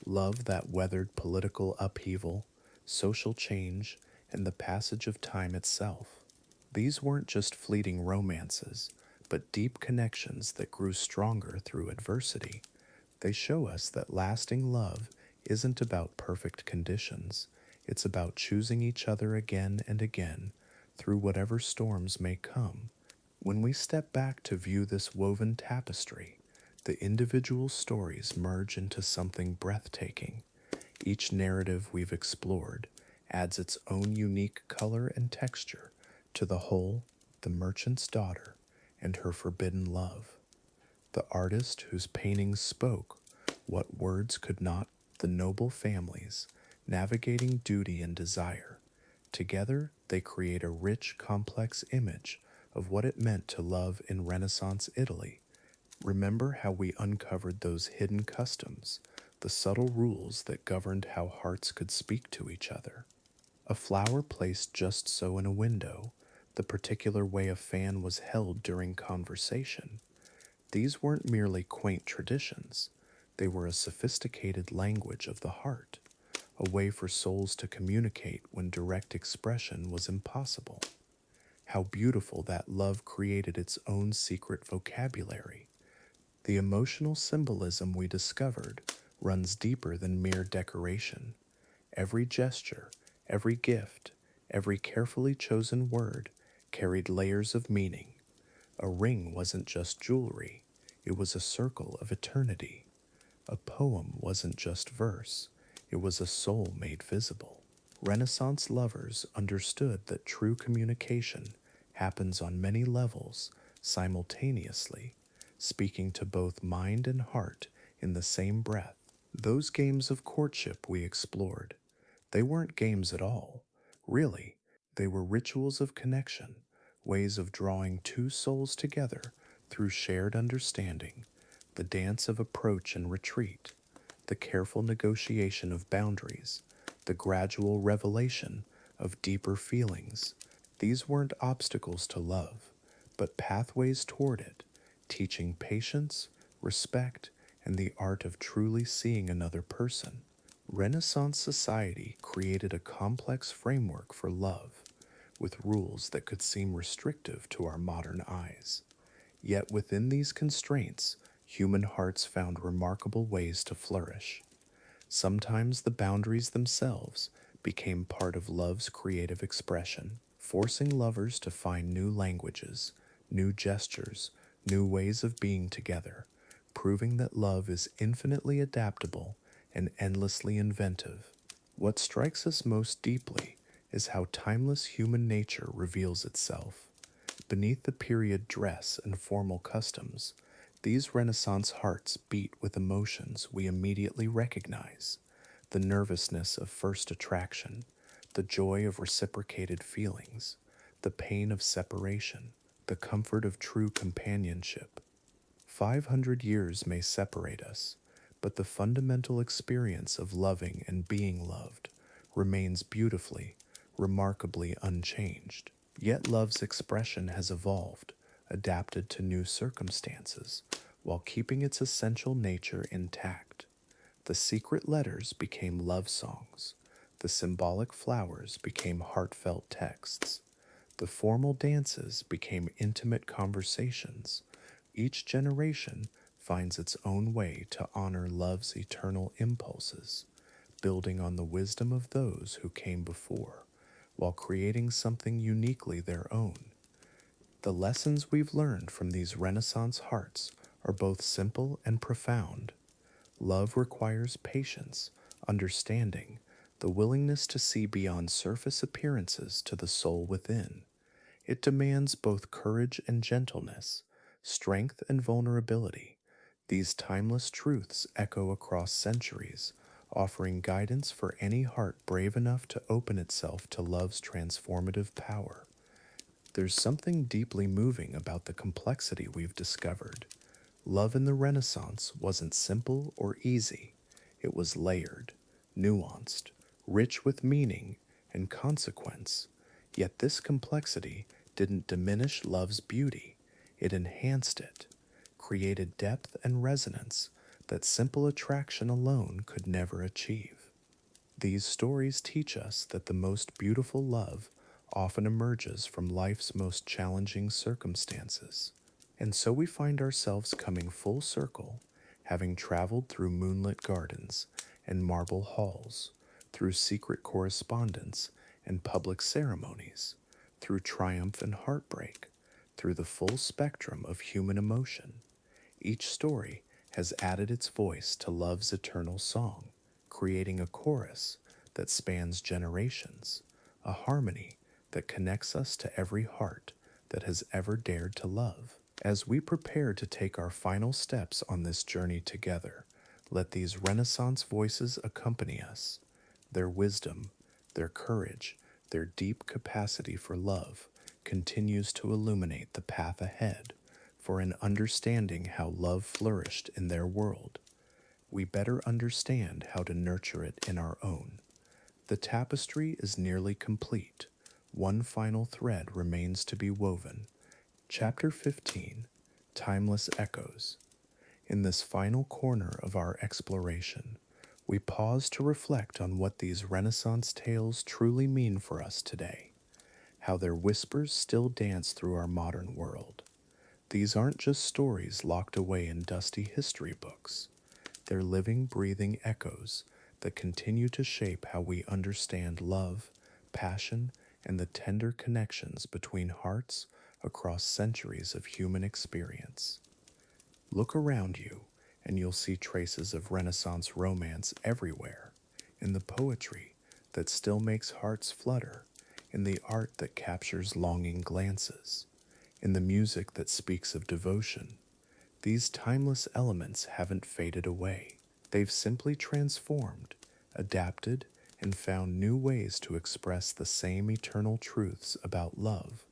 Love that weathered political upheaval, social change, and the passage of time itself. These weren't just fleeting romances, but deep connections that grew stronger through adversity. They show us that lasting love isn't about perfect conditions, it's about choosing each other again and again through whatever storms may come. When we step back to view this woven tapestry, the individual stories merge into something breathtaking. Each narrative we've explored adds its own unique color and texture to the whole, the merchant's daughter and her forbidden love. The artist whose paintings spoke what words could not, the noble families, navigating duty and desire. Together, they create a rich, complex image of what it meant to love in Renaissance Italy. Remember how we uncovered those hidden customs, the subtle rules that governed how hearts could speak to each other. A flower placed just so in a window, the particular way a fan was held during conversation. These weren't merely quaint traditions, they were a sophisticated language of the heart. a way for souls to communicate when direct expression was impossible. How beautiful that love created its own secret vocabulary. The emotional symbolism we discovered runs deeper than mere decoration. Every gesture, every gift, every carefully chosen word carried layers of meaning. A ring wasn't just jewelry, it was a circle of eternity. A poem wasn't just verse, it was a soul made visible. Renaissance lovers understood that true communication happens on many levels simultaneously, speaking to both mind and heart in the same breath. Those games of courtship we explored, they weren't games at all. Really, they were rituals of connection, ways of drawing two souls together through shared understanding, the dance of approach and retreat, the careful negotiation of boundaries, the gradual revelation of deeper feelings. These weren't obstacles to love, but pathways toward it, teaching patience, respect, and the art of truly seeing another person. Renaissance society created a complex framework for love, with rules that could seem restrictive to our modern eyes. Yet within these constraints, human hearts found remarkable ways to flourish. Sometimes the boundaries themselves became part of love's creative expression, forcing lovers to find new languages, new gestures, new ways of being together, proving that love is infinitely adaptable and endlessly inventive. What strikes us most deeply is how timeless human nature reveals itself. Beneath the period dress and formal customs, these Renaissance hearts beat with emotions we immediately recognize: the nervousness of first attraction, the joy of reciprocated feelings, the pain of separation, the comfort of true companionship. 500 years may separate us, but the fundamental experience of loving and being loved remains beautifully, remarkably unchanged. Yet love's expression has evolved, adapted to new circumstances, while keeping its essential nature intact. The secret letters became love songs, the symbolic flowers became heartfelt texts, the formal dances became intimate conversations. Each generation finds its own way to honor love's eternal impulses, building on the wisdom of those who came before, while creating something uniquely their own. The lessons we've learned from these Renaissance hearts are both simple and profound. Love requires patience, understanding, the willingness to see beyond surface appearances to the soul within. It demands both courage and gentleness, strength and vulnerability. These timeless truths echo across centuries, offering guidance for any heart brave enough to open itself to love's transformative power. There's something deeply moving about the complexity we've discovered. Love in the Renaissance wasn't simple or easy. It was layered, nuanced, rich with meaning and consequence. Yet this complexity didn't diminish love's beauty, it enhanced it, created depth and resonance that simple attraction alone could never achieve. These stories teach us that the most beautiful love often emerges from life's most challenging circumstances. And so we find ourselves coming full circle, having traveled through moonlit gardens and marble halls, through secret correspondence and public ceremonies, through triumph and heartbreak, through the full spectrum of human emotion. Each story has added its voice to love's eternal song, creating a chorus that spans generations, a harmony that connects us to every heart that has ever dared to love. As we prepare to take our final steps on this journey together, let these Renaissance voices accompany us. Their wisdom, their courage, their deep capacity for love continues to illuminate the path ahead. For in understanding how love flourished in their world, we better understand how to nurture it in our own. The tapestry is nearly complete. One final thread remains to be woven. Chapter 15, Timeless Echoes. In this final corner of our exploration, We pause to reflect on what these Renaissance tales truly mean for us today, how their whispers still dance through our modern world. These aren't just stories locked away in dusty history books. They're living, breathing echoes that continue to shape how we understand love, passion, and the tender connections between hearts across centuries of human experience. Look around you, and you'll see traces of Renaissance romance everywhere, in the poetry that still makes hearts flutter, in the art that captures longing glances, in the music that speaks of devotion. These timeless elements haven't faded away. They've simply transformed, adapted, and found new ways to express the same eternal truths about love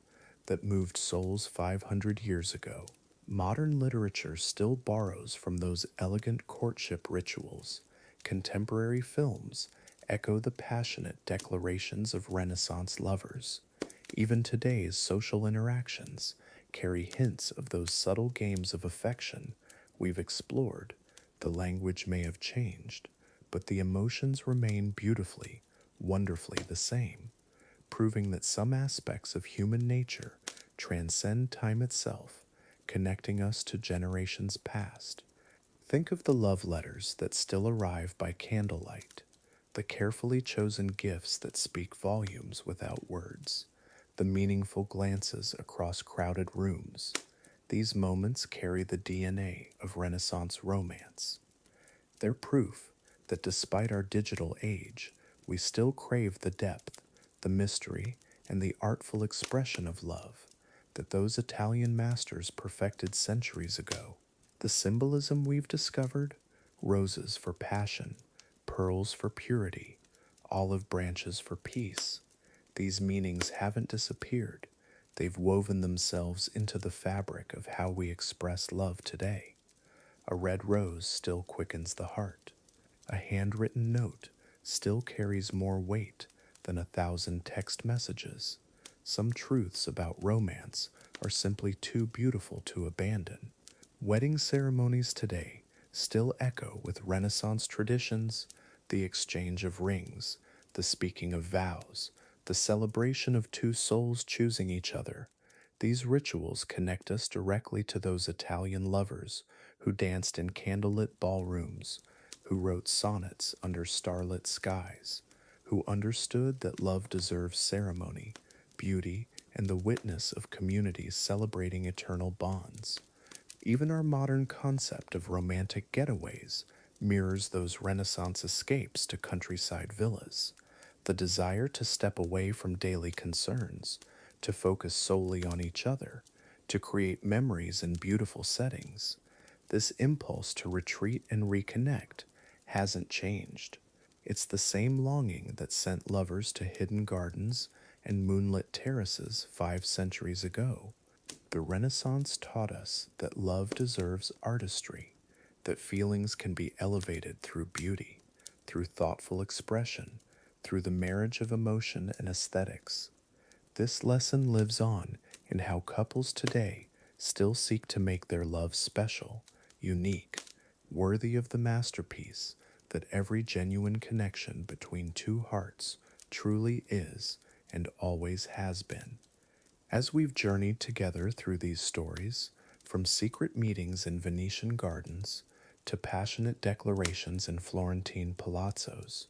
that moved souls 500 years ago. Modern literature still borrows from those elegant courtship rituals. Contemporary films echo the passionate declarations of Renaissance lovers. Even today's social interactions carry hints of those subtle games of affection we've explored. The language may have changed, but the emotions remain beautifully, wonderfully the same, proving that some aspects of human nature transcend time itself, connecting us to generations past. Think of the love letters that still arrive by candlelight, the carefully chosen gifts that speak volumes without words, the meaningful glances across crowded rooms. These moments carry the DNA of Renaissance romance. They're proof that despite our digital age, we still crave the depth, the mystery, and the artful expression of love that those Italian masters perfected centuries ago. The symbolism we've discovered, roses for passion, pearls for purity, olive branches for peace, these meanings haven't disappeared. They've woven themselves into the fabric of how we express love today. A red rose still quickens the heart. A handwritten note still carries more weight than 1,000 text messages. Some truths about romance are simply too beautiful to abandon. Wedding ceremonies today still echo with Renaissance traditions, the exchange of rings, the speaking of vows, the celebration of two souls choosing each other. These rituals connect us directly to those Italian lovers who danced in candlelit ballrooms, who wrote sonnets under starlit skies, who understood that love deserves ceremony, beauty, and the witness of communities celebrating eternal bonds. Even our modern concept of romantic getaways mirrors those Renaissance escapes to countryside villas. The desire to step away from daily concerns, to focus solely on each other, to create memories in beautiful settings. This impulse to retreat and reconnect hasn't changed. It's the same longing that sent lovers to hidden gardens and moonlit terraces 5 centuries ago. The Renaissance taught us that love deserves artistry, that feelings can be elevated through beauty, through thoughtful expression, through the marriage of emotion and aesthetics. This lesson lives on in how couples today still seek to make their love special, unique, worthy of the masterpiece that every genuine connection between two hearts truly is and always has been. As we've journeyed together through these stories, from secret meetings in Venetian gardens to passionate declarations in Florentine palazzos,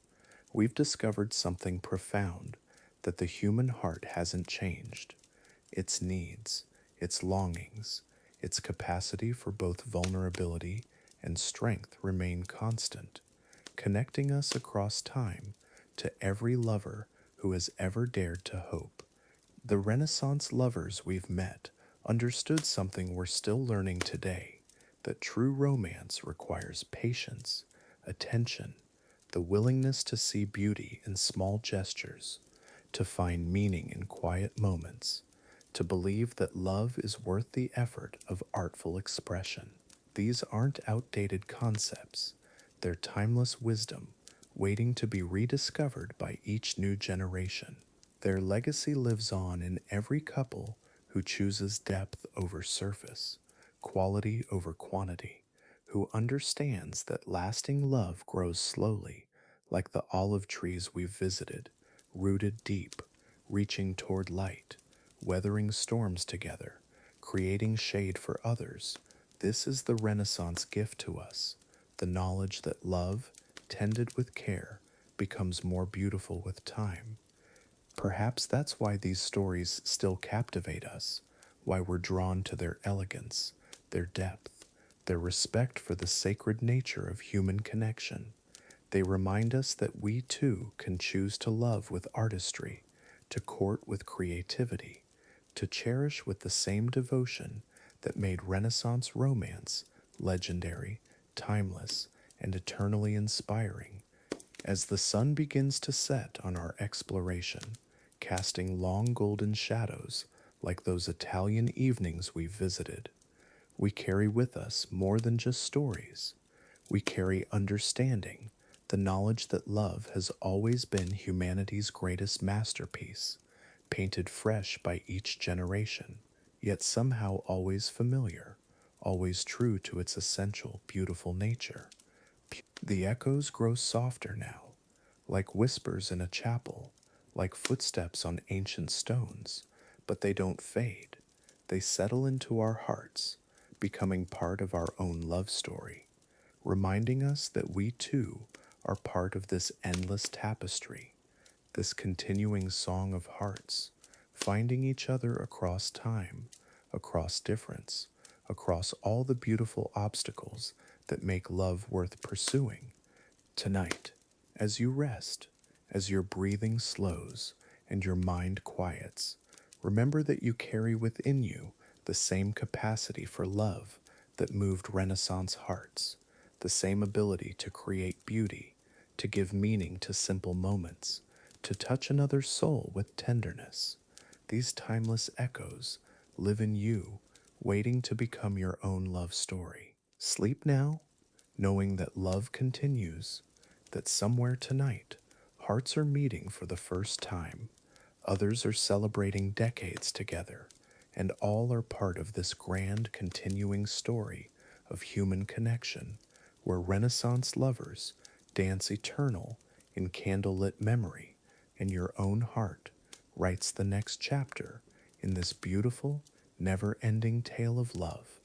we've discovered something profound: that the human heart hasn't changed. Its needs, its longings, its capacity for both vulnerability and strength remain constant, connecting us across time to every lover who has ever dared to hope. The Renaissance lovers we've met understood something we're still learning today: that true romance requires patience, attention, the willingness to see beauty in small gestures, to find meaning in quiet moments, to believe that love is worth the effort of artful expression. These aren't outdated concepts, they're timeless wisdom waiting to be rediscovered by each new generation. Their legacy lives on in every couple who chooses depth over surface, quality over quantity, who understands that lasting love grows slowly, like the olive trees we've visited, rooted deep, reaching toward light, weathering storms together, creating shade for others. This is the Renaissance gift to us, the knowledge that love, tended with care, becomes more beautiful with time. Perhaps that's why these stories still captivate us, why we're drawn to their elegance, their depth, their respect for the sacred nature of human connection. They remind us that we too can choose to love with artistry, to court with creativity, to cherish with the same devotion that made Renaissance romance legendary, timeless, and eternally inspiring. As the sun begins to set on our exploration, casting long golden shadows like those Italian evenings we visited, we carry with us more than just stories. We carry understanding, the knowledge that love has always been humanity's greatest masterpiece, painted fresh by each generation, yet somehow always familiar, always true to its essential, beautiful nature. The echoes grow softer now, like whispers in a chapel, like footsteps on ancient stones, but they don't fade. They settle into our hearts, becoming part of our own love story, reminding us that we too are part of this endless tapestry, this continuing song of hearts, finding each other across time, across difference, across all the beautiful obstacles that make love worth pursuing. Tonight, as you rest, as your breathing slows and your mind quiets, remember that you carry within you the same capacity for love that moved Renaissance hearts, the same ability to create beauty, to give meaning to simple moments, to touch another's soul with tenderness. These timeless echoes live in you, waiting to become your own love story. Sleep now, knowing that love continues, that somewhere tonight, hearts are meeting for the first time, others are celebrating decades together, and all are part of this grand continuing story of human connection, where Renaissance lovers dance eternal in candlelit memory, and your own heart writes the next chapter in this beautiful, never ending tale of love.